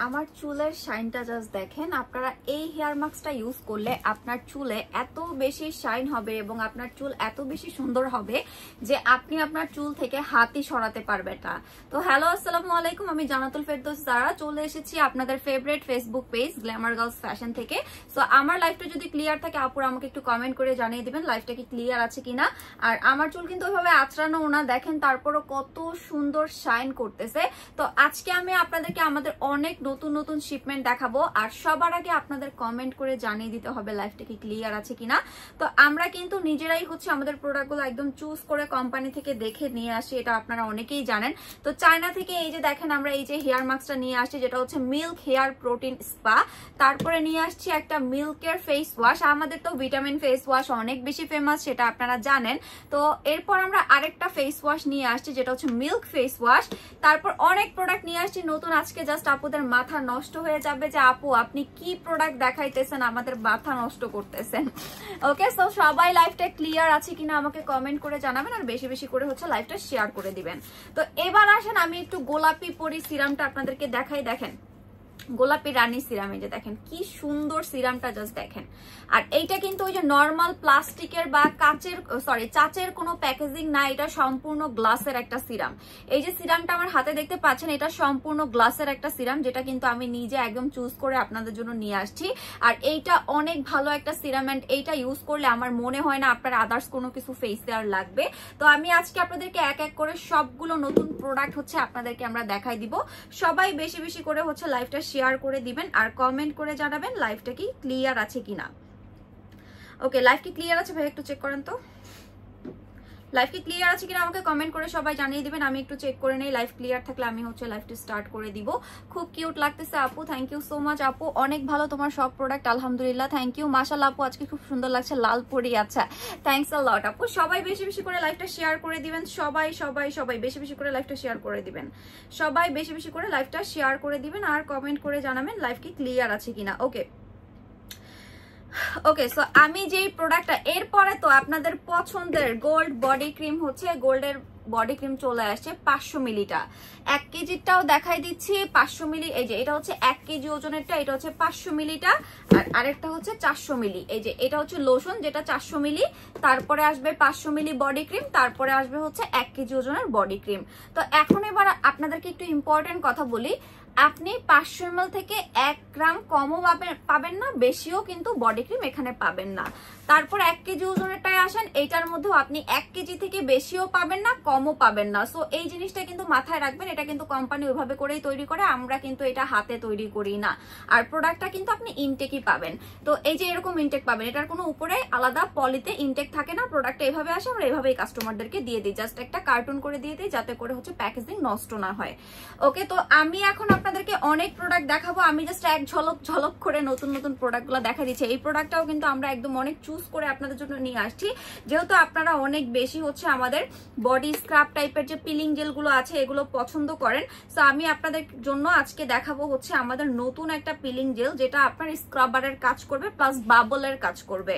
আমার চুলের শাইনটা জাস্ট দেখেন। আপনারা এই হেয়ার মাস্কটা ইউজ করলে আপনার চুলে এত বেশি শাইন হবে এবং আপনার চুল এত বেশি সুন্দর হবে যে আপনি আপনার চুল থেকে হাতই সরাতে পারবেন না। তো হ্যালো, আসসালামু আলাইকুম, আমি জান্নাতুল ফেরদৌস জারা চলে এসেছি আপনাদের favourite Facebook page Glamour girls fashion থেকে। সো আমার লাইফটা যদি ক্লিয়ার থাকে আপুরা আমাকে একটু কমেন্ট করে জানিয়ে দিবেন লাইফটা কি ক্লিয়ার আছে কিনা। আর আমার চুল কিন্তু ওইভাবে আঁচড়ানো না, দেখেন তারপরও কত সুন্দর শাইন করতেছে। তো আজকে আমি আপনাদেরকে আমাদের অনেক নতুন নতুন শিপমেন্ট দেখাবো, আর সবার আগে আপনাদের কমেন্ট করে জানিয়ে দিতে হবে লাইফটা কি ক্লিয়ার আছে কিনা। তো আমরা কিন্তু নিজেরাই আমাদের প্রোডাক্টগুলো একদম চুজ করে কোম্পানি থেকে দেখে নিয়ে আসি, এটা আপনারা অনেকেই জানেন। তো চায়না থেকে এই যে দেখেন আমরা এই যে হেয়ার মাস্কটা নিয়ে আসছি, যেটা হচ্ছে মিল্ক হেয়ার প্রোটিন স্পা। তারপরে নিয়ে আসছি একটা মিল্কের ফেস ওয়াশ। আমাদের তো ভিটামিন ফেস ওয়াশ অনেক বেশি ফেমাস, সেটা আপনারা জানেন। তো এরপর আমরা আরেকটা ফেস ওয়াশ নিয়ে আসছি, যেটা হচ্ছে মিল্ক ফেস ওয়াশ। তারপর অনেক প্রোডাক্ট নিয়ে আসছি নতুন। আজকে জাস্ট আপুদের মাথা নষ্ট হয়ে যাবে যে আপু আপনি কি প্রোডাক্ট দেখাইতেছেন, আমাদের মাথা নষ্ট করতেছেন। ওকে, সো সবাই লাইফটা ক্লিয়ার আছে কিনা আমাকে কমেন্ট করে জানাবেন, আর বেশি বেশি করে লাইফটা শেয়ার করে দিবেন। তো এবার আসেন আমি একটু গোলাপি পরি সিরামটা আপনাদেরকে দেখাই। দেখেন গোলাপি রানী সিরাম, এই যে দেখেন কি সুন্দর সিরামটা, জাস্ট দেখেন। আর এইটা কিন্তু ওই যে নর্মাল প্লাস্টিকের বা চাচের কোনো প্যাকেজিং না, এটা সম্পূর্ণ গ্লাসের একটা সিরাম। এই যে সিরামটা আমার হাতে দেখতে পাচ্ছেন, এটা সম্পূর্ণ গ্লাসের একটা সিরাম, যেটা কিন্তু আমি নিজে একদম চুজ করে আপনাদের জন্য নিয়ে আসছি। আর এইটা অনেক ভালো একটা সিরাম, এন্ড এইটা ইউজ করলে আমার মনে হয় না আপনার আদার্স কোনো কিছু ফেসে আর লাগবে। তো আমি আজকে আপনাদেরকে এক এক করে সবগুলো নতুন প্রোডাক্ট আপনাদেরকে আমরা দেখাই দিব। সবাই বেশি বেশি করে লাইফটা শেয়ার করে দিবেন আর কমেন্ট করে জানাবেন লাইফটা কি ক্লিয়ার আছে কিনা। ওকে, লাইফ কি ক্লিয়ার আছে ভাই? একটু চেক করেন তো লাইফ কি ক্লিয়ার আছে কিনা, আমাকে কমেন্ট করে সবাই জানিয়ে দিবেন। আমি একটু চেক করে নেই, লাইফ ক্লিয়ার থাকলে আমি লাইফটা স্টার্ট করে দিব। খুব কিউট লাগতেছে আপু, থ্যাংক ইউ সো মাচ আপু, অনেক ভালো তোমার সব প্রোডাক্ট, আলহামদুলিল্লাহ, থ্যাংক ইউ। মাশাআল্লাহ আপু আজকে খুব সুন্দর লাগছে, লাল পরি। আচ্ছা, থ্যাংকস আ লট আপু। সবাই বেশি বেশি করে লাইফটা শেয়ার করে দিবেন, সবাই সবাই সবাই বেশি বেশি করে লাইফটা শেয়ার করে দিবেন, সবাই বেশি বেশি করে লাইফটা শেয়ার করে দিবেন আর কমেন্ট করে জানাবেন লাইফ কি ক্লিয়ার আছে কিনা। ওকে ওকে, সো আমি যেই প্রোডাক্টটা এরপরে তো আপনাদের পছন্দের গোল্ড বডি ক্রিম গোল্ডের বডি ক্রিম চলে আসছে 500 মিলিটা। 1 কেজিটাও দেখাই দিচ্ছি, 500 মিলি। এই যে এটা হচ্ছে 1 কেজি ওজনেরটা, এটা হচ্ছে 500 মিলিটা। আর আরেকটা হচ্ছে 400 মিলি। এই যে এটা হচ্ছে লোশন, যেটা 400 মিলি। তারপরে আসবে 500 মিলি বডি ক্রিম, তারপরে আসবে 1 কেজি ওজনের বডি ক্রিম। তো এখন এবার আপনাদেরকে একটু ইম্পর্টেন্ট কথা বলি, আপনি 500 ml থেকে 1 গ্রাম কমও পাবেন না, বেশিও কিন্তু বডি ক্রিম এখানে পাবেন না। তারপর 1 কেজি ওজনেরটায় আসেন, এইটার মধ্যেও আপনি 1 কেজি থেকে বেশিও পাবেন না, কমও পাবেন না। সো এই জিনিসটা কিন্তু মাথায় রাখবেন, এটা কিন্তু কোম্পানি ওইভাবে করেই তৈরি করে, আমরা কিন্তু এটা হাতে তৈরি করি না। আর প্রোডাক্টটা কিন্তু আপনি ইনটেকই পাবেন। তো এই যে এরকম ইনটেক পাবেন, এটার কোনো উপরে আলাদা পলিতে ইনটেক থাকে না, প্রোডাক্টটা এভাবে আসে, আমরা এভাবেই কাস্টমারদেরকে দিয়ে দিই, জাস্ট একটা কার্টুন করে দিয়ে দিই যাতে করে প্যাকেজিং নষ্ট না হয়। ওকে, তো আমি এখন আপনাদেরকে অনেক প্রোডাক্ট দেখাবো, আমি জাস্ট এক ঝলক করে নতুন নতুন প্রোডাক্টগুলো দেখা দিচ্ছি। এই প্রোডাক্টটাও কিন্তু আমরা একদম অনেক চুজ করে আপনাদের জন্য নিয়ে আসছি, যেহেতু আপনারা অনেক বেশি আমাদের বডি স্ক্রাব টাইপের যে পিলিং জেলগুলো আছে এগুলো পছন্দ করেন। সো আমি আপনাদের জন্য আজকে দেখাবো আমাদের নতুন একটা পিলিং জেল, যেটা আপনার স্ক্রাবারের কাজ করবে প্লাস বাবলের কাজ করবে।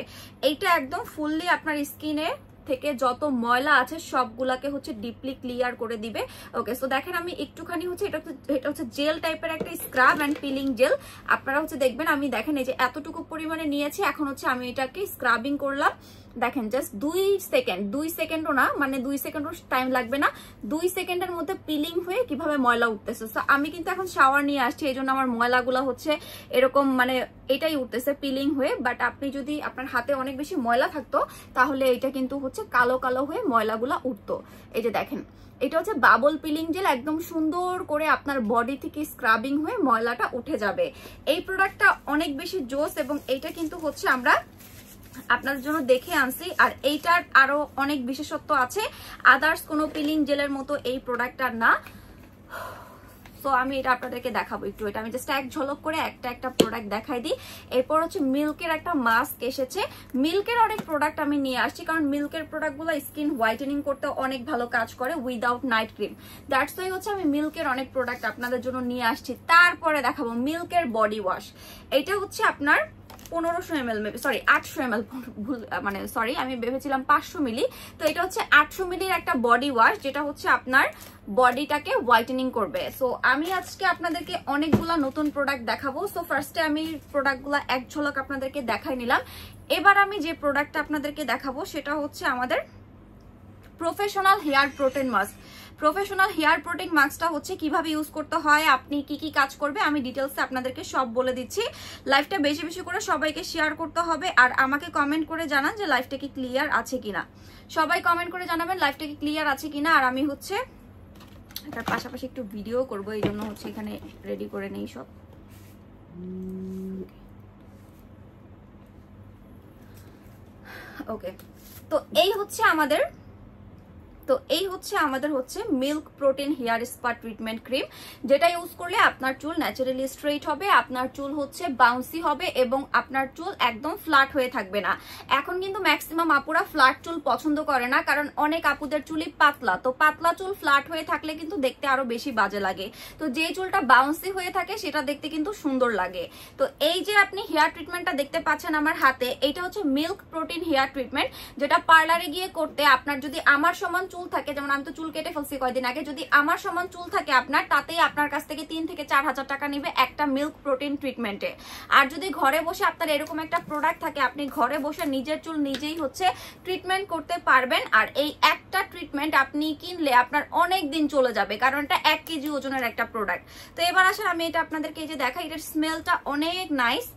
এইটা একদম ফুললি আপনার স্কিনে থেকে যত ময়লা আছে সবগুলাকে ডিপলি ক্লিয়ার করে দিবে। ওকে, সো দেখেন আমি একটুখানি এটা হচ্ছে জেল টাইপের একটা স্ক্রাব এন্ড পিলিং জেল। আপনারা দেখবেন, আমি দেখেন এই যে এতটুকু পরিমাণে নিয়েছি, এখন আমি এটাকে স্ক্রাবিং করলাম। দেখেন জাস্ট 2 সেকেন্ডও না, মানে 2 সেকেন্ডও টাইম লাগবে না, 2 সেকেন্ডের মধ্যে পিলিং হয়ে কিভাবে ময়লা উঠতেছে। সো আমি কিন্তু এখন শাওয়ার নিয়ে আসছি, এই জন্য আমার ময়লাগুলো এরকম মানে এটাই উঠতেছে পিলিং হয়ে। বাট আপনি যদি আপনার হাতে অনেক বেশি ময়লা থাকতো তাহলে এটা কিন্তু কালো কালো হয়ে ময়লাগুলা উঠতো। এই যে দেখেন এটা বাবল পিলিং জেল, একদম সুন্দর করে আপনার বডি থেকে স্ক্রাবিং হয়ে ময়লাটা উঠে যাবে। এই প্রোডাক্টটা অনেক বেশি জোস, এবং এইটা কিন্তু আমরা আপনাদের জন্য দেখে আনছি। আর এইটার আরো অনেক বিশেষত্ব আছে, আদার্স কোনো পিলিং জেলের মতো এই প্রোডাক্টটার না। তো আমি এটা আপনাদেরকে দেখাবো একটু, এটা আমি জাস্ট এক ঝলক করে একটা প্রোডাক্ট দেখাই দিই। এরপর মিল্কের একটা মাস্ক এসেছে। মিল্কের অনেক প্রোডাক্ট আমি নিয়ে আসছি, কারণ মিল্কের প্রোডাক্টগুলো স্কিন হোয়াইটেনিং করতে অনেক ভালো কাজ করে without night cream. That's why আমি মিল্কের অনেক প্রোডাক্ট আপনাদের জন্য নিয়ে আসছি। তারপরে দেখাবো মিল্কের বডি ওয়াশ। এটা আপনার 1500 ml, সরি 800 ml, মানে সরি আমি ভেবেছিলাম 500 মিলি। তো এটা হচ্ছে 800 মিলির একটা বডি ওয়াশ, যেটা হচ্ছে আপনার বডিটাকে হোয়াইটেনিং করবে। সো আমি আজকে আপনাদেরকে অনেকগুলা নতুন প্রোডাক্ট দেখাবো। সো ফার্স্টে আমি প্রোডাক্টগুলো এক ঝলক আপনাদেরকে দেখাই নিলাম। এবার আমি যে প্রোডাক্টটা আপনাদেরকে দেখাবো সেটা হচ্ছে আমাদের professional hair protein mask. Professional hair protein মাস্কটা হচ্ছে কিভাবে ইউজ করতে হয়, আপনি কি কি কাজ করবে, আমি ডিটেলসে আপনাদেরকে সব বলে দিচ্ছি। লাইভটা বেশি বেশি করে সবাইকে শেয়ার করতে হবে, আর আমাকে কমেন্ট করে জানান যে লাইভটা কি ক্লিয়ার আছে কিনা। সবাই কমেন্ট করে জানাবেন লাইভটা কি ক্লিয়ার আছে কিনা। আর আমি হচ্ছে এটার পাশাপাশি একটু ভিডিও করবো, এই জন্য হচ্ছে এখানে রেডি করে নেই সব। ওকে, তো এই হচ্ছে আমাদের milk protein hair spa treatment cream, যেটা ইউজ করলে আপনার চুল ন্যাচারালি স্ট্রেইট হবে, আপনার চুল হচ্ছে বাউন্সি হবে এবং আপনার চুল একদম ফ্ল্যাট হয়ে থাকবে না। এখন কিন্তু ম্যাক্সিমাম আপুরা ফ্ল্যাট চুল পছন্দ করে না, কারণ অনেক আপুদের চুলই পাতলা। তো পাতলা চুল ফ্ল্যাট হয়ে থাকলে কিন্তু দেখতে আরো বেশি বাজে লাগে। তো যে চুলটা বাউন্সি হয়ে থাকে সেটা দেখতে কিন্তু সুন্দর লাগে। তো এই যে আপনি হেয়ার ট্রিটমেন্টটা দেখতে পাচ্ছেন আমার হাতে, এটা হচ্ছে মিল্ক প্রোটিন হেয়ার ট্রিটমেন্ট, যেটা পার্লারে গিয়ে করতে আপনার যদি আমার সমান চুল থাকে, যেমন আমি তো চুল কেটে ফেলছি কয়েকদিন আগে, যদি আমার সমান চুল থাকে আপনার, তাতেই আপনার কাছ থেকে 3 থেকে 4,000 টাকা নিবে একটা মিল্ক প্রোটিন ট্রিটমেন্টে। আর যদি ঘরে বসে আপনার এরকম একটা প্রোডাক্ট থাকে, আপনি ঘরে বসে নিজের চুল নিজেই হচ্ছে ট্রিটমেন্ট করতে পারবেন। আর এই একটা ট্রিটমেন্ট আপনি কিনলে আপনার অনেক দিন চলে যাবে, কারণ এটা 1 কেজি ওজনের একটা প্রোডাক্ট। তো এবার আসলে আমি এটা আপনাদেরকে এই যে দেখাই, এটার স্মেলটা অনেক নাইস,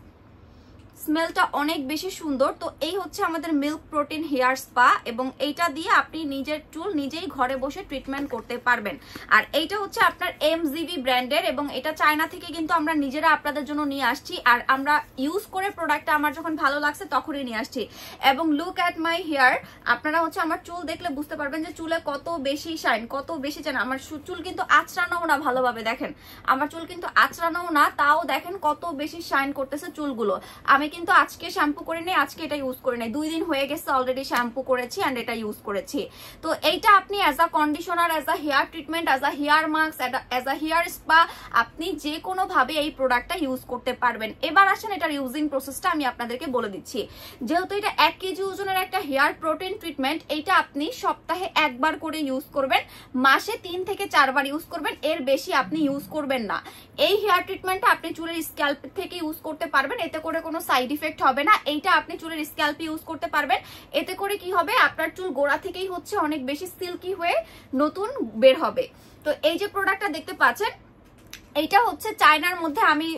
স্মেলটা অনেক বেশি সুন্দর। তো এই হচ্ছে আমাদের মিল্ক প্রোটিন হেয়ার স্পা, এবং এইটা দিয়ে আপনি নিজের চুল নিজেই ঘরে বসে ট্রিটমেন্ট করতে পারবেন। আর এইটা হচ্ছে আপনার MZV ব্র্যান্ডের, এবং এটা চায়না থেকে কিন্তু আমরা নিজেরা আপনাদের জন্য নিয়ে আসছি। আর আমরা ইউজ করে প্রোডাক্টটা আমার যখন ভালো লাগছে তখনই নিয়ে আসছি। এবং লুক অ্যাট মাই হেয়ার, আপনারা হচ্ছে আমার চুল দেখলে বুঝতে পারবেন যে চুলে কত বেশি শাইন, কত বেশি চান। আমার চুল কিন্তু আঁচড়ানোও না, ভালোভাবে দেখেন আমার চুল কিন্তু আঁচড়ানোও না, তাও দেখেন কত বেশি শাইন করতেছে চুলগুলো। আমি কিন্তু আজকে শ্যাম্পু করে নেই, আজকে এটা ইউজ করে নেই, 2 দিন হয়ে গেছে অলরেডি শ্যাম্পু করেছি এন্ড এটা ইউজ করেছি। তো এইটা আপনি as a conditioner, as a hair treatment, as a hair mask, as a hair spa, আপনি যে কোনো ভাবে এই প্রোডাক্টটা ইউজ করতে পারবেন। এবার আসেন এটার ইউজিং প্রসেসটা আমি আপনাদেরকে বলে দিচ্ছি। যেহেতু এটা 1 কেজি ওজনের একটা হেয়ার প্রোটিন ট্রিটমেন্ট, এইটা আপনি সপ্তাহে 1 বার করে ইউজ করবেন, মাসে 3 থেকে 4 বার ইউজ করবেন, এর বেশি আপনি ইউজ করবেন না। এই হেয়ার ট্রিটমেন্টটা আপনি চুলের স্ক্যাল্প থেকে ইউজ করতে পারবেন, এতে করে কোনো সাইড ইফেক্ট হবে না। এইটা আপনি চুলের স্ক্যাল্পে ইউজ করতে পারবেন, এতে করে কি হবে, আপনার চুল গোড়া থেকেই হচ্ছে অনেক বেশি সিল্কি হয়ে নতুন বের হবে। তো এই যে প্রোডাক্টটা দেখতে পাচ্ছেন, এইটা হচ্ছে চায়নার মধ্যে আমি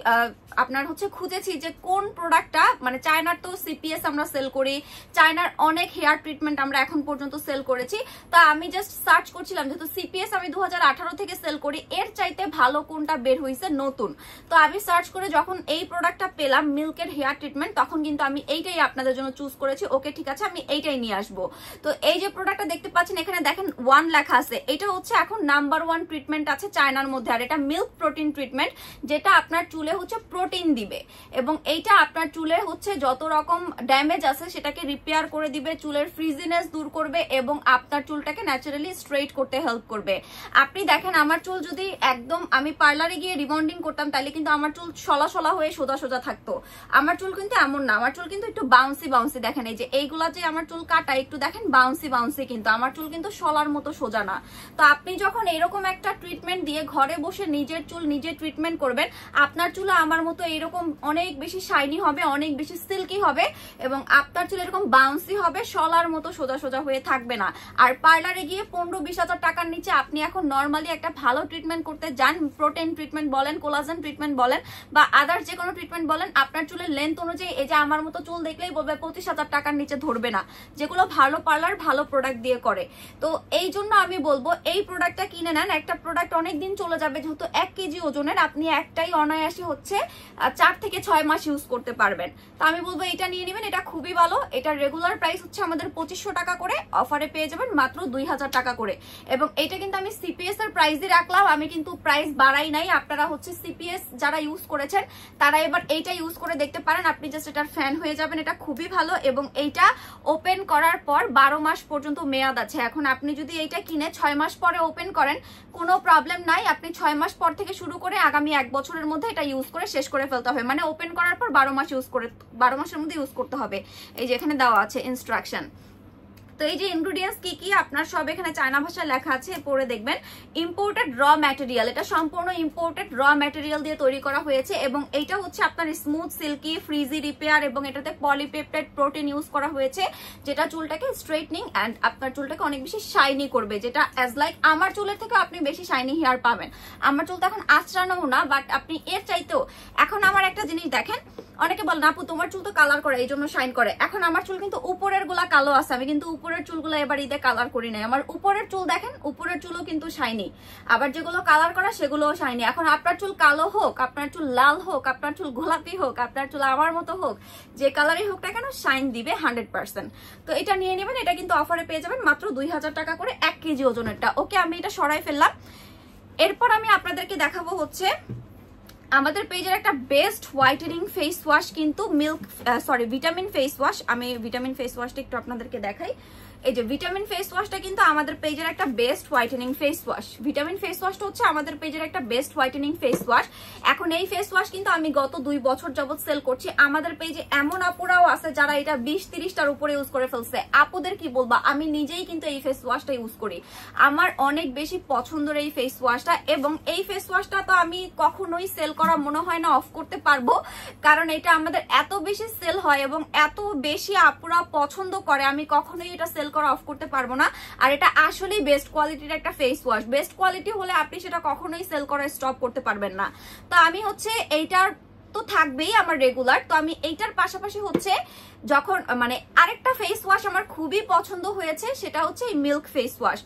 আপনার হচ্ছে খুঁজেছি যে কোন প্রোডাক্টটা, মানে চায়নার তো CPS আমরা সেল করি, চায়নার অনেক হেয়ার ট্রিটমেন্ট আমরা এখন পর্যন্ত সেল করেছি। তো আমি জাস্ট সার্চ করছিলাম, যেহেতু CPS আমি 2018 থেকে সেল করি, এর চাইতে ভালো কোনটা বের হয়েছে নতুন। তো আমি সার্চ করে যখন এই প্রোডাক্টটা পেলাম মিল্কের হেয়ার ট্রিটমেন্ট, তখন কিন্তু আমি এইটাই আপনাদের জন্য চুজ করেছি। ওকে ঠিক আছে, আমি এইটাই নিয়ে আসবো। তো এই যে প্রোডাক্টটা দেখতে পাচ্ছেন, এখানে দেখেন 1 লেখা আছে, এটা হচ্ছে এখন নাম্বার 1 ট্রিটমেন্ট আছে চায়নার মধ্যে। আর এটা মিল্ক প্রোটিন ট্রিটমেন্ট, যেটা আপনার চুলে হচ্ছে প্রোটিন দিবে, এবং এইটা আপনার চুলে হচ্ছে যত রকম ড্যামেজ আছে সেটাকে রিপেয়ার করে দিবে, চুলের ফ্রিজিনেস দূর করবে এবং আপনার চুলটাকে ন্যাচারালি স্ট্রেইট করতে হেল্প করবে। আপনি দেখেন আমার চুল যদি একদম, আমি পার্লারে গিয়ে রিবন্ডিং করতাম তাহলে কিন্তু আমার চুল সলা সলা হয়ে সোজা সোজা থাকতো। আমার চুল কিন্তু এমন না, আমার চুল কিন্তু একটু বাউন্সি বাউন্সি। দেখেন এই যে এইগুলা যে আমার চুল কাটা, একটু দেখেন বাউন্সি বাউন্সি, কিন্তু আমার চুল কিন্তু সলার মতো সোজা না। তো আপনি যখন এরকম একটা ট্রিটমেন্ট দিয়ে ঘরে বসে নিজের চুল নিজে ট্রিটমেন্ট করবেন, আপনার চুল আমার মতো এরকম অনেক বেশি শাইনি হবে, অনেক বেশি সিল্কি হবে, এবং আপনার চুল এরকম বাউন্সি হবে, সলার মতো সোজা সোজা হয়ে থাকবে না। আর পার্লারে গিয়ে 15-20 হাজার টাকার নিচে আপনি এখন নর্মালি একটা ভালো ট্রিটমেন্ট করতে যান, প্রোটিন ট্রিটমেন্ট বলেন, কোলাজেন ট্রিটমেন্ট বলেন, বা আদার্স যে কোনো ট্রিটমেন্ট বলেন, আপনার চুলের লেন্থ অনুযায়ী এই যে আমার মতো চুল দেখলেই বলবে 25,000 টাকার নিচে ধরবে না, যেগুলো ভালো পার্লার ভালো প্রোডাক্ট দিয়ে করে। তো এই জন্য আমি বলবো এই প্রোডাক্টটা কিনে নেন, একটা প্রোডাক্ট অনেকদিন চলে যাবে, যেহেতু 1 কেজি ওজনের, আপনি একটাই অনায়াসে হচ্ছে 4 থেকে 6 মাস ইউজ করতে পারবেন। তো আমি বলবো এটা নিয়ে নেবেন, এটা খুবই ভালো। এটার রেগুলার প্রাইস হচ্ছে আমাদের 2500 টাকা করে, অফারে পেয়ে যাবেন মাত্র 2000 টাকা করে। এবং এটা কিন্তু আমি CPS এর প্রাইসই রাখলাম, আমি কিন্তু প্রাইস বাড়াই নাই। আপনারা হচ্ছে CPS যারা ইউজ করেছেন তারা এবার এইটা ইউজ করে দেখতে পারেন, আপনি জাস্ট এটার ফ্যান হয়ে যাবেন। এটা খুবই ভালো, এবং এইটা ওপেন করার পর 12 মাস পর্যন্ত মেয়াদ আছে। এখন আপনি যদি এইটা কিনে 6 মাস পরে ওপেন করেন কোনো প্রবলেম নাই, আপনি 6 মাস পর থেকে শুরু শুরু করে আগামী 1 বছরের মধ্যে এটা ইউজ করে শেষ করে ফেলতে হবে, মানে ওপেন করার পর 12 মাস ইউজ করে 12 মাসের মধ্যে ইউজ করতে হবে। এই যে এখানে দেওয়া আছে ইনস্ট্রাকশন। তো এই যে ইনগ্রেডিয়েন্টস কি কি আপনার সব এখানে চায়না ভাষায় লেখা আছে, পড়ে দেখবেন। ইম্পোর্টেড র ম্যাটেরিয়াল, এটা সম্পূর্ণ ইম্পোর্টেড র ম্যাটেরিয়াল দিয়ে তৈরি করা হয়েছে এবং এটা হচ্ছে আপনার স্মুথ সিল্কি ফ্রিজি রিপেয়ার এবং এটাতে পলিপেপটাইড প্রোটিন ইউজ করা হয়েছে, যেটা চুলটাকে স্ট্রেটনিং এন্ড আপনার চুলটাকে অনেক বেশি শাইনি করবে, যেটা অ্যাজ লাইক আমার চুলের থেকে আপনি বেশি শাইনি হেয়ার পাবেন। আমার চুল তো এখন আঁচড়ানো না, বাট আপনি এর চাইতেও এখন আমার একটা জিনিস দেখেন, অনেকে বলেন আপু তোমার চুল তো কালার করে এই জন্য শাইন করে, এখন আমার চুল কিন্তু উপরের গুলা কালো আছে, আমি কিন্তু উপরের চুলগুলো এবার ঈদে কালার করি নাই, আমার উপরের চুল দেখেন উপরের চুলও কিন্তু শাইনি, আবার যেগুলো কালার করা সেগুলোও শাইনি। এখন আপনার চুল কালো হোক, আপনার চুল লাল হোক, আপনার চুল গোলাপি হোক, আপনার চুল আমার মতো হোক, যে কালারই হোক না কেন শাইন দিবে 100%। তো এটা নিয়ে নেবেন, এটা কিন্তু অফারে পেয়ে যাবেন মাত্র 2000 টাকা করে 1 কেজি ওজনেরটা। ওকে, আমি এটা সরাই ফেললাম। এরপর আমি আপনাদেরকে দেখাবো হচ্ছে আমাদের পেজের একটা বেস্ট হোয়াইটেনিং ফেস ওয়াশ, কিন্তু ভিটামিন ফেস ওয়াশ। আমি ভিটামিন ফেস ওয়াশটা একটু আপনাদেরকে দেখাই। এই যে ভিটামিন ফেস ওয়াশটা কিন্তু আমাদের পেজের একটা best whitening face wash. Vitamin face ওয়াশটা হচ্ছে আমাদের পেজের একটা বেস্ট হোয়াইটেনিং ফেস ওয়াশ। এখন এই ফেস ওয়াশ কিন্তু আমি গত 2 বছর যাবত সেল করছি। আমাদের পেজে এমন আপুরাও আছে যারা এটা 20-30টার উপরে ইউজ করে ফেলছে। আপুদের কি বলবা, আমি নিজেই কিন্তু এই ফেস ওয়াশটা ইউজ করি, আমার অনেক বেশি পছন্দের এই ফেস ওয়াশটা। এবং এই ফেস ওয়াশটা তো আমি কখনোই সেল করা মনে হয় না অফ করতে পারবো, কারণ এটা আমাদের এত বেশি সেল হয় এবং এত বেশি আপুরা পছন্দ করে, আমি কখনোই এটা সেল করা অফ করতে পারবো না। আর এটা আসলেই বেস্ট কোয়ালিটির একটা ফেস ওয়াশ। বেস্ট কোয়ালিটি হলে আপনি সেটা কখনোই সেল করা স্টপ করতে পারবেন না। তো আমি হচ্ছে এইটার তো থাকবেই আমার রেগুলার, তো আমি এইটার পাশাপাশি হচ্ছে যখন মানে আরেকটা ফেস ওয়াশ আমার খুবই পছন্দ হয়েছে, সেটা হচ্ছে এই মিল্ক ফেস ওয়াশ।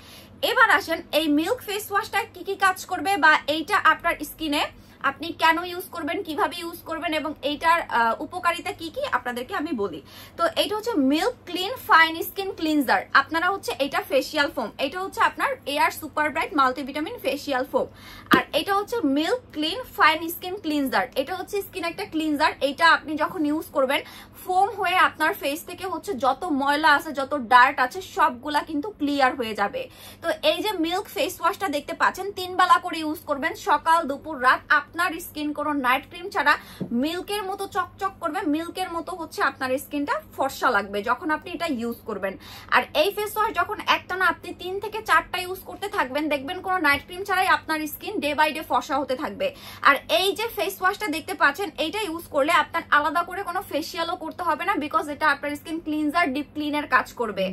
এবার আসেন এই মিল্ক ফেস ওয়াশটা কি কি কাজ করবে বা এইটা আপনার স্কিনে আপনি কেন ইউজ করবেন, কিভাবে ইউজ করবেন এবং এইটার উপকারিতা কি কি আপনাদেরকে আমি বলি। তো এইটা হচ্ছে milk clean fine skin cleanser. আপনারা হচ্ছে এটা ফেসিয়াল ফোম, এটা হচ্ছে আপনার air super bright multivitamin facial foam. আর এটা হচ্ছে milk clean fine skin cleanser, এটা হচ্ছে স্কিন একটা ক্লিনজার। এইটা আপনি যখন ইউজ করবেন ফোম হয়ে আপনার ফেস থেকে হচ্ছে যত ময়লা আছে, যত ডার্ট আছে সবগুলা কিন্তু ক্লিয়ার হয়ে যাবে। তো এই যে মিল্ক ফেস ওয়াশটা দেখতে পাচ্ছেন 3 বেলা করে ইউজ করবেন, সকাল দুপুর রাত। আপনার স্কিন কোনো নাইট ক্রিম ছাড়া মিল্কের মতো চকচক করবে, মিল্কের মতো হচ্ছে আপনার স্কিনটা ফর্সা লাগবে যখন আপনি এটা ইউজ করবেন। আর এই ফেস ওয়াশ যখন একটানা আপনি 3 থেকে 4টা ইউজ করতে থাকবেন, দেখবেন কোনো নাইট ক্রিম ছাড়াই আপনার স্কিন ডে বাই ডে ফর্সা হতে থাকবে। আর এই যে ফেস ওয়াশটা দেখতে পাচ্ছেন, এইটা ইউজ করলে আপনার আলাদা করে কোনো ফেসিয়ালও করতে হবে না, বিকজ এটা আপনার স্কিন ক্লিনজার ডিপ ক্লিনের কাজ করবে।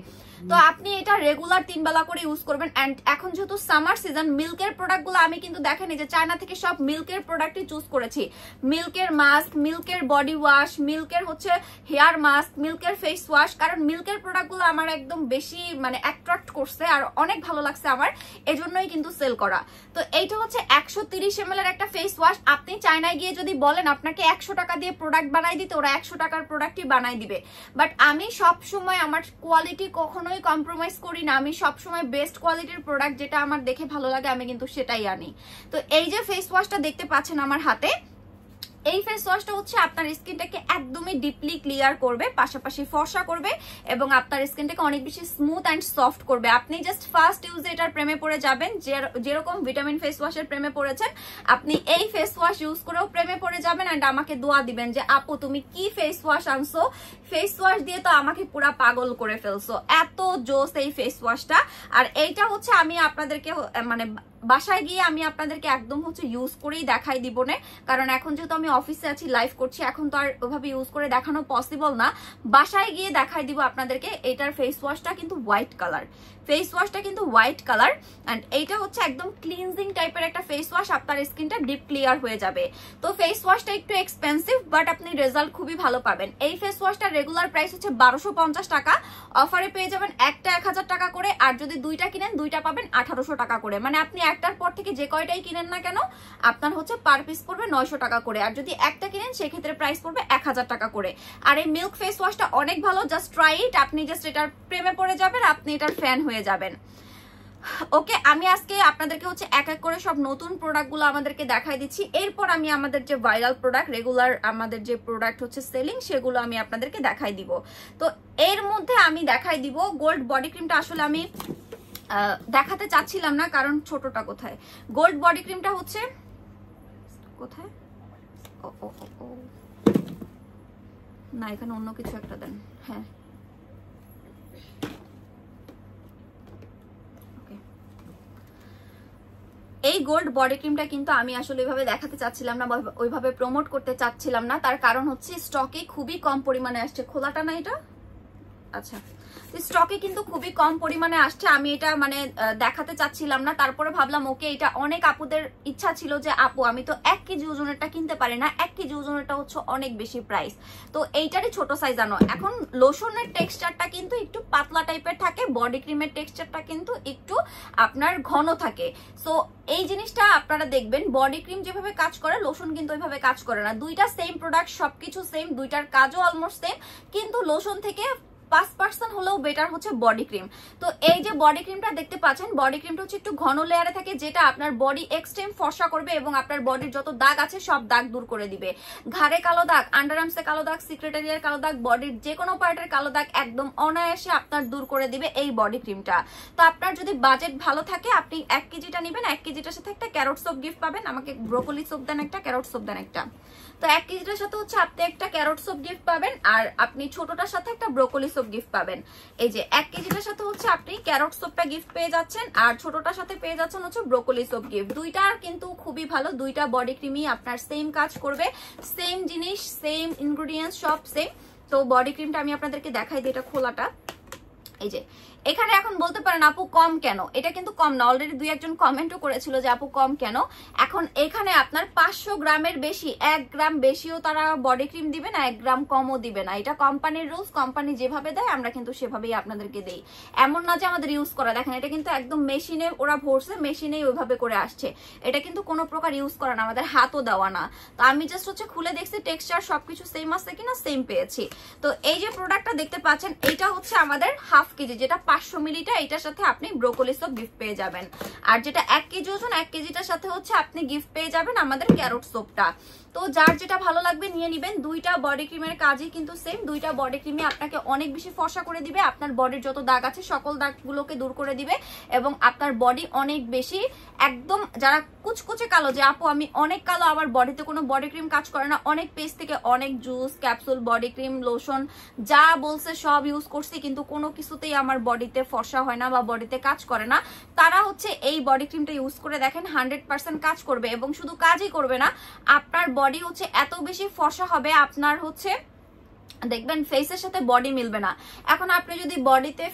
তো আপনি এটা রেগুলার 3 বেলা করে ইউজ করবেন। এন্ড এখন যেহেতু সামার সিজন, মিল্কের প্রোডাক্টগুলো আমি কিন্তু দেখেন যে চায়না থেকে সব মিল্কের প্রোডাক্টই চুজ করেছি। মিল্কের মাস্ক, মিল্কের বডি ওয়াশ, মিল্কের হচ্ছে হেয়ার মাস্ক, মিল্কের ফেস ওয়াশ, কারণ মিল্কের প্রোডাক্টগুলো আমার একদম বেশি মানে অ্যাট্রাক্ট করছে আর অনেক ভালো লাগছে আমার, এজন্যই কিন্তু সেল করা। তো এইটা হচ্ছে 130 ml এর একটা ফেস ওয়াশ। আপনি চায়নায় গিয়ে যদি বলেন আপনাকে 100 টাকা দিয়ে প্রোডাক্ট বানাই দিতে, ওরা 100 টাকার প্রোডাক্টই বানাই দিবে। বাট আমি সব সময় আমার কোয়ালিটি কখনোই কম্প্রোমাইজ করি না, আমি সব সময় বেস্ট কোয়ালিটির প্রোডাক্ট যেটা আমার দেখে ভালো লাগে আমি কিন্তু সেটাই আনি। তো এই যে ফেস ওয়াশটা দেখতে পাচ্ছেন আমার হাতে, এই ফেস ওয়াশটা হচ্ছে আপনার স্কিনটাকে একদমই ডিপলি ক্লিয়ার করবে, পাশাপাশি ফর্সা করবে এবং আপনার স্কিনটাকে অনেক বেশি স্মুথ অ্যান্ড সফট করবে। আপনি জাস্ট ফার্স্ট ইউজে এটার প্রেমে পড়ে যাবেন, যেরকম ভিটামিন ফেস ওয়াশের প্রেমে পড়েছেন আপনি এই ফেস ওয়াশ ইউজ করেও প্রেমে পড়ে যাবেন অ্যান্ড আমাকে দোয়া দিবেন যে আপু তুমি কি ফেস ওয়াশ আনছো, ফেস ওয়াশ দিয়ে তো আমাকে পুরা পাগল করে ফেলছো, এত জোস এই ফেস ওয়াশটা। আর এইটা হচ্ছে আমি আপনাদেরকে মানে বাসায় গিয়ে আমি আপনাদেরকে একদম হচ্ছে ইউজ করেই দেখাই দিব না, কারণ এখন যেহেতু আমি অফিসে আছি, লাইভ করছি, এখন তো আর ওভাবে ইউজ করে দেখানো পসিবল না। বাসায় গিয়ে দেখাই দিব আপনাদেরকে। এটার ফেস ওয়াশটা কিন্তু হোয়াইট কালার, ফেস ওয়াশটা কিন্তু হোয়াইট কালার এন্ড এইটা হচ্ছে একদম ক্লিনজিং টাইপের একটা ফেস ওয়াশ, আপনার স্কিনটা ডিপ ক্লিয়ার হয়ে যাবে। তো ফেস ওয়াশটা একটু এক্সপেন্সিভ, বাট আপনি রেজাল্ট খুবই ভালো পাবেন। এই ফেস ওয়াশটার রেগুলার প্রাইস হচ্ছে 1250 টাকা, অফারে পেয়ে যাবেন একটা 1000 টাকা করে, আর যদি দুইটা কিনেন দুইটা পাবেন 1800 টাকা করে। মানে আপনি একটার পর থেকে যে কয়টাই কিনেন না কেন আপনার হচ্ছে পার পিস পড়বে 900 টাকা করে, আর যদি একটা কিনেন সেক্ষেত্রে প্রাইস পড়বে 1000 টাকা করে। আর এই মিল্ক ফেস ওয়াশটা অনেক ভালো, জাস্ট ট্রাই ইট। আপনি জাস্ট এটার প্রেমে পড়ে যাবেন, আপনি এটার ফ্যান হয়ে যাবেন। ওকে, আমি আজকে আপনাদেরকে হচ্ছে এক এক করে সব নতুন প্রোডাক্টগুলো আমাদেরকে দেখাই দিচ্ছি। এরপর আমি আমাদের যে ভাইরাল প্রোডাক্ট, রেগুলার আমাদের যে প্রোডাক্ট হচ্ছে সেলিং, সেগুলো আমি আপনাদেরকে দেখাই দিব। তো এর মধ্যে আমি দেখাই দিব গোল্ড বডি ক্রিমটা। আসলে আমি দেখাতে চাচ্ছিলাম না কারণ ছোটটা কোথায়, গোল্ড বডি ক্রিমটা হচ্ছে কোথায়? ও ও ও না, এখানে অন্য কিছু একটা দেন। হ্যাঁ এই গোল্ড বডি ক্রিমটা কিন্তু আমি আসলে ওইভাবে দেখাতে চাচ্ছিলাম না, ওইভাবে প্রমোট করতে চাচ্ছিলাম না। তার কারণ হচ্ছে স্টকে খুবই কম পরিমাণে আসছে। খোলাটা না এটা? আচ্ছা, স্টকে কিন্তু খুবই কম পরিমাণে আসছে। আমি এটা মানে দেখাতে চাচ্ছিলাম না। তারপরে ভাবলাম ওকে, এটা অনেক আপুদের ইচ্ছা ছিল যে আপু আমি তো 1 কেজি ওজনেরটা কিনতে পারি না, 1 কেজি ওজনেরটা হচ্ছে অনেক বেশি প্রাইস, তো এইটারই ছোট সাইজ আনো। এখন লোশনের টেক্সচারটা কিন্তু একটু পাতলা টাইপের থাকে, বডি ক্রিমের টেক্সচারটা কিন্তু একটু আপনার ঘন থাকে। সো এই জিনিসটা আপনারা দেখবেন, বডি ক্রিম যেভাবে কাজ করে লোশন কিন্তু ওইভাবে কাজ করে না। দুইটা সেম প্রোডাক্ট, সবকিছু সেম, দুইটার কাজও অলমোস্ট সেম, কিন্তু লোশন থেকে 5% হলেও বেটার হচ্ছে বডি ক্রিম। তো এই যে বডি ক্রিমটা দেখতে পাচ্ছেন, বডি ক্রিমটা হচ্ছে একটু ঘন লেয়ারে থাকে, যেটা আপনার বডি এক্সট্রিম ফর্সা করবে এবং আপনার বডির যত দাগ আছে সব দাগ দূর করে দিবে। ঘাড়ে কালো দাগ, আন্ডারআর্মসে কালো দাগ, সিক্রেটারিয়ার কালো দাগ, বডির যে কোনো পার্টের কালো দাগ একদম অনায়াসে আপনার দূর করে দিবে এই বডি ক্রিমটা। তো আপনার যদি বাজেট ভালো থাকে, আপনি 1 কেজিটা নেবেন, 1 কেজিটার সাথে একটা ক্যারট সোপ গিফট পাবেন। আমাকে ব্রোকলি সোপ দেন একটা, ক্যারট সোপ দেন একটা। তো 1 কেজিটার সাথে হচ্ছে আপনি একটা ক্যারট সোপ গিফট পাবেন, আর আপনি ছোটটার সাথে একটা ব্রোকলি সোপ গিফট পাবেন। এই যে 1 কেজিটার সাথে হচ্ছে আপনি ক্যারট সোপটা গিফট পেয়ে যাচ্ছেন, আর ছোটটার সাথে পেয়ে যাচ্ছেন হচ্ছে ব্রোকলি সোপ গিফট। দুইটার কিন্তু খুবই ভালো, দুইটা বডি ক্রিমই আপনার সেম কাজ করবে, সেম জিনিস, সেম ইনগ্রেডিয়েন্টস, সব সেম। তো বডি ক্রিমটা আমি আপনাদেরকে দেখাই দিই, এটা খোলাটা। এই যে এখানে এখন বলতে পারেন আপু কম কেন, এটা কিন্তু কম না। অলরেডি 2-1 কমেন্টও করেছিল যে আপু কম কেন। এখন এখানে আপনার 500 গ্রামের বেশি, 1 গ্রাম বেশিও তারা বডি ক্রিম দিবে না, 1 গ্রাম কমও দিবে না। এটা কোম্পানির রুলস, কোম্পানি যেভাবে দেয় আমরা কিন্তু সেভাবেই আপনাদেরকে দেই। এমন না যে আমাদের ইউজ করা, দেখেন এটা কিন্তু একদম মেশিনে ওরা ভরছে, মেশিনেই ওইভাবে করে আসছে। এটা কিন্তু কোনো প্রকার ইউজ করা না, আমাদের হাতও দেওয়া না। তো আমি জাস্ট হচ্ছে খুলে দেখছি টেক্সচার সবকিছু সেম আছে কিনা, সেম পেয়েছি। তো এই যে প্রোডাক্টটা দেখতে পাচ্ছেন, এটা হচ্ছে আমাদের 1/2 কেজি, যেটা 500 মিলিটা, এটার সাথে আপনি ব্রোকলি সোপ গিফট পেয়ে যাবেন। আর যেটা 1 কেজি ওজন, 1 কেজিটার সাথে হচ্ছে আপনি গিফট পেয়ে যাবেন আমাদের ক্যারট সোপটা। তো যার যেটা ভালো লাগবে নিয়ে নিবেন। দুইটা বডি ক্রিমের কাজই কিন্তু সেম, দুইটা বডি ক্রিমই আপনাকে অনেক বেশি ফর্সা করে দিবে, আপনার বডির যত দাগ আছে সকল দাগগুলোকে দূর করে দিবে, এবং আপনার বডি অনেক বেশি একদম, যারা কুচকুচে কালো, যে আপু আমি অনেক কালো, আমার বডিতে কোনো বডি ক্রিম কাজ করে না, অনেক পেজ থেকে অনেক juice, capsule, body cream, lotion যা বলছে সব ইউজ করছি, কিন্তু কোনো কিছুতেই আমার বডিতে ফর্সা হয় না বা বডিতে কাজ করে না, তারা হচ্ছে এই বডি ক্রিমটা ইউজ করে দেখেন, 100% কাজ করবে। এবং শুধু কাজই করবে না, আপনার বডি হচ্ছে এত বেশি ফর্সা হবে, আপনার হচ্ছে দেখবেন ফেসের সাথে বডি মিলবে না। এখন আপনি যদি বডিতে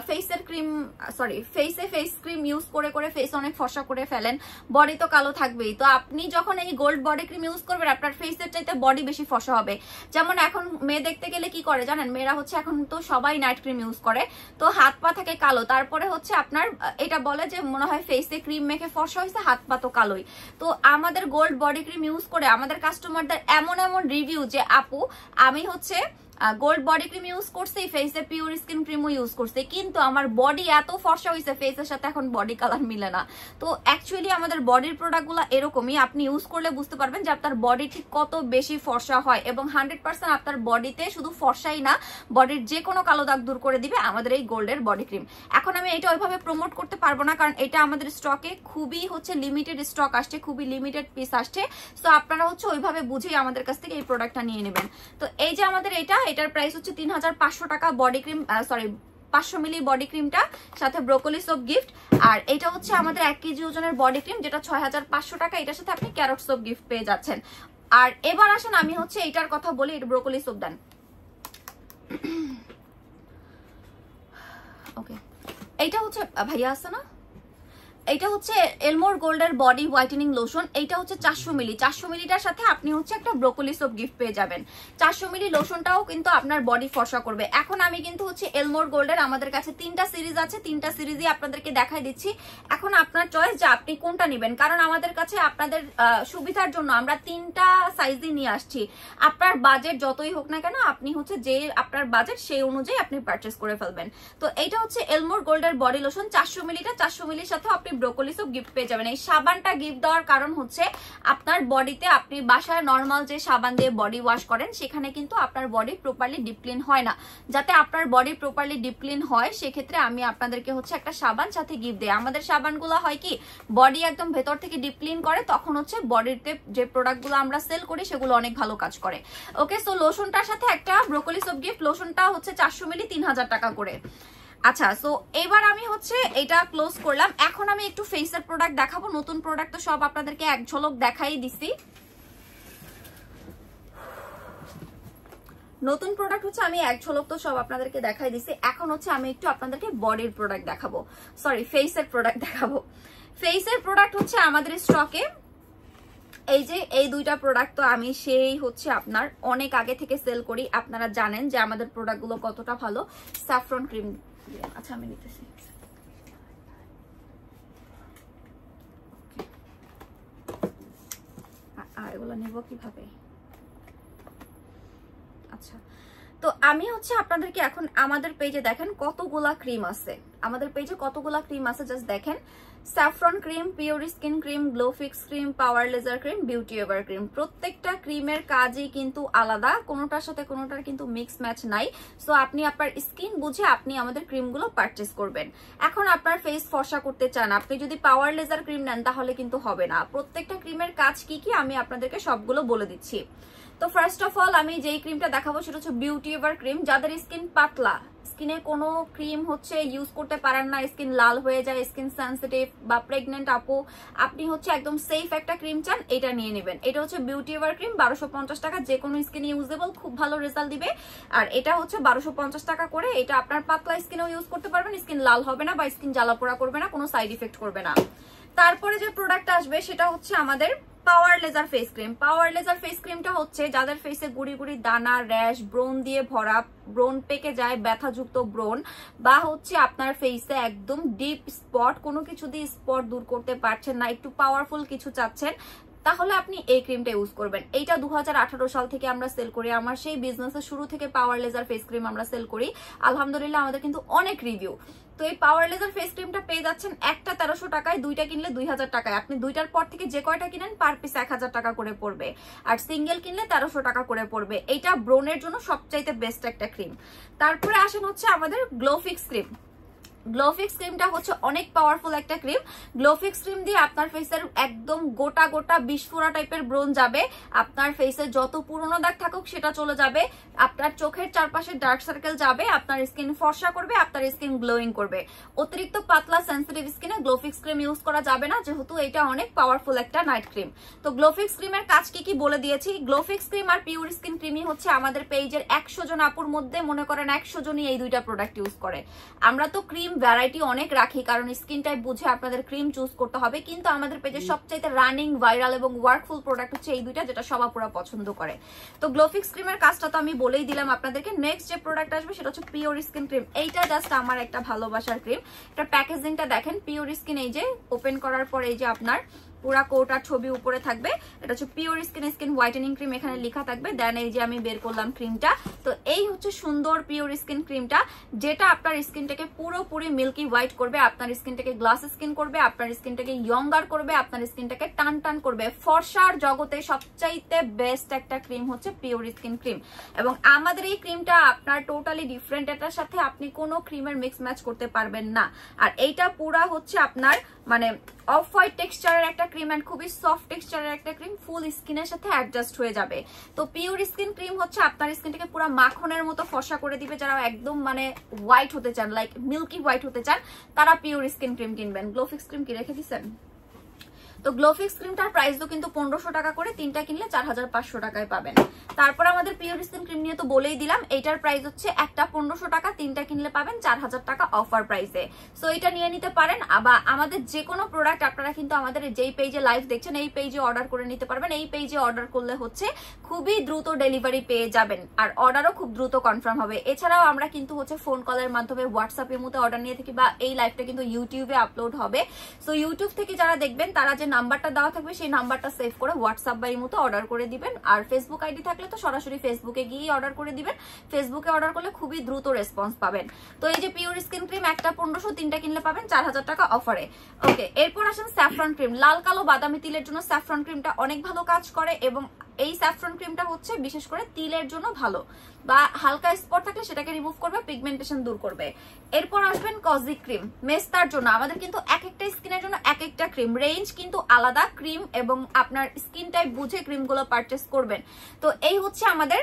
ফেসের ক্রিম, সরি ফেসে ফেস ক্রিম ইউজ করে করে ফেস অনেক ফর্সা করে ফেলেন, বডি তো কালো থাকবেই। তো আপনি যখন এই গোল্ড বডি ক্রিম ইউজ করবেন, আপনার ফেসের চাইতে বডি বেশি ফর্সা হবে। যেমন এখন মেয়ে দেখতে গেলে কি করে জানেন, মেয়েরা হচ্ছে এখন তো সবাই নাইট ক্রিম ইউজ করে, তো হাত পা থাকে কালো, তারপরে হচ্ছে আপনার এটা বলে যে মনে হয় ফেসে ক্রিম মেখে ফর্সা হয়েছে, হাত পা তো কালোই। তো আমাদের গোল্ড বডি ক্রিম ইউজ করে আমাদের কাস্টমারদের এমন এমন রিভিউ যে আপু আমি হচ্ছে গোল্ড বডি ক্রিম ইউজ করছি, ফেসে পিওর স্কিন ক্রিমও ইউজ করছি, কিন্তু আমার বডি এত ফর্সা হয়েছে ফেসের সাথে এখন বডি কালার মিলে না। তো অ্যাকচুয়ালি আমাদের বডির প্রোডাক্টগুলো এরকমই, আপনি ইউজ করলে বুঝতে পারবেন যে আপনার বডি ঠিক কত বেশি ফর্সা হয়, এবং 100% আপনার বডিতে শুধু ফর্সাই না, বডির যে কোনো কালো দাগ দূর করে দিবে আমাদের এই গোল্ডের বডি ক্রিম। এখন আমি এটা ওইভাবে প্রমোট করতে পারবো না, কারণ এটা আমাদের স্টকে খুবই হচ্ছে লিমিটেড স্টক আসছে, খুবই লিমিটেড পিস আসছে। সো আপনারা হচ্ছে ওইভাবে বুঝেই আমাদের কাছ থেকে এই প্রোডাক্টটা নিয়ে নেবেন। তো এই যে আমাদের এটার প্রাইস হচ্ছে 3500 টাকা বডি ক্রিম, সরি 500 মিলি বডি ক্রিমটা, সাথে ব্রোকলি সোপ গিফট। আর এটা হচ্ছে আমাদের 1 কেজি ওজনের বডি ক্রিম, যেটা 6500 টাকা, এটার সাথে আপনি ক্যারট সোপ গিফট পেয়ে যাচ্ছেন। আর এবার আসেন আমি হচ্ছে এটার কথা বলি, এটা ব্রোকলি সোপ দেন। ওকে, এইটা হচ্ছে ভাইয়া আছে না, এটা হচ্ছে এলমোর গোল্ডের বডি হোয়াইটেনিং লোশন, এইটা হচ্ছে 400 মিলি। 400 মিলিটার সাথে আপনি হচ্ছে একটা ব্রোকলি সোপ গিফট পেয়ে যাবেন। 400 মিলি লোশনটাও কিন্তু আপনার বডি ফর্সা করবে। এখন আমি কিন্তু হচ্ছে এলমোর গোল্ডের আমাদের কাছে 3টা সিরিজ আছে, 3টা সিরিজই আপনাদেরকে দেখাই দিচ্ছি। এখন আপনার চয়েস যে আপনি কোনটা নেবেন, কারণ আমাদের কাছে আপনাদের সুবিধার জন্য আমরা 3টা সাইজই নিয়ে আসছি। আপনার বাজেট যতই হোক না কেন, আপনি হচ্ছে যে আপনার বাজেট সেই অনুযায়ী আপনি পারচেস করে ফেলবেন। তো এইটা হচ্ছে এলমোর গোল্ডের বডি লোশন 400 মিলিটা, 400 মিলির সাথে আপনি একটি ব্রোকলি সোপ গিফট পেয়ে যাবেন। এই সাবানটা গিফট দেওয়ার কারণ হচ্ছে আপনার বডিতে, আপনি বাসায় নর্মাল যে সাবান দিয়ে বডি ওয়াশ করেন সেখানে কিন্তু আপনার বডি প্রপারলি ডিপ ক্লিন হয় না। যাতে আপনার বডি প্রপারলি ডিপ ক্লিন হয় সেক্ষেত্রে আমি আপনাদেরকে হচ্ছে একটা সাবান সাথে গিফট দেই। আমাদের সাবানগুলো হয় কি বডি একদম ভেতর থেকে ডিপ ক্লিন করে, তখন হচ্ছে বডিতে যে প্রোডাক্টগুলো আমরা সেল করি সেগুলো অনেক ভালো কাজ করে। ওকে, সো লোশনটার সাথে একটা ব্রোকলি সোপ গিফট। লোশনটা হচ্ছে 400 মিলি 3000 টাকা করে। আচ্ছা, সো এবার আমি হচ্ছে এটা ক্লোজ করলাম। এখন আমি একটু ফেসের প্রোডাক্ট দেখাবো। নতুন প্রোডাক্ট তো সব আপনাদেরকে এক ঝলক দেখাই দিছি। নতুন প্রোডাক্ট হচ্ছে আমি এক ঝলক তো সব আপনাদেরকে দেখাই দিছি। এখন হচ্ছে আমি একটু আপনাদেরকে বডির প্রোডাক্ট দেখাবো, সরি ফেসের প্রোডাক্ট দেখাবো। ফেসের প্রোডাক্ট হচ্ছে আমাদের স্টকে এই যে এই দুইটা প্রোডাক্ট তো আমি সেই হচ্ছে আপনার অনেক আগে থেকে সেল করি। আপনারা জানেন যে আমাদের প্রোডাক্টগুলো কতটা ভালো। স্যাফরন ক্রিম, আচ্ছা আমি নিতেছি। এগুলো নেব কিভাবে? আচ্ছা, তো আমি হচ্ছে আপনাদেরকে এখন আমাদের পেজে দেখেন কতগুলা ক্রিম আছে। আমাদের পেজে কতগুলা ক্রিম আছে জাস্ট দেখেন। Saffron cream, pure skin cream, glow fix cream, power laser cream, beauty ever cream. প্রত্যেকটা ক্রিমের কাজই কিন্তু আলাদা, কোনোটার সাথে কোনোটার কিন্তু মিক্স ম্যাচ নাই। সো আপনি আপনার স্কিন বুঝে আপনি আমাদের ক্রিমগুলো পারচেস করবেন। এখন আপনার ফেস ফর্সা করতে চান, আপনি যদি পাওয়ার লেজার ক্রিম নেন তাহলে কিন্তু হবে না। প্রত্যেকটা ক্রিমের কাজ কি কি আমি আপনাদেরকে সবগুলো বলে দিচ্ছি। তো ফার্স্ট অফ অল আমি যেই ক্রিমটা দেখাবো সেটা হচ্ছে বিউটি এভার ক্রিম। যাদের স্কিন পাতলা, স্কিনে কোনো ক্রিম হচ্ছে ইউজ করতে পারেন না, স্কিন লাল হয়ে যায়, স্কিন সেনসিটিভ বা প্রেগনেন্ট আপু, আপনি হচ্ছে একদম সেফ একটা ক্রিম চান, এটা নিয়ে নেবেন। এটা হচ্ছে বিউটি এভার ক্রিম, 1250 টাকা, যে কোনো স্কিনে ইউজেবল, খুব ভালো রেজাল্ট দিবে। আর এটা হচ্ছে 1250 টাকা করে। এটা আপনার পাতলা স্কিনেও ইউজ করতে পারবেন, স্কিন লাল হবে না বা স্কিন জ্বালাপোড়া করবে না, কোনো সাইড ইফেক্ট করবে না। তারপরে যে প্রোডাক্ট আসবে সেটা হচ্ছে আমাদের পাওয়ার laser face cream. Power laser face ক্রিমটা হচ্ছে যাদের ফেসে গুড়ি গুড়ি দানা, র্যাশ, ব্রণ দিয়ে ভরা, ব্রণ পেকে যায়, ব্যথাযুক্ত ব্রণ, বা হচ্ছে আপনার ফেসে একদম ডিপ স্পট, কোনো কিছু দিয়ে স্পট দূর করতে পারছেন না, একটু পাওয়ারফুল কিছু চাচ্ছেন, তাহলে আপনি এই ক্রিমটা ইউজ করবেন। এইটা 2018 সাল থেকে আমরা সেল করি। আমার সেই বিজনেসের শুরু থেকে পাওয়ার লেজার ফেস ক্রিম আমরা সেল করি। আলহামদুলিল্লাহ আমাদের কিন্তু অনেক রিভিউ। তো এই পাওয়ার লেজার ফেস ক্রিমটা পেয়ে যাচ্ছেন একটা 1300 টাকায়, দুইটা কিনলে 2000 টাকায়। আপনি দুইটার পর থেকে যে কয়টা কিনেন পার পিস 1000 টাকা করে পড়বে, আর সিঙ্গেল কিনলে 1300 টাকা করে পড়বে। এইটা ব্রণের জন্য সবচাইতে বেস্ট একটা ক্রিম। তারপরে আসেন হচ্ছে আমাদের glow fix cream. Glow fix ক্রিমটা হচ্ছে অনেক পাওয়ারফুল একটা ক্রিম। গ্লো ফিক্স ক্রিম দিয়ে আপনার ফেসের একদম গোটা গোটা বিস্ফোরা টাইপের ব্রণ যাবে, আপনার ফেসে যত পুরনো দাগ থাকুক সেটা চলে যাবে, আপনার চোখের চারপাশে ডার্ক সার্কেল যাবে, আপনার স্কিন ফর্সা করবে, আপনার স্কিন গ্লোয়িং করবে। অতিরিক্ত পাতলা সেনসিটিভ স্কিনে গ্লো ফিক্স ক্রিম ইউজ করা যাবে না, যেহেতু এটা অনেক পাওয়ারফুল একটা নাইট ক্রিম। তো গ্লো ফিক্স ক্রিমের কাজ কি কি বলে দিয়েছি। গ্লো ফিক্স ক্রিম আর পিওর স্কিন ক্রিমই হচ্ছে আমাদের পেজের 100 জন আপুর মধ্যে মনে করেন 100 জনই এই দুইটা প্রোডাক্ট ইউজ করে। আমরা তো ক্রিম ভ্যারাইটি অনেক রাখি, কারণ স্কিন টাইপ বুঝে আপনাদের ক্রিম চুজ করতে হবে, কিন্তু আমাদের পেজে সবচাইতে রানিং, ভাইরাল এবং ওয়ার্কফুল প্রোডাক্ট হচ্ছে এই দুইটা, যেটা সব আপুরা পছন্দ করে। তো গ্লো ফিক্স ক্রিমের কাজটা তো আমি বলেই দিলাম আপনাদেরকে। নেক্সট যে প্রোডাক্ট আসবে সেটা হচ্ছে পিওর স্কিন ক্রিম। এইটা জাস্ট আমার একটা ভালোবাসার ক্রিম। এটা প্যাকেজিংটা দেখেন, পিওর স্কিন, এই যে ওপেন করার পর এই যে আপনার পুরা কোটার ছবি উপরে থাকবে। এটা হচ্ছে পিওর স্কিন হোয়াইটেনিং ক্রিম, এখানে লেখা থাকবে। দেন এই যে আমি বের করলাম ক্রিমটা। তো এই হচ্ছে সুন্দর পিওর স্কিন ক্রিমটা, যেটা আপনার স্কিনটাকে পুরোপুরি মিল্কি হোয়াইট করবে, আপনার স্কিনটাকে গ্লাস স্কিন করবে, আপনার স্কিনটাকে ইয়ঙ্গার করবে, আপনার স্কিনটাকে টান টান করবে। ফর্সার জগতে সবচাইতে বেস্ট একটা ক্রিম হচ্ছে পিওর স্কিন ক্রিম, এবং আমাদের এই ক্রিমটা আপনার টোটালি ডিফারেন্ট। এটার সাথে আপনি কোনো ক্রিমের মিক্স ম্যাচ করতে পারবেন না। আর এইটা পুরা হচ্ছে আপনার মানে অফ হোয়াইট টেক্সচারের একটা ক্রিম, এন্ড খুবই সফট টেক্সচারের একটা ক্রিম, ফুল স্কিনের সাথে অ্যাডজাস্ট হয়ে যাবে। তো পিওর স্কিন ক্রিম হচ্ছে আপনার স্কিনটাকে পুরো মাখনের মতো ফর্সা করে দিবে। যারা একদম মানে হোয়াইট হতে চান, লাইক মিল্কি হোয়াইট হতে চান, তারা পিওর স্কিন ক্রিম কিনবেন। গ্লো ফিক্স ক্রিম কি রেখে দিচ্ছেন? তো গ্লো ফিক্স ক্রিমটার প্রাইস তো কিন্তু 1500 টাকা করে, তিনটা কিনলে 4500 টাকায় পাবেন। তারপর আমাদের পিওর স্কিন ক্রিম নিয়ে তো বলেই দিলাম, এইটার প্রাইস হচ্ছে একটা 1500 টাকা, তিনটা কিনলে পাবেন 4000 টাকা অফার প্রাইসে। সো এটা নিয়ে নিতে পারেন। আবার আমাদের যে কোনো প্রোডাক্ট আপনারা কিন্তু আমাদের যেই পেজে লাইভ দেখছেন এই পেজে অর্ডার করে নিতে পারবেন। এই পেজে অর্ডার করলে হচ্ছে খুবই দ্রুত ডেলিভারি পেয়ে যাবেন, আর অর্ডারও খুব দ্রুত কনফার্ম হবে। এছাড়াও আমরা কিন্তু হচ্ছে ফোন কলের মাধ্যমে, হোয়াটসঅ্যাপের মধ্যে অর্ডার নিয়ে থাকি, বা এই লাইভটা কিন্তু ইউটিউবে আপলোড হবে। সো ইউটিউব থেকে যারা দেখবেন তারা যে নাম্বারটা দেওয়া থাকবে সেই নাম্বারটা সেভ করে হোয়াটসঅ্যাপ বা ইমোতে অর্ডার করে দিবেন। আর ফেসবুক আইডি থাকলে তো সরাসরি ফেসবুকে গিয়ে অর্ডার করে দিবেন। ফেসবুকে অর্ডার করলে খুবই দ্রুত রেসপন্স পাবেন। তো এই যে পিওর স্কিন ক্রিম একটা 1500, 3টা কিনলে পাবেন 4000 টাকা অফারে। ওকে, এরপর আসেন স্যাফরন ক্রিম। লাল কালো বাদামি তিলের জন্য স্যাফরন ক্রিমটা অনেক ভালো কাজ করে এবং এই স্যাফরন ক্রিমটা হচ্ছে বিশেষ করে তিলের জন্য ভালো, বা হালকা স্পট থাকলে সেটাকে রিমুভ করবে, পিগমেন্টেশন দূর করবে। এরপর আসবেন কজি ক্রিম মেস্তার জন্য। আমাদের কিন্তু এক একটা স্কিনের জন্য এক একটা ক্রিম, রেঞ্জ কিন্তু আলাদা ক্রিম, এবং আপনার স্কিন টাইপ বুঝে ক্রিমগুলো পারচেস করবেন। তো এই হচ্ছে আমাদের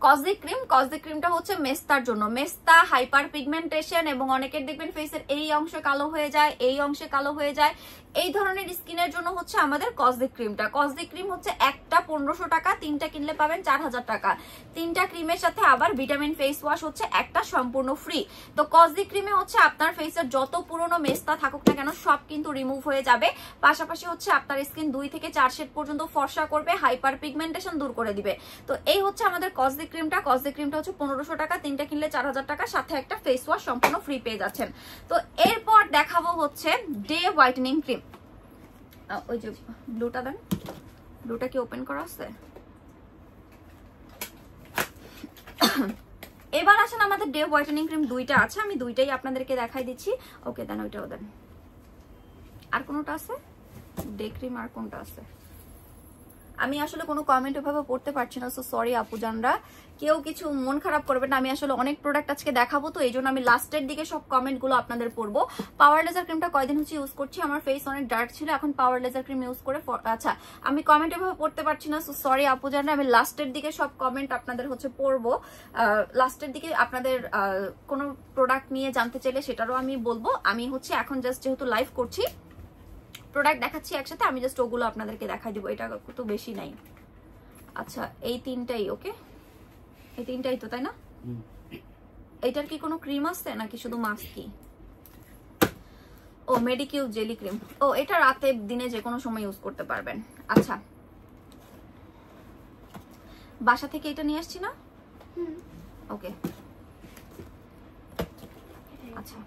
কজি ক্রিম। কজি ক্রিমটা হচ্ছে মেস্তার জন্য। মেস্তা, হাইপার পিগমেন্টেশন এবং অনেকের দেখবেন ফেসের এই অংশে কালো হয়ে যায়, এই অংশে কালো হয়ে যায়, এই ধরনের স্কিনের জন্য হচ্ছে আমাদের কজি ক্রিমটা। কজি ক্রিম হচ্ছে একটা 1500 টাকা, 3টা কিনলে পাবেন 4000 টাকা। 3টা ক্রিমের সাথে আবার ভিটামিন ফেস ওয়াশ হচ্ছে একটা সম্পূর্ণ ফ্রি। তো কজি ক্রিমে হচ্ছে আপনার ফেসের যত পুরনো মেস্তা থাকুক না কেন সব কিন্তু রিমুভ হয়ে যাবে। পাশাপাশি হচ্ছে আপনার স্কিন 2 থেকে 4 শেড পর্যন্ত ফর্সা করবে, হাইপার পিগমেন্টেশন দূর করে দিবে। তো এই হচ্ছে আমাদের কজি ক্রিমটা। কজি ক্রিমটা হচ্ছে 1500 টাকা, 3টা কিনলে 4000 টাকা, সাথে একটা ফেস ওয়াশ সম্পূর্ণ ফ্রি পেয়ে যাচ্ছেন। তো এরপর দেখাবো হচ্ছে ডে হোয়াইটেনিং ক্রিম। ওই যে ব্লুটা দেন, ব্লুটা কি ওপেন করা আছে? এবার আসেন আমাদের ডে হোয়াইটেনিং ক্রিম 2টা আছে, আমি 2টাই আপনাদেরকে দেখাই দিচ্ছি। ওকে দেন, ওইটাও দেন। আর কোনটা আছে ডে ক্রিম? আর কোনটা আছে? আমি আসলে কোনো কমেন্ট ওভাবে পড়তে পারছি না, সো সরি আপুজানরা, কেউ কিছু মন খারাপ করবেন না। আমি আসলে অনেক প্রোডাক্ট আজকে দেখাবো, তো এই জন্য আমি লাস্টের দিকে সব কমেন্টগুলো আপনাদের পড়বো। পাওয়ার লেজার ক্রিমটা কয়দিন হচ্ছে ইউজ করছি, আমার ফেস অনেক ডার্ক ছিল, এখন পাওয়ার লেজার ক্রিম ইউজ করে আচ্ছা আমি কমেন্ট ওভাবে পড়তে পারছি না, সো সরি আপুজানরা। আমি লাস্টের দিকে সব কমেন্ট আপনাদের হচ্ছে পড়বো। লাস্টের দিকে আপনাদের কোনো প্রোডাক্ট নিয়ে জানতে চাইলে সেটারও আমি বলবো। আমি হচ্ছে এখন জাস্ট যেহেতু লাইভ করছি, প্রোডাক্ট দেখাচ্ছি একসাথে, আমি জাস্ট ওগুলো আপনাদেরকে দেখাই দিব। এটা তো বেশি নাই। আচ্ছা এই 3টাই, ওকে এই 3টাই তো, তাই না? এটার কি কোনো ক্রিম আছে নাকি শুধু মাস্কই? ও মেডিকিউ জেলি ক্রিম। ও এটা রাতে দিনে যে কোনো সময় ইউজ করতে পারবেন। আচ্ছা বাসা থেকে এটা নিয়ে আসছি না? ওকে আচ্ছা,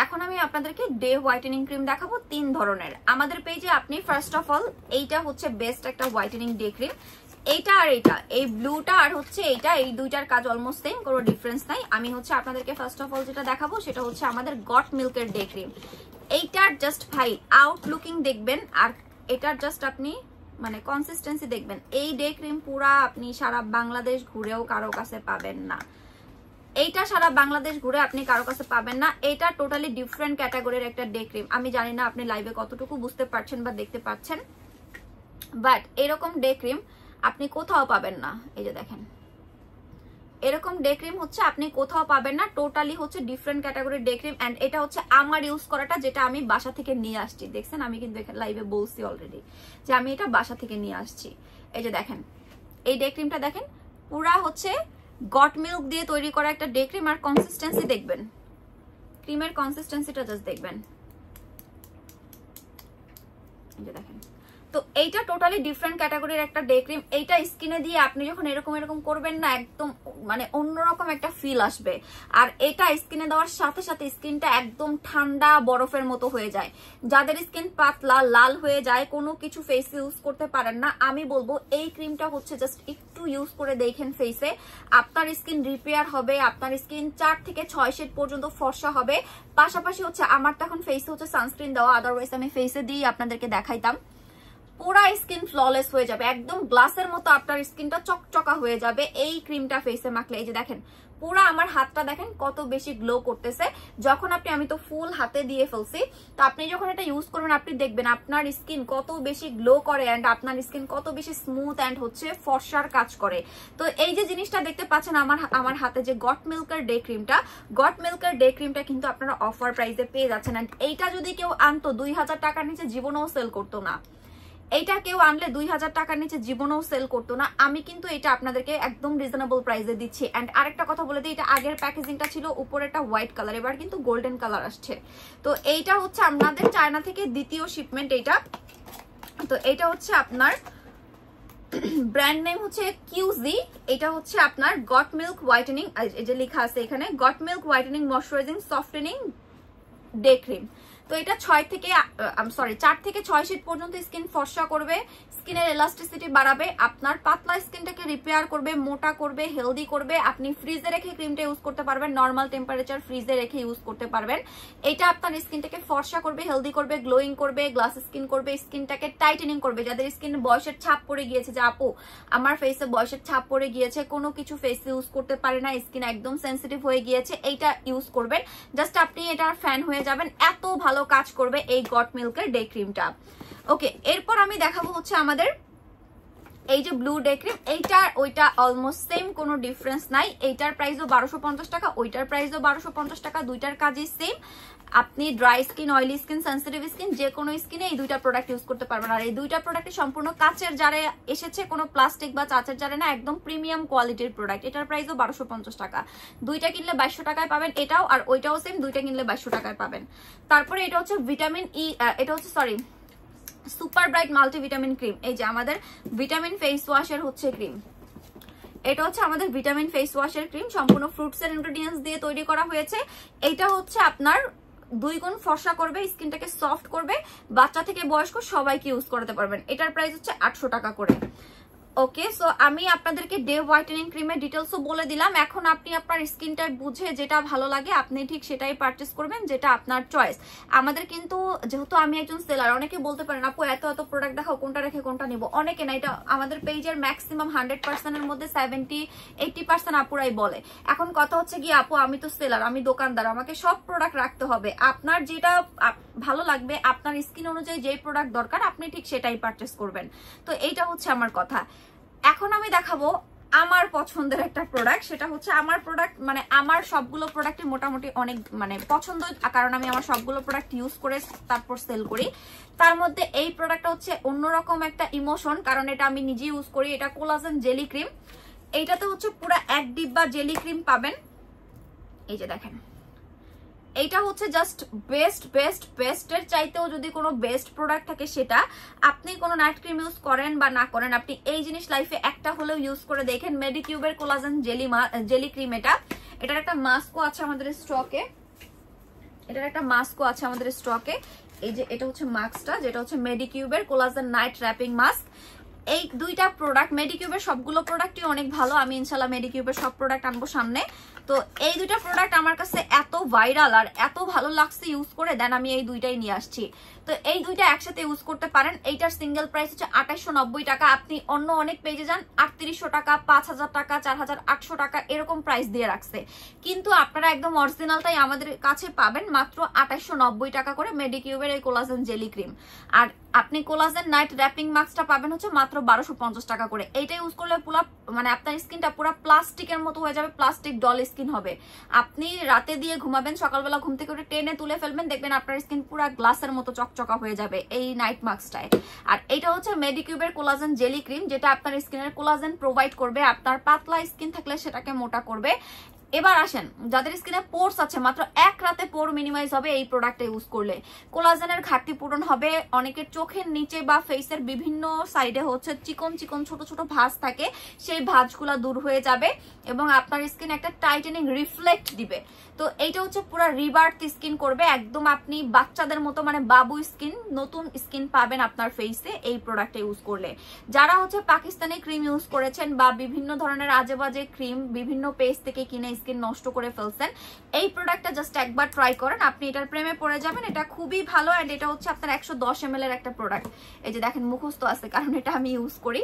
এখন আমি আপনাদেরকে ডে হোয়াইটেনিং ক্রিম দেখাবো 3 ধরনের। আমাদের পেজে আপনি ফার্স্ট অফ অল এইটা হচ্ছে বেস্ট একটা হোয়াইটেনিং ডে ক্রিম। এইটা আর এইটা, এই ব্লুটা আর হচ্ছে এইটা, এই দুইটার কাজ অলমোস্ট সেম, কোনো ডিফারেন্স নাই। আমি হচ্ছে আপনাদেরকে ফার্স্ট অফ অল যেটা দেখাবো সেটা হচ্ছে আমাদের গট মিল্কের ডে ক্রিম। এইটার জাস্ট ভাই আউটলুকিং দেখবেন, আর এটার জাস্ট আপনি মানে কনসিস্টেন্সি দেখবেন। এই ডে ক্রিম পুরা আপনি সারা বাংলাদেশ ঘুরেও কারো কাছে পাবেন না। এইটা সারা বাংলাদেশ ঘুরে আপনি কারো কাছে পাবেন না। এটা টোটালি ডিফারেন্ট ক্যাটাগরির একটা ডে ক্রিম। আমি জানি না আপনি লাইভে কতটুকু বুঝতে পারছেন বা দেখতে পাচ্ছেন, বাট এরকম ডে ক্রিম আপনি কোথাও পাবেন না। এই যে দেখেন, এরকম ডে ক্রিম হচ্ছে আপনি কোথাও পাবেন না। টোটালি হচ্ছে ডিফারেন্ট ক্যাটাগরির ডে ক্রিম। এন্ড এটা হচ্ছে আমার ইউজ করাটা, যেটা আমি বাসা থেকে নিয়ে আসছি। দেখছেন আমি কিন্তু লাইভে বলছি অলরেডি যে আমি এটা বাসা থেকে নিয়ে আসছি। এই যে দেখেন এই ডে ক্রিমটা দেখেন, পুরা হচ্ছে গট মিল্ক দিয়ে তৈরি করা একটা ডে ক্রিম। আর কনসিস্টেন্সি দেখবেন, ক্রিমের কনসিস্টেন্সিটা জাস্ট দেখবেন। এই যে দেখেন, তো এইটা টোটালি ডিফারেন্ট ক্যাটাগরির একটা ডে ক্রিম। এইটা স্কিনে দিয়ে আপনি যখন এরকম এরকম করবেন না, একদম মানে অন্যরকম একটা ফিল আসবে। আর এটা স্কিনে দেওয়ার সাথে সাথে স্কিনটা একদম ঠান্ডা বরফের মতো হয়ে যায়। যাদের স্কিন পাতলা লাল হয়ে যায়, কোনো কিছু ফেসে ইউজ করতে পারেন না, আমি বলবো এই ক্রিমটা হচ্ছে জাস্ট একটু ইউজ করে দেখেন ফেসে, আপনার স্কিন রিপেয়ার হবে, আপনার স্কিন 4 থেকে 6 শেড পর্যন্ত ফর্সা হবে। পাশাপাশি হচ্ছে আমার তো এখন ফেসে হচ্ছে সানস্ক্রিন দেওয়া, আদারওয়াইজ আমি ফেসে দিয়ে আপনাদেরকে দেখাইতাম। পুরা স্কিন ফ্ললেস হয়ে যাবে, একদম গ্লাসের মতো আপনার স্কিনটা চকচকা হয়ে যাবে এই ক্রিমটা ফেসে মাখলে। এই যে দেখেন পুরা আমার হাতটা দেখেন কত বেশি গ্লো করতেছে যখন আমি তো ফুল হাতে দিয়ে ফেলছি। তো আপনি যখন এটা ইউজ করবেন আপনি দেখবেন আপনার স্কিন কত বেশি গ্লো করে, এন্ড আপনার স্কিন কত বেশি স্মুথ এন্ড হচ্ছে ফর্সার কাজ করে। তো এই যে জিনিসটা দেখতে পাচ্ছেন আমার হাতে যে গট মিল্কের ডে ক্রিমটা, গট মিল্কের ডে ক্রিমটা কিন্তু আপনারা অফার প্রাইসে পেয়ে যাচ্ছেন। এন্ড এইটা যদি কেউ আনতো 2000 টাকার নিচে জীবনেও সেল করতো না। এইটা কেউ আনলে 2000 টাকার নিচে জীবনেও সেল করতো না। আমি কিন্তু এটা আপনাদেরকে একদম রিজনেবল প্রাইসে দিচ্ছি। এন্ড আরেকটা কথা বলে দিই, এটা আগের প্যাকেজিংটা ছিল উপরেটা হোয়াইট কালার, এবার কিন্তু গোল্ডেন কালার আসছে। তো এইটা হচ্ছে আপনাদের চায়না থেকে দ্বিতীয় শিপমেন্ট এইটা। তো এইটা হচ্ছে আপনার ব্র্যান্ড নেম হচ্ছে কিউজি। এটা হচ্ছে আপনার গট মিল্ক হোয়াইটেনিং, এই যে লেখা আছে এখানে goat milk whitening moisturising softening day cream. তো এটা 4 থেকে 6 শেড পর্যন্ত স্কিন ফর্সা করবে, স্কিনের এলাস্টিসিটি বাড়াবে, আপনার পাতলা স্কিনটাকে রিপেয়ার করবে, মোটা করবে, হেলদি করবে। আপনি ফ্রিজে রেখে ক্রিমটা ইউজ করতে পারবেন, নর্মাল টেম্পারেচার ফ্রিজে রেখে ইউজ করতে পারবেন। এটা আপনার স্কিনটাকে ফর্সা করবে, হেলদি করবে, গ্লোয়িং করবে, গ্লাস স্কিন করবে, স্কিনটাকে টাইটেনিং করবে। যাদের স্কিন বয়সের ছাপ পড়ে গিয়েছে, যে আপু আমার ফেসে বয়সের ছাপ পড়ে গিয়েছে, কোনো কিছু ফেসে ইউজ করতে পারে না, স্কিন একদম সেন্সিটিভ হয়ে গিয়েছে, এইটা ইউজ করবেন, জাস্ট আপনি এটার ফ্যান হয়ে যাবেন, এত ভালো কাজ করবে এই গট মিল্কের ডে ক্রিমটা। ওকে, এরপর আমি দেখাবো হচ্ছে আমাদের এই যে ব্লু ডে ক্রিম। এইটার ওইটা অলমোস্ট সেম, কোনো ডিফারেন্স নাই। এইটার প্রাইসও 1250 টাকা, ওইটার প্রাইসও 1250 টাকা, দুইটার কাজই সেম। আপনি dry skin, oily skin, sensitive skin, যে কোনো স্কিনে এই দুইটা প্রোডাক্ট ইউজ করতে পারবেন। আর এই দুইটা প্রোডাক্ট সম্পূর্ণ কাচের জারে এসেছে, কোনো প্লাস্টিক বা চাচের জারে না, একদম প্রিমিয়াম কোয়ালিটির প্রোডাক্ট। এটার প্রাইসও 1250 টাকা, দুইটা কিনলে 2200 টাকায় পাবেন। এটাও আর ওইটাও সেম, দুইটা কিনলে 2200 টাকায় পাবেন। তারপরে এটা হচ্ছে ভিটামিন ই, এটা হচ্ছে সুপার ব্রাইট মাল্টিভিটামিন ক্রিম। এই যে আমাদের ভিটামিন ফেস ওয়াশের হচ্ছে ক্রিম, এটা হচ্ছে আমাদের ভিটামিন ফেস ওয়াশের ক্রিম, সম্পূর্ণ ফ্রুটসের ইনগ্রেডিয়েন্টস দিয়ে তৈরি করা হয়েছে। এইটা হচ্ছে আপনার 2 গুণ ফর্সা করবে, স্কিনটাকে সফট করবে, বাচ্চা থেকে বয়স্ক সবাইকে ইউজ করতে পারবেন। এটার প্রাইস হচ্ছে 800 টাকা করে। ওকে, সো আমি আপনাদেরকে ডে হোয়াইটেনিং ক্রিমের ডিটেলসও বলে দিলাম। এখন আপনি আপনার স্কিন টাইপ বুঝে যেটা ভালো লাগে আপনি ঠিক সেটাই পারচেস করবেন, যেটা আপনার চয়েস। আমাদের কিন্তু যেহেতু আমি একজন সেলার, অনেকে বলতে পারেন আপু এত এত প্রোডাক্ট দেখাও, কোনটা রেখে কোনটা নিব। অনেকে না, এটা আমাদের পেজের ম্যাক্সিমাম 100% এর মধ্যে 70-80% আপুরাই বলে। এখন কথা হচ্ছে কি আপু আমি তো সেলার, আমি দোকানদার, আমাকে সব প্রোডাক্ট রাখতে হবে। আপনার যেটা ভালো লাগবে, আপনার স্কিন অনুযায়ী যেই প্রোডাক্ট দরকার আপনি ঠিক সেটাই পারচেস করবেন। তো এইটা হচ্ছে আমার কথা। এখন আমি দেখাবো আমার পছন্দের একটা প্রোডাক্ট, সেটা হচ্ছে আমার প্রোডাক্ট, মানে আমার সবগুলো প্রোডাক্টই মোটামুটি অনেক মানে পছন্দ, কারণ আমি আমার সবগুলো প্রোডাক্ট ইউজ করে তারপর সেল করি। তার মধ্যে এই প্রোডাক্টটা হচ্ছে অন্যরকম একটা ইমোশন, কারণ এটা আমি নিজে ইউজ করি। এটা কোলাজেন জেলি ক্রিম। এইটাতে হচ্ছে পুরো 1 ডিব্বা জেলি ক্রিম পাবেন। এই যে দেখেন, এইটা হচ্ছে জাস্ট বেস্টের চাইতেও যদি কোনো বেস্ট প্রোডাক্ট থাকে, সেটা আপনি কোনো নাইট ক্রিম ইউজ করেন বা না করেন, আপনি এই জিনিস লাইফে একটা হলেও ইউজ করে দেখেন। মেডিকিউবের কোলাজেন জেলি ক্রিম। এটার একটা মাস্কও আছে আমাদের স্টকে, এই যে এটা হচ্ছে মাস্কটা, যেটা হচ্ছে মেডিকিউবের কোলাজেন নাইট র্যাপিং মাস্ক। এই দুইটা প্রোডাক্ট, মেডিকিউবের সবগুলো প্রোডাক্টই অনেক ভালো, আমি ইনশাল্লাহ মেডিকিউবের সব প্রোডাক্ট আনবো সামনে। তো এই দুইটা প্রোডাক্ট আমার কাছে এত ভাইরাল আর এত ভালো লাগছে ইউজ করে, দেন আমি এই দুইটাই নিয়ে আসছি। তো এই দুইটা একসাথে ইউজ করতে পারেন। এইটার সিঙ্গেল প্রাইস হচ্ছে 2890 টাকা। আপনি অন্য অনেক পেজে যান 3800 টাকা, 5000 টাকা, 4800 টাকা এরকম প্রাইস দিয়ে রাখছে, কিন্তু আপনারা একদম অরিজিনালটাই আমাদের কাছে পাবেন মাত্র 2890 টাকা করে, মেডিকিউবের এই কোলাজেন জেলি ক্রিম। আর আপনি কোলাজেন নাইট র্যাপিং মাস্কটা পাবেন হচ্ছে মাত্র 1250 টাকা করে। এইটা ইউজ করলে পুরো মানে আপনার স্কিনটা পুরো প্লাস্টিকের মতো হয়ে যাবে, প্লাস্টিক ডল স্কিন হবে। আপনি রাতে দিয়ে ঘুমাবেন, সকালবেলা ঘুম থেকে উঠে টেনে তুলে ফেলবেন, দেখবেন আপনার স্কিন পুরো গ্লাসের মতো চকচকা হয়ে যাবে এই নাইট মাস্কটায়। আর এটা হচ্ছে মেডিকিউবের কোলাজেন জেলি ক্রিম, যেটা আপনার স্কিনের কোলাজেন প্রোভাইড করবে, আপনার পাতলা স্কিন থাকলে সেটাকে মোটা করবে। এবার আসেন, যাদের স্কিনে পোরস আছে, মাত্র 1 রাতে পোর মিনিমাইজ হবে এই প্রোডাক্টটা ইউজ করলে। কোলাজেনের ঘাটতি পূরণ হবে। অনেকের চোখের নিচে বা ফেসের বিভিন্ন সাইডে হচ্ছে চিকন চিকন ছোট ছোট ভাঁজ থাকে, সেই ভাঁজগুলা দূর হয়ে যাবে এবং আপনার স্কিন একটা টাইটেনিং রিফ্লেক্ট দিবে। তো এইটা হচ্ছে পুরো রিবার্থ স্কিন করবে, একদম আপনি বাচ্চাদের মতো মানে বাবু স্কিন, নতুন স্কিন পাবেন আপনার ফেসে এই প্রোডাক্টটা ইউজ করলে। যারা হচ্ছে পাকিস্তানি ক্রিম ইউজ করেছেন বা বিভিন্ন ধরনের আজে বাজে ক্রিম বিভিন্ন পেজ থেকে কিনে স্কিন নষ্ট করে ফেলছেন, এই প্রোডাক্টটা জাস্ট একবার ট্রাই করেন, আপনি এটার প্রেমে পড়ে যাবেন। এটা খুবই ভালো অ্যান্ড এটা হচ্ছে আপনার 110 ml এর একটা প্রোডাক্ট। এই যে দেখেন মুখস্থ আছে, কারণ এটা আমি ইউজ করি।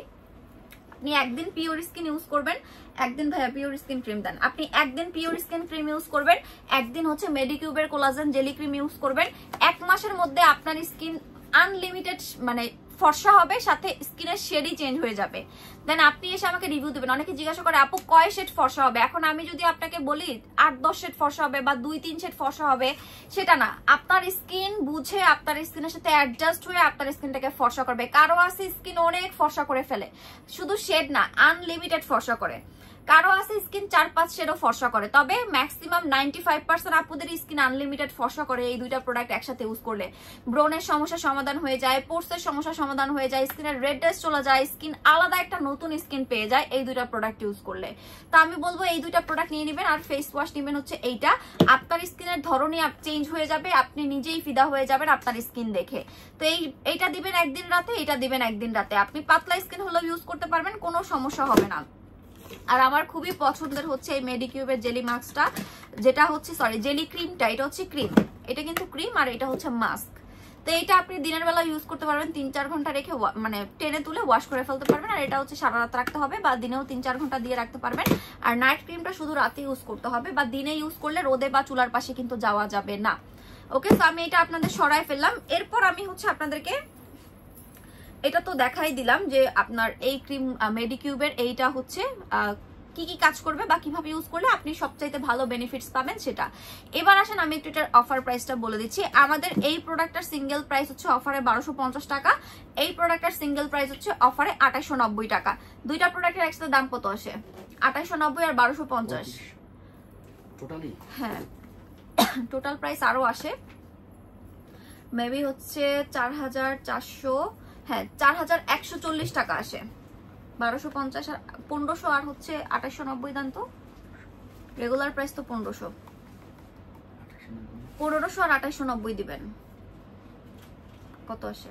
আপনি একদিন পিওর স্কিন ইউজ করবেন, একদিন ভাইয়া পিওর স্কিন ক্রিম দেন, আপনি একদিন পিওর স্কিন ক্রিম ইউজ করবেন, একদিন হচ্ছে মেডিকিউবের কোলাজেন জেলি ক্রিম ইউজ করবেন। 1 মাসের মধ্যে আপনার স্কিন আনলিমিটেড মানে ফর্সা হবে, সাথে স্কিনের শেডই চেঞ্জ হয়ে যাবে। দেন আপনি এসে আমাকে রিভিউ দেবেন। অনেকে জিজ্ঞাসা করে আপু কয় শেড ফর্সা হবে। এখন আমি যদি আপনাকে বলি 8-10 শেড ফর্সা হবে বা 2-3 শেড ফর্সা হবে, সেটা না, আপনার স্কিন বুঝে আপনার স্কিনের সাথে অ্যাডজাস্ট হয়ে আপনার স্কিনটাকে ফর্সা করবে। কারো আছে স্কিন অনেক ফর্সা করে ফেলে, শুধু শেড না আনলিমিটেড ফর্সা করে। কারো আছে স্কিন 4-5 শেডও ফর্সা করে, তবে ম্যাক্সিমাম 95% আপুদের স্কিন আনলিমিটেড ফর্সা করে এই দুইটা প্রোডাক্ট একসাথে ইউজ করলে। ব্রনের সমস্যা সমাধান হয়ে যায়, পোর্সের সমস্যা সমাধান হয়ে যায়, স্কিনের রেডনেস চলে যায়, স্কিন আলাদা একটা নতুন স্কিন পেয়ে যায় এই দুইটা প্রোডাক্ট ইউজ করলে। তো আমি বলবো এই দুইটা প্রোডাক্ট নিয়ে নেবেন। আর ফেস ওয়াশ নেবেন হচ্ছে এইটা, আপনার স্কিনের ধরনই চেঞ্জ হয়ে যাবে, আপনি নিজেই ফিদা হয়ে যাবেন আপনার স্কিন দেখে। তো এইটা দিবেন একদিন রাতে, এটা দিবেন একদিন রাতে, আপনি পাতলা স্কিন হলেও ইউজ করতে পারবেন, কোনো সমস্যা হবে না। আর আমার খুবই পছন্দের হচ্ছে এই মেডিকিউবের জেলি মাস্কটা, যেটা হচ্ছে জেলি ক্রিমটা, এটা হচ্ছে ক্রিম, এটা কিন্তু ক্রিম আর এটা হচ্ছে মাস্ক। তো এইটা আপনি দিনের বেলা ইউজ করতে পারবেন, 3-4 ঘন্টা রেখে মানে টেনে তুলে ওয়াশ করে ফেলতে পারবেন। আর এটা হচ্ছে সারা রাত রাখতে হবে, বা দিনেও 3-4 ঘন্টা দিয়ে রাখতে পারবেন। আর নাইট ক্রিমটা শুধু রাতে ইউজ করতে হবে, বা দিনে ইউজ করলে রোদে বা চুলার পাশে কিন্তু যাওয়া যাবে না। ওকে, তো আমি এটা আপনাদের সরাই ফেললাম। এরপর আমি হচ্ছে আপনাদেরকে এটা তো দেখাই দিলাম যে আপনার এই ক্রিম মেডিকিউবের এইটা হচ্ছে কি কি কাজ করবে বা কিভাবে ইউজ করলে আপনি সবচাইতে ভালো বেনিফিটস পাবেন সেটা। এবার আসেন আমি একটু এটার অফার প্রাইসটা বলে দিচ্ছি। আমাদের এই প্রোডাক্টটার সিঙ্গেল প্রাইস হচ্ছে অফারে 1250 টাকা, এই প্রোডাক্টটার সিঙ্গেল প্রাইস হচ্ছে অফারে 2890 টাকা। দুইটা প্রোডাক্টের একসাথে দাম কত আসে? 2890 আর 1250 টোটালি। হ্যাঁ, টোটাল প্রাইস আরো আসে, মেবি হচ্ছে 4400, হ্যাঁ 4140 টাকা আসে। 1250 আর 1500 আর হচ্ছে 2890 দাম। তো রেগুলার প্রাইস তো 1500 আর 2890 দিবেন, কত আসে?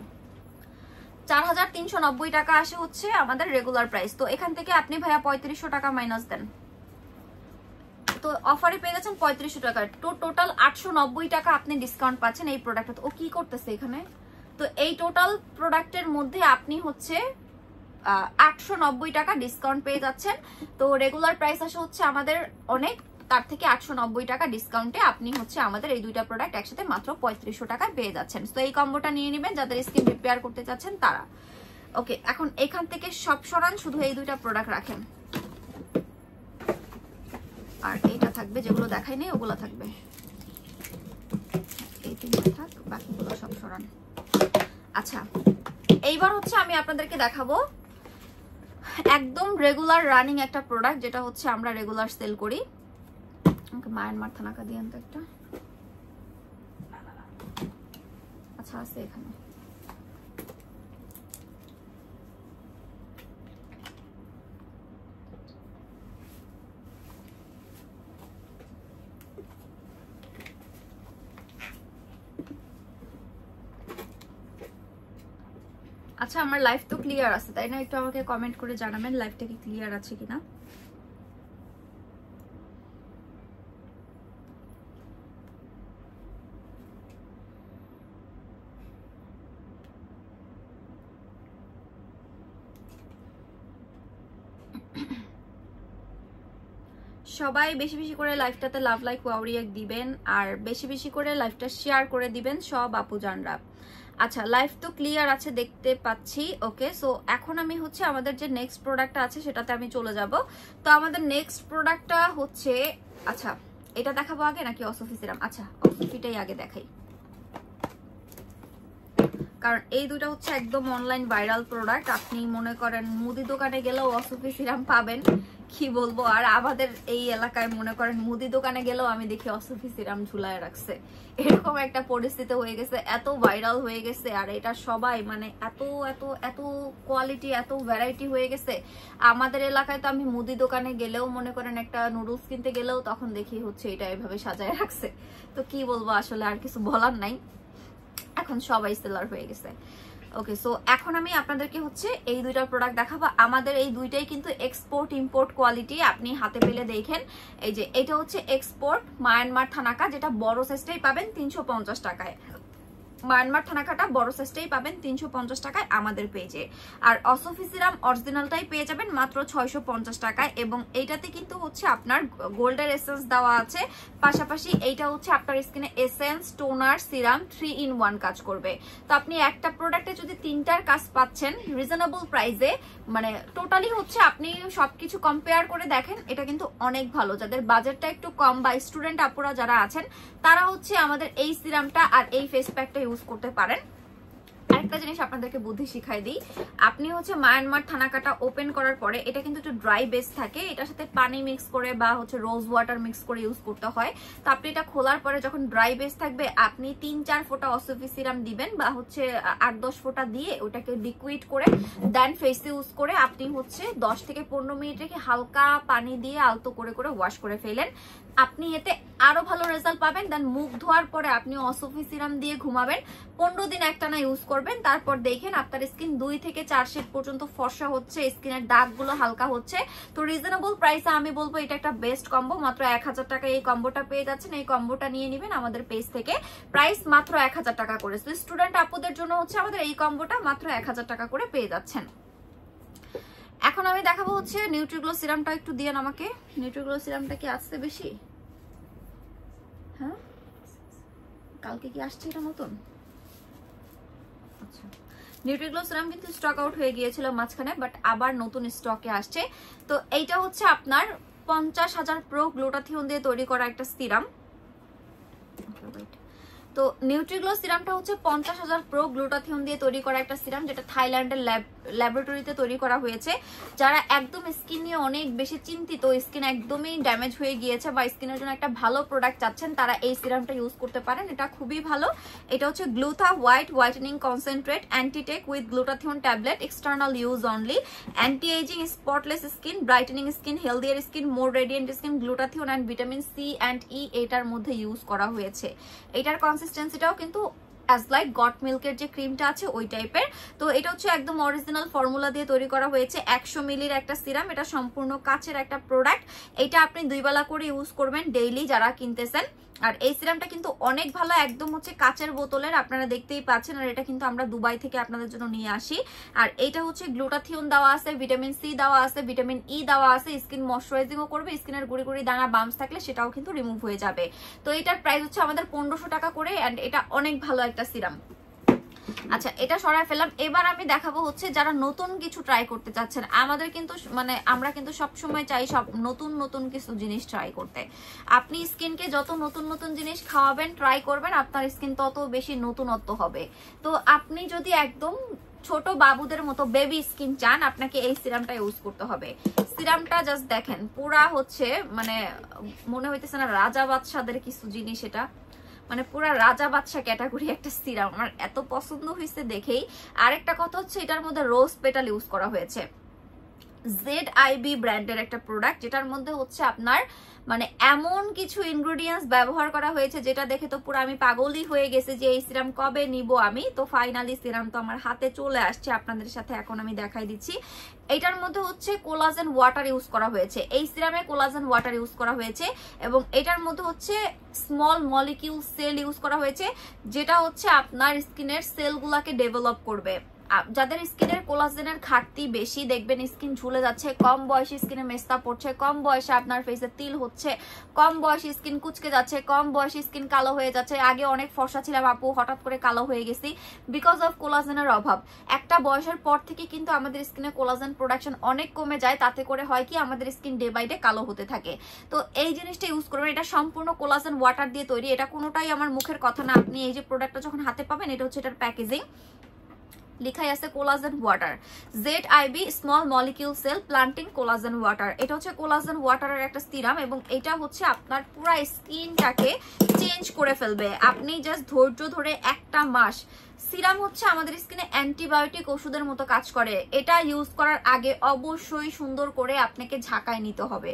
4390 টাকা আসে হচ্ছে আমাদের রেগুলার প্রাইস। তো এখান থেকে আপনি ভাইয়া 3500 টাকা মাইনাস দেন, তো অফারে পেয়ে যাচ্ছেন 3500 টাকা। তো টোটাল 890 টাকা আপনি ডিসকাউন্ট পাচ্ছেন এই প্রোডাক্টে। ও কি করতেছে এখানে? তো এই টোটাল প্রোডাক্টের মধ্যে আপনি হচ্ছে 890 টাকা ডিসকাউন্ট পেয়ে যাচ্ছেন। তো রেগুলার প্রাইস আসে হচ্ছে আমাদের অনেক, তার থেকে 890 টাকা ডিসকাউন্টে আপনি হচ্ছে আমাদের এই দুইটা প্রোডাক্ট একসাথে মাত্র 3500 টাকায় পেয়ে যাচ্ছেন। তো এই কম্বোটা নিয়ে নেবেন যাদের স্কিন রিপেয়ার করতে চাচ্ছেন তারা। ওকে, এখন এখান থেকে সব সরান, শুধু এই দুইটা প্রোডাক্ট রাখেন। আর এইটা থাকবে, যেগুলো দেখাই নেই ওগুলো থাকবে, এই তিনটা থাক, বাকিগুলো সব সরান। আচ্ছা, এইবার হচ্ছে আমি আপনাদেরকে দেখাবো একদম রেগুলার রানিং একটা প্রোডাক্ট, যেটা হচ্ছে আমরা রেগুলার সেল করি। মায়ানমার থানাকা দিয়ে আনতে একটা, আচ্ছা আছে এখানে। আচ্ছা, আমার লাইফ তো ক্লিয়ার আছে তাই না? একটু আমাকে কমেন্ট করে জানাবেন লাইফটা কি ক্লিয়ার আছে কিনা। সবাই বেশি বেশি করে লাইভটাতে লাভ লাইক ওয়াও রিঅ্যাক্ট দিবেন, আর বেশি বেশি করে লাইভটা শেয়ার করে দিবেন সব আপুজানরা। আচ্ছা, লাইভ তো ক্লিয়ার আছে দেখতে পাচ্ছি। ওকে, সো এখন আমি হচ্ছে আমাদের যে নেক্সট প্রোডাক্টটা আছে সেটাতে আমি চলে যাব। তো আমাদের নেক্সট প্রোডাক্টটা হচ্ছে, আচ্ছা এটা দেখাবো আগে নাকি অসফি সিরাম? আচ্ছা অসফিটাই আগে দেখাই, কারণ এই দুটো হচ্ছে একদম অনলাইন ভাইরাল প্রোডাক্ট। আপনি মনে করেন মুদি দোকানে গেলেও অসফি সিরাম পাবেন, কি বলবো। আর আমাদের এই এলাকায় মনে করেন মুদি দোকানে গেলেও আমি দেখি অসফি সিরাম ঝুলায় রাখছে, এরকম একটা পরিস্থিতি হয়ে গেছে, এত ভাইরাল হয়ে গেছে। আর এটা সবাই মানে এত এত এত কোয়ালিটি, এত ভ্যারাইটি হয়ে গেছে। আমাদের এলাকায় তো আমি মুদি দোকানে গেলেও মনে করেন একটা নুডলস কিনতে গেলেও তখন দেখি হচ্ছে এটা এভাবে সাজায় রাখছে। তো কি বলবো, আসলে আর কিছু বলার নাই, এখন সবাই সেলার হয়ে গেছে। ওকে, সো এখন আমি আপনাদেরকে হচ্ছে এই দুইটা প্রোডাক্ট দেখাবো। আমাদের এই দুইটাই কিন্তু এক্সপোর্ট ইম্পোর্ট কোয়ালিটি, আপনি হাতে পেলে দেখেন। এই যে এটা হচ্ছে এক্সপোর্ট মায়ানমার থানাকা, যেটা বড় সাইজটাই পাবেন 350 টাকায়। মায়ানমার থানাকাটা বড় সাইজটাই পাবেন 350 টাকায় আমাদের পেজে। আর অসফি সিরাম অরিজিনালটাই পেয়ে যাবেন মাত্র 650 টাকায়। এবং এইটাতে কিন্তু হচ্ছে আপনার গোল্ডের এসেন্স দেওয়া আছে, পাশাপাশি এইটা হচ্ছে আপনার স্কিনে এসেন্স, টোনার, সিরাম 3 in 1 কাজ করবে। তো আপনি একটা প্রোডাক্টে যদি তিনটার কাজ পাচ্ছেন রিজনেবল প্রাইসে, মানে টোটালি হচ্ছে আপনি সবকিছু কম্পেয়ার করে দেখেন, এটা কিন্তু অনেক ভালো। যাদের বাজেটটা একটু কম বা স্টুডেন্ট আপুরা যারা আছেন তারা হচ্ছে আমাদের এই সিরামটা আর এই ফেস প্যাকটা ইউজ করতে পারেন। আরেকটা জিনিস আপনাদেরকে বুদ্ধি শিখাই দিই, আপনি হচ্ছে মায়ানমার থানাকাটা ওপেন করার পরে এটা কিন্তু একটু ড্রাই বেস থাকে, এটার সাথে পানি মিক্স করে বা হচ্ছে রোজ ওয়াটার মিক্স করে ইউজ করতে হয়। তো আপনি এটা খোলার পরে যখন ড্রাই বেস থাকবে আপনি 3-4 ফোঁটা অসফি সিরাম দিবেন বা হচ্ছে 8-10 ফোঁটা দিয়ে ওটাকে লিকুইড করে দেন ফেসে ইউজ করে আপনি হচ্ছে 10 থেকে 15 মিনিট রেখে হালকা পানি দিয়ে আলতো করে করে ওয়াশ করে ফেলেন। আপনি এতে আরো ভালো রেজাল্ট পাবেন। দেন মুখ ধোয়ার পরে আপনি অসফি সিরাম দিয়ে ঘুমাবেন, 15 দিন একটানা ইউজ করবেন। তারপর দেখেন আপনার স্কিন 2 থেকে 4 শেড পর্যন্ত ফর্সা হচ্ছে, স্কিনের দাগগুলো হালকা হচ্ছে। তো রিজনেবল প্রাইসে আমি বলবো এটা একটা বেস্ট কম্বো। মাত্র 1000 টাকা এই কম্বোটা পেয়ে যাচ্ছেন। এই কম্বোটা নিয়ে নেবেন আমাদের পেজ থেকে, প্রাইস মাত্র 1000 টাকা করে। তো স্টুডেন্ট আপুদের জন্য হচ্ছে আমাদের এই কম্বোটা মাত্র 1000 টাকা করে পেয়ে যাচ্ছেন। এখন আমি দেখাবো হচ্ছে নিউট্রিগ্লো সিরামটা, একটু দিয়েন আমাকে। নিউট্রিগ্লো সিরামটা কি আসছে বেশি? হ্যাঁ, কালকে কি আসছে এটা নতুন? আচ্ছা, নিউট্রিগ্লো সিরাম কিন্তু স্টক আউট হয়ে গিয়েছিল মাঝখানে, বাট আবার নতুন স্টকে আসছে। তো এইটা হচ্ছে আপনার 50,000 প্রো গ্লুটাথিয়ন দিয়ে তৈরি করা একটা সিরাম। তো নিউট্রিগ্লো সিরামটা হচ্ছে 50,000 প্রো গ্লুটাথিয়ন দিয়ে তৈরি করা একটা সিরাম, যেটা থাইল্যান্ডের ল্যাবরেটরিতে তৈরি করা হয়েছে। যারা একদম স্কিন নিয়ে অনেক বেশি চিন্তিত, স্কিন একদমই ড্যামেজ হয়ে গিয়েছে বা স্কিনের জন্য একটা ভালো প্রোডাক্ট চাচ্ছেন, তারা এই সিরামটা ইউজ করতে পারেন। এটা খুবই ভালো। এটা হচ্ছে glutha whitening concentrate, antitech with glutathione tablet, external use only, anti ageing, spotless skin, brightening skin, healthier skin, more radiant skin, glutathione and vitamin C and E এটার মধ্যে ইউজ করা হয়েছে। এটার কনসিস্টেন্সিটাও কিন্তু অ্যাজ লাইক গট মিল্কের যে ক্রিমটা আছে ওই টাইপের। তো এটা হচ্ছে একদম অরিজিনাল ফর্মুলা দিয়ে তৈরি করা হয়েছে। 100 মিলির একটা সিরাম, এটা সম্পূর্ণ কাচের একটা প্রোডাক্ট। এটা আপনি 2 বেলা করে ইউজ করবেন ডেইলি যারা কিনতেছেন। আর এই সিরামটা কিন্তু অনেক ভালো, একদম হচ্ছে কাচের বোতলের, আপনারা দেখতেই পাচ্ছেন। আর এটা কিন্তু আমরা দুবাই থেকে আপনাদের জন্য নিয়ে আসি। আর এইটা হচ্ছে গ্লুটাথিয়ন দেওয়া আছে, ভিটামিন সি দেওয়া আছে, ভিটামিন ই দেওয়া আছে, স্কিন ময়শ্চারাইজিংও করবে, স্কিনের গুড়ি গুড়ি দানা বাম্পস থাকলে সেটাও কিন্তু রিমুভ হয়ে যাবে। তো এটার প্রাইস হচ্ছে আমাদের 1500 টাকা করে, এন্ড এটা অনেক ভালো একটা সিরাম। আচ্ছা, এটা সরায় ফেললাম। এবার আমি দেখাবো হচ্ছে যারা নতুন কিছু ট্রাই করতে চাচ্ছেন। আমাদের কিন্তু মানে আমরা কিন্তু সব সময় চাই সব নতুন নতুন কিছু জিনিস ট্রাই করতে। আপনি স্কিনকে যত নতুন নতুন জিনিস খাওয়াবেন, ট্রাই করবেন, আপনার স্কিন তত বেশি নতুনত্ব হবে। তো আপনি যদি একদম ছোট বাবুদের মতো বেবি স্কিন চান, আপনাকে এই সিরামটা ইউজ করতে হবে। সিরামটা জাস্ট দেখেন, পুরা হচ্ছে মানে মনে হইতেছে না রাজা বাদশাদের কিছু জিনিস, এটা মানে পুরা রাজা বাদশা ক্যাটাগরি একটা সিরাম। আমার এত পছন্দ হয়েছে দেখেই। আরেকটা কথা হচ্ছে এটার মধ্যে রোজ পেটাল ইউজ করা হয়েছে। ZIB ব্র্যান্ডের একটা প্রোডাক্ট, যেটার মধ্যে হচ্ছে আপনার মানে এমন কিছু ইনগ্রেডিয়েন্টস ব্যবহার করা হয়েছে যেটা দেখে তো পুরো আমি পাগলই হয়ে গেছে যে এই সিরাম কবে নিব আমি। তো ফাইনালি সিরাম তো আমার হাতে চলে আসছে, আপনাদের সাথে এখন আমি দেখাই দিচ্ছি। এটার মধ্যে হচ্ছে কোলাজেন ওয়াটার ইউজ করা হয়েছে। এই সিরামে কোলাজেন ওয়াটার ইউজ করা হয়েছে এবং এটার মধ্যে হচ্ছে স্মল মলিকিউল সেল ইউজ করা হয়েছে, যেটা হচ্ছে আপনার স্কিনের সেলগুলাকে ডেভেলপ করবে। যাদের স্কিনের কোলাজেনের ঘাটতি বেশি, দেখবেন স্কিন ঝুলে যাচ্ছে, কম বয়সে স্কিনে মেস্তা পড়ছে, কম বয়সে আপনার ফেসে তিল হচ্ছে, কম বয়সে স্কিন কুচকে যাচ্ছে, কম বয়সে স্কিন কালো হয়ে যাচ্ছে। আগে অনেক ফর্সা ছিলাম আপু, হঠাৎ করে কালো হয়ে গেছি বিকজ অফ কোলাজেনের অভাব। একটা বয়সের পর থেকে কিন্তু আমাদের স্কিনে কোলাজেন প্রোডাকশন অনেক কমে যায়, তাতে করে হয় কি আমাদের স্কিন ডে বাই ডে কালো হতে থাকে। তো এই জিনিসটা ইউজ করবেন। এটা সম্পূর্ণ কোলাজেন ওয়াটার দিয়ে তৈরি। এটা কোনোটাই আমার মুখের কথা না। আপনি এই যে প্রোডাক্টটা যখন হাতে পাবেন, এটা হচ্ছে এটার প্যাকেজিং, লিখাই আছে collagen water, ZIB small molecule cell planting collagen water. এটা হচ্ছে কোলাজেন ওয়াটারের একটা সিরাম এবং এটা হচ্ছে আপনার পুরো স্কিনটাকে চেঞ্জ করে ফেলবে। আপনি জাস্ট ধৈর্য ধরে একটা মাস, সিরাম হচ্ছে আমাদের স্কিনে অ্যান্টিবায়োটিক ওষুধের মতো কাজ করে। এটা ইউজ করার আগে অবশ্যই সুন্দর করে আপনাকে ঝাঁকায় নিতে হবে।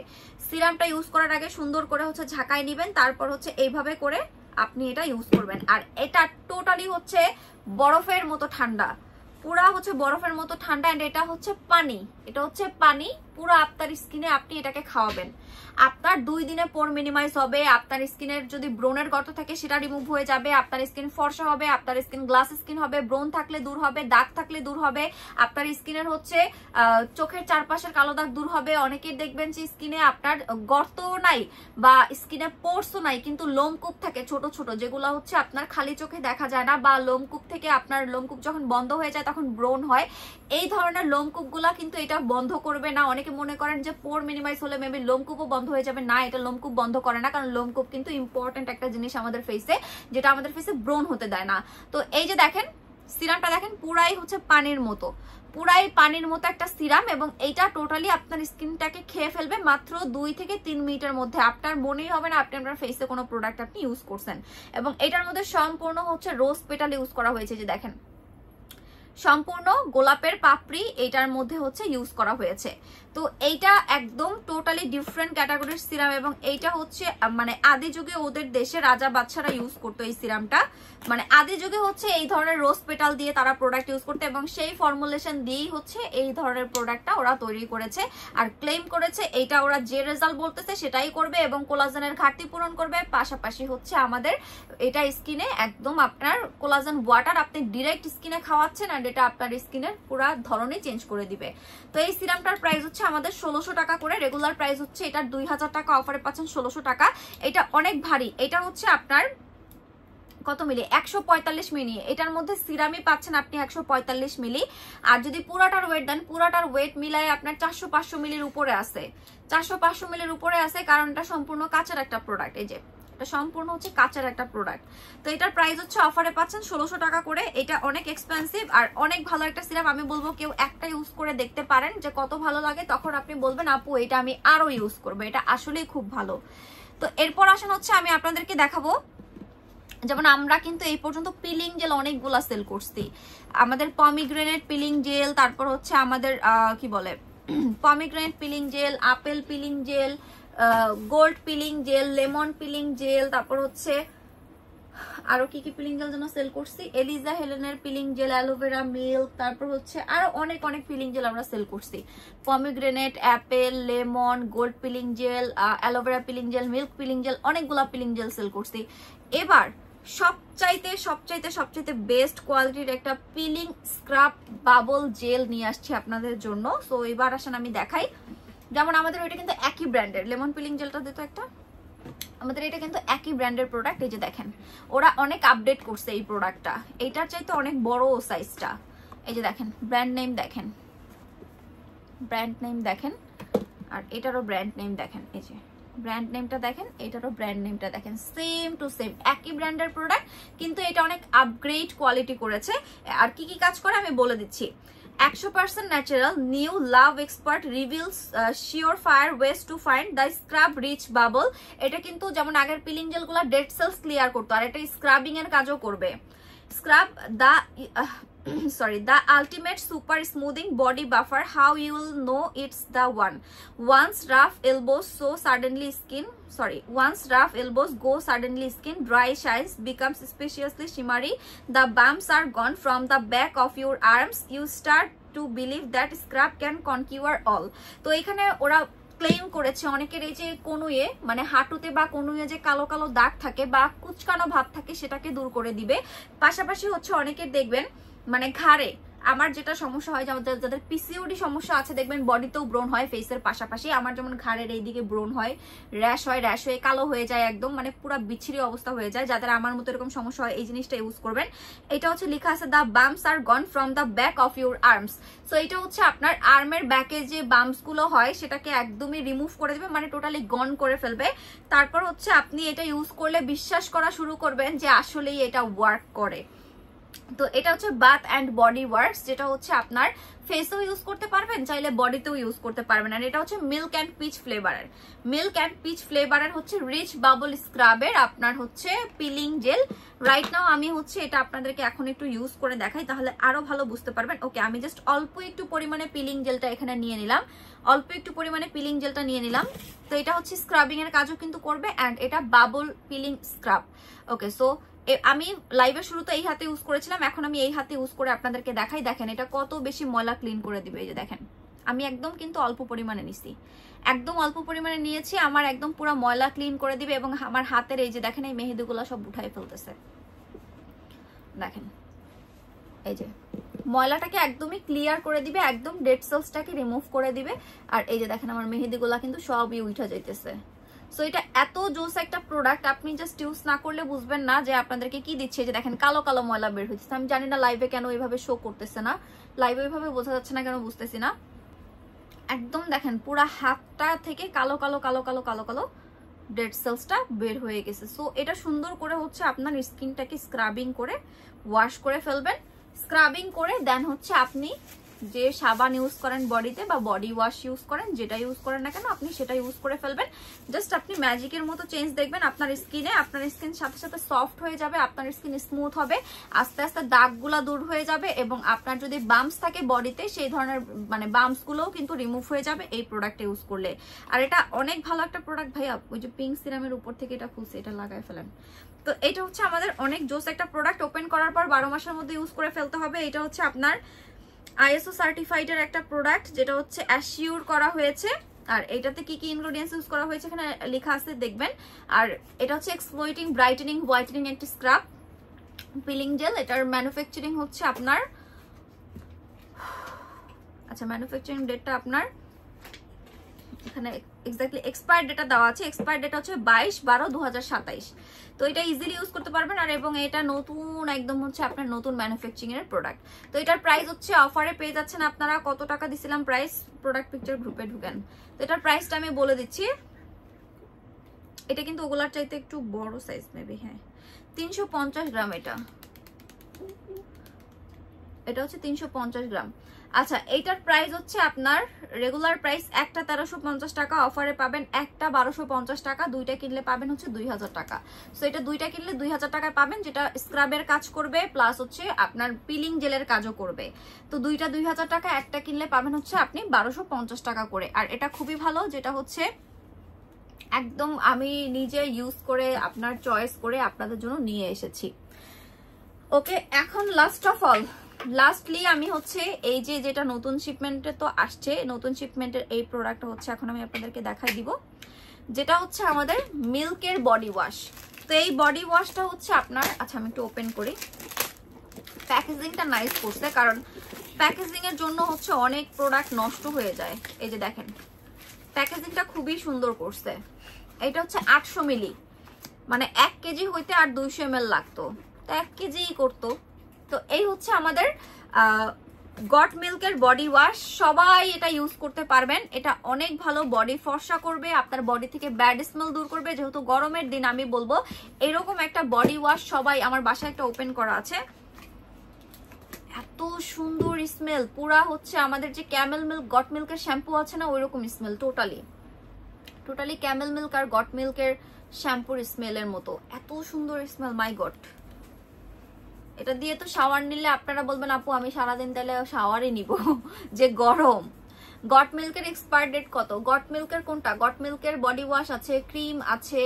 সিরামটা ইউজ করার আগে সুন্দর করে হচ্ছে ঝাঁকায় নিবেন, তারপর হচ্ছে এইভাবে করে আপনি এটা ইউজ করবেন। আর এটা টোটালি হচ্ছে বরফের মতো ঠান্ডা, পুরা হচ্ছে বরফের মতো ঠান্ডা। এন্ড এটা হচ্ছে পানি, এটা হচ্ছে পানি পুরো আপনার স্কিনে আপনি এটাকে খাওয়াবেন। আপনার 2 দিনে পোর মিনিমাইজ হবে, আপনার স্কিনের যদি ব্রনের গর্ত থাকে সেটা রিমুভ হয়ে যাবে, আপনার স্কিন ফর্সা হবে, আপনার স্কিন গ্লাস স্কিন হবে, ব্রন থাকলে দূর হবে, দাগ থাকলে দূর হবে, আপনার স্কিনের হচ্ছে চোখের চারপাশের কালো দাগ দূর হবে। অনেকেই দেখবেন যে স্কিনে আপনার গর্ত নাই বা স্কিনে পোরসও নাই, কিন্তু লোমকূপ থাকে ছোট ছোট, যেগুলো হচ্ছে আপনার খালি চোখে দেখা যায় না, বা লোমকূপ থেকে আপনার লোমকূপ যখন বন্ধ হয়ে যায় তখন ব্রন হয়। এই ধরনের লোমকূপ গুলা কিন্তু এটা বন্ধ করবে না। অনেকে মনে করেন যে পোর মিনিমাইজ হলে মেবি লোমকূপও বন্ধ হয়ে যাবে, না, এটা লোমকূপ বন্ধ করে না, কারণ লোমকূপ কিন্তু ইম্পর্টেন্ট একটা জিনিস আমাদের ফেসে, যেটা আমাদের ফেসে ব্রন হতে দেয় না। তো এই যে দেখেন সিরামটা দেখেন পুরাই হচ্ছে পানির মতো, পুরাই পানির মতো একটা সিরাম, এবং এইটা টোটালি আপনার স্কিনটাকে খেয়ে ফেলবে মাত্র 2 থেকে 3 মিনিটের মধ্যে। আপনার মনেই হবে না আপনি আপনার ফেসে কোনো প্রোডাক্ট আপনি ইউজ করছেন। এবং এটার মধ্যে সম্পূর্ণ হচ্ছে রোজ পেটাল ইউজ করা হয়েছে, যে দেখেন সম্পূর্ণ গোলাপের পাপড়ি এটার মধ্যে হচ্ছে ইউজ করা হয়েছে। তো এইটা একদম টোটালি ডিফারেন্ট ক্যাটাগরির সিরাম, এবং এইটা হচ্ছে মানে আদি যুগে ওদের দেশে রাজা বাদশারা ইউজ করতো এই সিরামটা। মানে আদি যুগে হচ্ছে এই ধরনের রোজ পেটাল দিয়ে তারা প্রোডাক্ট ইউজ করতো, এবং সেই ফর্মুলেশন দিয়েই হচ্ছে এই ধরনের প্রোডাক্টটা ওরা তৈরি করেছে। আর ক্লেম করেছে এইটা ওরা যে রেজাল্ট বলতেছে সেটাই করবে, এবং কোলাজেনের ঘাটতি পূরণ করবে। পাশাপাশি হচ্ছে আমাদের এটা স্কিনে একদম আপনার কোলাজেন ওয়াটার আপনি ডিরেক্ট স্কিনে খাওয়াচ্ছেন, আর এটা আপনার স্কিনের পুরো ধরনই চেঞ্জ করে দিবে। তো এই সিরামটার প্রাইস হচ্ছে আমাদের 1600 টাকা করে, রেগুলার প্রাইস হচ্ছে এটার 2000 টাকা, অফারে পাচ্ছেন 1600 টাকা। এটা অনেক ভারী, এটা হচ্ছে আপনার কত মিলি 145 মিলি, এটার মধ্যে সিরামই পাচ্ছেন আপনি 145 মিলি। আর যদি পুরাটার ওয়েট দেন, পুরাটার ওয়েট মিলায় আপনার 400-500 মিলির উপরে আছে, 400-500 মিলির উপরে আছে, কারণ এটা সম্পূর্ণ কাঁচার একটা প্রোডাক্ট। এই যে এটা সম্পূর্ণ হচ্ছে কাঁচার একটা প্রোডাক্ট। তো এটার প্রাইস হচ্ছে অফারে পাচ্ছেন 1600 টাকা করে। এটা অনেক এক্সপেন্সিভ আর অনেক ভালো একটা সিরাম। আমি বলবো কেউ একটা ইউজ করে দেখতে পারেন যে কত ভালো লাগে, তখন আপনি বলবেন আপু এটা আমি আরো ইউজ করবো, এটা আসলেই খুব ভালো। তো এরপর আসেন হচ্ছে আমি আপনাদেরকে দেখাবো, যেমন আমরা কিন্তু এই পর্যন্ত পিলিং জেল অনেকগুলা সেল করছি। আমাদের পমিগ্রেনেট পিলিং জেল, তারপর হচ্ছে আমাদের কি বলে pomegranate peeling gel, apple peeling gel, gold peeling gel, lemon peeling gel, তারপর হচ্ছে আরো কি কি পিলিং জেল যেন সেল করছি, এলিজা হেলেনের পিলিং জেল, অ্যালোভেরা মিল্ক, তারপর হচ্ছে আরো অনেক অনেক পিলিং জেল আমরা সেল করছি। Pomegranate, apple, lemon, gold peeling gel, aloe vera peeling gel, milk peeling gel, অনেকগুলা পিলিং জেল সেল করছি। এবার সবচাইতে সবচাইতে সবচাইতে বেস্ট কোয়ালিটির একটা পিলিং স্ক্রাব বাবল জেল নিয়ে আসছি আপনাদের জন্য। সো এবার আসেন আমি দেখাই, যেমন আমাদের ওইটা কিন্তু একই ব্র্যান্ডের, লেমন পিলিং জেলটা দিত একটা, আমাদের এটা কিন্তু একই ব্র্যান্ডের প্রোডাক্ট। এই যে দেখেন ওরা অনেক আপডেট করছে এই প্রোডাক্টটা, এইটার চাইতে অনেক বড় সাইজটা। এই যে দেখেন ব্র্যান্ড নেম দেখেন, ব্র্যান্ড নেম দেখেন, আর এটারও ব্র্যান্ড নেম দেখেন, এই যে ব্র্যান্ড নেমটা দেখেন, এটারও ব্র্যান্ড নেমটা দেখেন, সেম টু সেম একই ব্র্যান্ডের প্রোডাক্ট, কিন্তু এটা অনেক আপগ্রেড কোয়ালিটি করেছে। আর কি কি কাজ করে আমি বলে দিচ্ছি। 100% natural, new love expert reveals surefire ways to find the scrub rich bubble। এটা কিন্তু যেমন আগের পিলিং জেলগুলো ডেড সেলস ক্লিয়ার করতো, আর এটা স্ক্রাবিং এর কাজও করবে। Scrub the the ultimate super smoothing body buffer, how you will know it's the one. Once rough elbows go suddenly skin dry, shines, becomes spaciously shimmery, the bumps are gone from the back of your arms, you start to believe that scrub can conquer all। তো এখানে ওরা claim করেছে অনেকের এই যে কনুয়ে মানে হাঁটুতে বা কনুয়ে যে কালো কালো দাগ থাকে বা কুচকানো ভাব থাকে সেটাকে দূর করে দিবে। পাশাপাশি হচ্ছে অনেকের দেখবেন মানে ঘাড়ে, আমার যেটা সমস্যা হয় যাদের পিসিওডি সমস্যা আছে দেখবেন বডিতেও ব্রোন হয় ফেসের পাশাপাশি। আমার যেমন ঘাড়ের এইদিকে ব্রোন হয়, র্যাশ হয়ে কালো হয়ে যায়, একদম মানে পুরো বিচ্ছিরি অবস্থা হয়ে যায়। যাদের আমার মতো এরকম সমস্যা হয় এই জিনিসটা ইউজ করবেন। এটা হচ্ছে লেখা আছে the bumps are gone from the back of your arms. So এটা হচ্ছে আপনার আর্মের ব্যাকে যে বাম্পস গুলো হয় সেটাকে একদমই রিমুভ করে দেবে, মানে টোটালি গন করে ফেলবে। তারপর হচ্ছে আপনি এটা ইউজ করলে বিশ্বাস করা শুরু করবেন যে আসলেই এটা ওয়ার্ক করে। তো এটা হচ্ছে বাথ অ্যান্ড বডি ওয়ার্কস, যেটা হচ্ছে আপনার ফেসেও ইউজ করতে পারবেন, চাইলে বডিতেও ইউজ করতে পারবেন। আর এটা হচ্ছে মিল্ক অ্যান্ড পিচ ফ্লেভারের হচ্ছে রিচ বাবল স্ক্রাবের আপনার হচ্ছে পিলিং জেল। রাইট নাও আমি হচ্ছে এটা আপনাদেরকে এখন একটু ইউজ করে দেখাই, তাহলে আরো ভালো বুঝতে পারবেন। ওকে, আমি জাস্ট অল্প একটু পরিমাণে পিলিং জেলটা এখানে নিয়ে নিলাম, তো এটা হচ্ছে স্ক্রাবিং এর কাজও কিন্তু করবে, অ্যান্ড এটা বাবল পিলিং স্ক্রাব। ওকে, সো আমি লাইভের শুরুতে এই হাতে ইউজ করেছিলাম, এখন আমি এই হাতে ইউজ করে আপনাদেরকে দেখাই। দেখেন এটা কত বেশি ময়লা ক্লিন করে দিবে। এই যে দেখেন আমি একদম কিন্তু অল্প পরিমাণে নিছি, একদম অল্প পরিমাণে নিয়েছি, আমার একদম পুরো ময়লা ক্লিন করে দিবে। এবং আমার হাতের এই যে দেখেন এই মেহেদিগুলো সব উঠাই ফেলতেছে, দেখেন এই যে ময়লাটাকে একদমই ক্লিয়ার করে দিবে, একদম ডেড সেলসটাকে রিমুভ করে দিবে। আর এই যে দেখেন আমার মেহেদিগুলা কিন্তু সবই উঠা যাইতেছে। সো এটা এত জোস একটা প্রোডাক্ট, আপনি জাস্ট ইউজ না করলে বুঝবেন না যে আপনাদেরকে কি দিচ্ছে। যে দেখেন কালো কালো ময়লা বের হচ্ছে, আমি জানি না লাইভে কেন এইভাবে শো করতেছে না, লাইভে এইভাবে বোঝা যাচ্ছে না কেন বুঝতেছি না। একদম দেখেন পুরা হাতটা থেকে কালো কালো কালো কালো কালো কালো ডেড সেলসটা বের হয়ে গেছে। সো এটা সুন্দর করে হচ্ছে আপনার স্কিনটাকে স্ক্রাবিং করে ওয়াশ করে ফেলবেন, স্ক্রাবিং করে দেন হচ্ছে আপনি যে সাবান ইউজ করেন বডিতে বা বডি ওয়াশ ইউজ করেন, যেটা ইউজ করেন না কেন আপনি সেটা ইউজ করে ফেলবেন। জাস্ট আপনি ম্যাজিকের মতো চেঞ্জ দেখবেন আপনার স্কিনে। আপনার স্কিন সাথে সাথে সফট হয়ে যাবে, আপনার স্কিন স্মুথ হবে, আস্তে আস্তে দাগগুলা দূর হয়ে যাবে এবং আপনার যদি বাম্পস থাকে বডিতে সেই ধরনের মানে বাম্পস গুলোও কিন্তু রিমুভ হয়ে যাবে এই প্রোডাক্ট ইউজ করলে। আর এটা অনেক ভালো একটা প্রোডাক্ট ভাইয়া, ওই যে পিঙ্ক সিরামের উপর থেকে এটা খুলছে, এটা লাগাই ফেলেন। তো এটা হচ্ছে আমাদের অনেক জোস একটা প্রোডাক্ট, ওপেন করার পর 12 মাসের মধ্যে ইউজ করে ফেলতে হবে। এটা হচ্ছে আপনার ISO সার্টিফাইড এর একটা প্রোডাক্ট, যেটা হচ্ছে অ্যাসিওর করা হয়েছে। আর এটাতে কি কি ইনগ্রেডিয়েন্টস ইউজ করা হয়েছে এখানে লেখা আছে দেখবেন। আর এটা হচ্ছে এক্সপ্লয়েটিং ব্রাইটেনিং হোয়াইটেনিং একটা স্ক্রাব পিলিং জেল। এটার ম্যানুফ্যাকচারিং হচ্ছে আপনার, আচ্ছা ম্যানুফ্যাকচারিং ডেটটা আপনার এখানে এক্স্যাক্টলি এক্সপায়ার ডেটা দেওয়া আছে। এক্সপায়ার ডেটা হচ্ছে 22/12/2027। তো এটা ইজিলি ইউজ করতে পারবেন। আর এবং এটা নতুন একদম হচ্ছে আপনার নতুন ম্যানুফ্যাকচারিং এর প্রোডাক্ট। তো এটার প্রাইস হচ্ছে অফারে পেয়ে যাচ্ছেন আপনারা। কত টাকা দিছিলাম প্রাইস, প্রোডাক্ট পিকচার গ্রুপে ঢুকেন। তো এটার প্রাইসটা আমি বলে দিচ্ছি। এটা কিন্তু ওগুলার চাইতে একটু বড় সাইজ মেবি, হ্যাঁ 350 গ্রাম। এটা হচ্ছে 350 গ্রাম। আচ্ছা এইটার প্রাইস হচ্ছে আপনার রেগুলার প্রাইস একটা 1350 টাকা, অফারে পাবেন একটা 1250 টাকা, দুইটা কিনলে পাবেন হচ্ছে 2000 টাকা। সো এটা দুইটা কিনলে 2000 টাকায় পাবেন, যেটা স্ক্রাবের কাজ করবে প্লাস হচ্ছে আপনার পিলিং জেলের কাজও করবে। তো দুইটা 2000 টাকা, একটা কিনলে পাবেন হচ্ছে আপনি 1250 টাকা করে। আর এটা খুবই ভালো, যেটা হচ্ছে একদম আমি নিজে ইউজ করে আপনার চয়েস করে আপনাদের জন্য নিয়ে এসেছি। ওকে, এখন লাস্ট অফ অল লাস্টলি আমি হচ্ছে এই যে যেটা নতুন শিপমেন্টে তো আসছে, নতুন শিপমেন্টের এই প্রোডাক্টটা হচ্ছে এখন আমি আপনাদেরকে দেখাই দিব, যেটা হচ্ছে আমাদের মিল্কের বডি ওয়াশ। তো এই বডি ওয়াশটা হচ্ছে আপনার, আচ্ছা আমি একটু ওপেন করি। প্যাকেজিংটা নাইস করছে, কারণ প্যাকেজিং এর জন্য হচ্ছে অনেক প্রোডাক্ট নষ্ট হয়ে যায়। এই যে দেখেন প্যাকেজিংটা খুবই সুন্দর করছে। এটা হচ্ছে 800 মিলি, মানে 1 কেজি হইতে আর 200 ml লাগতো, তো 1 কেজিই করতো। তো এই হচ্ছে আমাদের গট মিল্কের বডি ওয়াশ। সবাই এটা ইউজ করতে পারবেন। এটা অনেক ভালো, বডি ফর্সা করবে, আপনার বডি থেকে ব্যাড স্মেল দূর করবে। যেহেতু গরমের দিন আমি বলবো এরকম একটা বডি ওয়াশ সবাই, আমার বাসায় একটা ওপেন করা আছে, এত সুন্দর স্মেল, পুরা হচ্ছে আমাদের যে ক্যামেল মিল্ক গট মিল্কের শ্যাম্পু আছে না ওইরকম স্মেল, টোটালি ক্যামেল মিল্ক আর গট মিল্কের শ্যাম্পুর স্মেলের মতো, এত সুন্দর স্মেল, মাই গড। এটা দিয়ে তো শাওয়ার নিলে আপনারা বলবেন আপু আমি সারাদিন তাহলে শাওয়ারই নিব, যে গরম। গট মিল্কের এক্সপায়ার ডেট কত, গট মিল্কের কোনটা, গট মিল্কের বডি ওয়াশ আছে, ক্রিম আছে,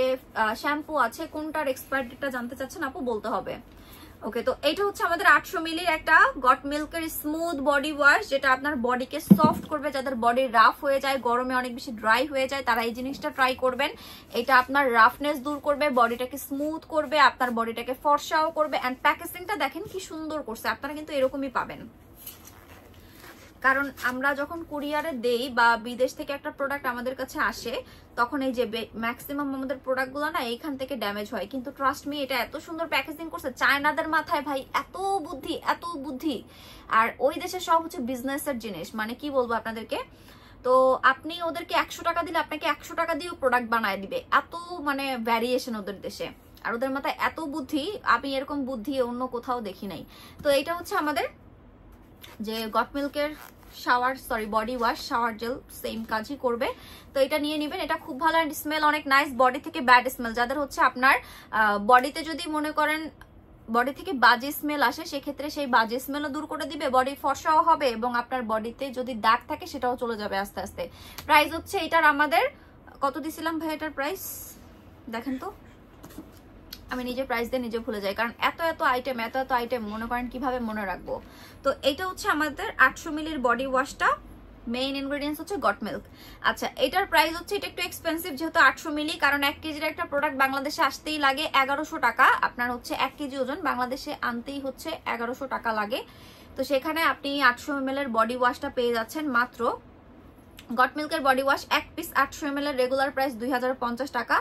শ্যাম্পু আছে, কোনটার এক্সপায়ার ডেটটা জানতে চাচ্ছেন আপু বলতে হবে। ওকে, তো এটা হচ্ছে আমাদের 800 মিলির একটা গট মিল্কের স্মুথ বডি ওয়াশ, যেটা আপনার বডিকে সফট করবে। যাদের বডি রাফ হয়ে যায়, গরমে অনেক বেশি ড্রাই হয়ে যায়, তারা এই জিনিসটা ট্রাই করবেন। এটা আপনার রাফনেস দূর করবে, বডিটাকে স্মুথ করবে, আপনার বডিটাকে ফর্সাও করবে। এন্ড প্যাকেজিংটা দেখেন কি সুন্দর করছে, আপনারা কিন্তু এরকমই পাবেন। কারণ আমরা যখন কুরিয়ারে দেই বা বিদেশ থেকে একটা প্রোডাক্ট আমাদের কাছে আসে, তখন এই যে ম্যাক্সিমাম আমাদের প্রোডাক্টগুলো না এইখান থেকে ড্যামেজ হয়। কিন্তু ট্রাস্ট মি, এটা এত সুন্দর প্যাকেজিং করছে, চায়নাদের মাথায় ভাই এত বুদ্ধি। আর ওই দেশে সব হচ্ছে বিজনেসের জিনিস, মানে কি বলবো আপনাদেরকে। তো আপনি ওদেরকে 100 টাকা দিলে আপনাকে 100 টাকা দিয়েও প্রোডাক্ট বানায় দিবে, এত মানে ভ্যারিয়েশন ওদের দেশে। আর ওদের মাথায় এত বুদ্ধি, আমি এরকম বুদ্ধি অন্য কোথাও দেখি নাই। তো এটা হচ্ছে আমাদের যে গট মিল্কের body wash, shower gel same কাজই করবে। তো এটা নিয়ে নেবেন, এটা খুব ভালো, স্মেল অনেক নাইস, বডি থেকে ব্যাড স্মেল, যাদের হচ্ছে আপনার বডিতে যদি মনে করেন বডি থেকে বাজে স্মেল আসে, সেক্ষেত্রে সেই বাজে স্মেলও দূর করে দিবে, বডি ফর্সাও হবে এবং আপনার বডিতে যদি দাগ থাকে সেটাও চলে যাবে আস্তে আস্তে। প্রাইস হচ্ছে এটার আমাদের কত দিছিলাম ভাই, এটার প্রাইস দেখেন তো, আমি নিজে প্রাইস দিয়ে নিজে ভুলে যাই, কারণ এত আইটেম মনে করেন কিভাবে মনে রাখবো। তো এটা হচ্ছে আমাদের 800 মিলির বডি ওয়াশটা, মেইন ইনগ্রেডিয়েন্টস হচ্ছে গট মিল্ক। আচ্ছা এটার প্রাইস হচ্ছে, এটা একটু এক্সপেন্সিভ যেহেতু 800 মিলি, কারণ 1 কেজির একটা প্রোডাক্ট বাংলাদেশে আসতেই লাগে 1100 টাকা। আপনার হচ্ছে 1 কেজি ওজন বাংলাদেশে আনতেই হচ্ছে 1100 টাকা লাগে। তো সেখানে আপনি 800 ml এর বডি ওয়াশটা পেয়ে যাচ্ছেন মাত্র, গট মিল্কের বডি ওয়াশ 1 পিস 800 ml এর রেগুলার প্রাইস 2050 টাকা,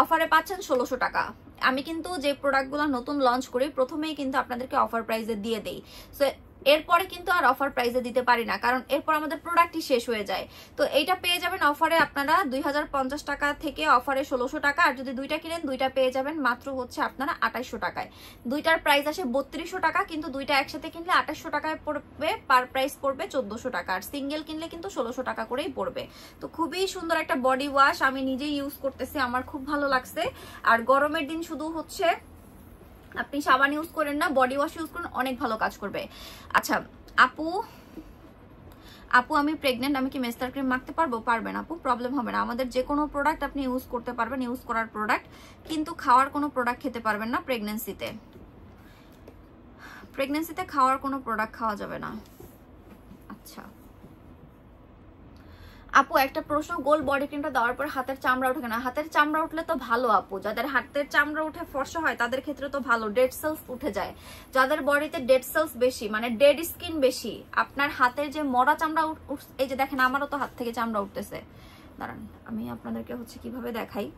অফারে পাচ্ছেন 1600 টাকা। আমি কিন্তু যে প্রোডাক্টগুলো নতুন লঞ্চ করি প্রথমেই কিন্তু আপনাদেরকে অফার প্রাইসে দিয়ে দেই। সো এরপরে কিন্তু আর অফার প্রাইসে দিতে পারি না, কারণ এরপর আমাদের প্রোডাক্টই শেষ হয়ে যায়। তো এইটা পেয়ে যাবেন অফারে আপনারা 2050 টাকা থেকে অফারে 1600 টাকা, আর যদি দুইটা কিনেন দুইটা পেয়ে যাবেন মাত্র হচ্ছে আপনারা 2800 টাকায়। দুইটার প্রাইস আসে 3200 টাকা, কিন্তু দুইটা একসাথে কিনলে 2800 টাকায় পড়বে, পার প্রাইস পড়বে 1400 টাকা, আর সিঙ্গেল কিনলে কিন্তু 1600 টাকা করেই পড়বে। তো খুবই সুন্দর একটা বডি ওয়াশ, আমি নিজেই ইউজ করতেছি, আমার খুব ভালো লাগছে। আর গরমের দিন শুধু হচ্ছে আপনি সাবান ইউজ করেন না, বডি ওয়াশ ইউজ করেন, অনেক ভালো কাজ করবে। আচ্ছা আপু আমি প্রেগনেন্ট, আমি কি মেস্টার ক্রিম মাখতে পারবো? পারবেন আপু, প্রবলেম হবে না। আমাদের যে কোনো প্রোডাক্ট আপনি ইউজ করতে পারবেন, ইউজ করার প্রোডাক্ট, কিন্তু খাওয়ার কোনো প্রোডাক্ট খেতে পারবেন না প্রেগনেন্সিতে খাওয়ার কোনো প্রোডাক্ট খাওয়া যাবে না। আচ্ছা আপু একটা প্রশ্ন, গোল্ড বডি ক্রিমটা দেওয়ার পর হাতের চামড়া উঠে না? হাতের চামড়া উঠলে তো ভালো আপু, যাদের হাতের চামড়া উঠে ফর্সা হয় তাদের ক্ষেত্রে তো ভালো, ডেড সেলস উঠে যায়। যাদের বডিতে ডেড সেলস বেশি, মানে ডেড স্কিন বেশি, আপনার হাতের যে মরা চামড়া এই যে দেখেন আমারও তো হাত থেকে চামড়া উঠতেছে, দাঁড়ান আমি আপনাদেরকে হচ্ছে কিভাবে দেখাই।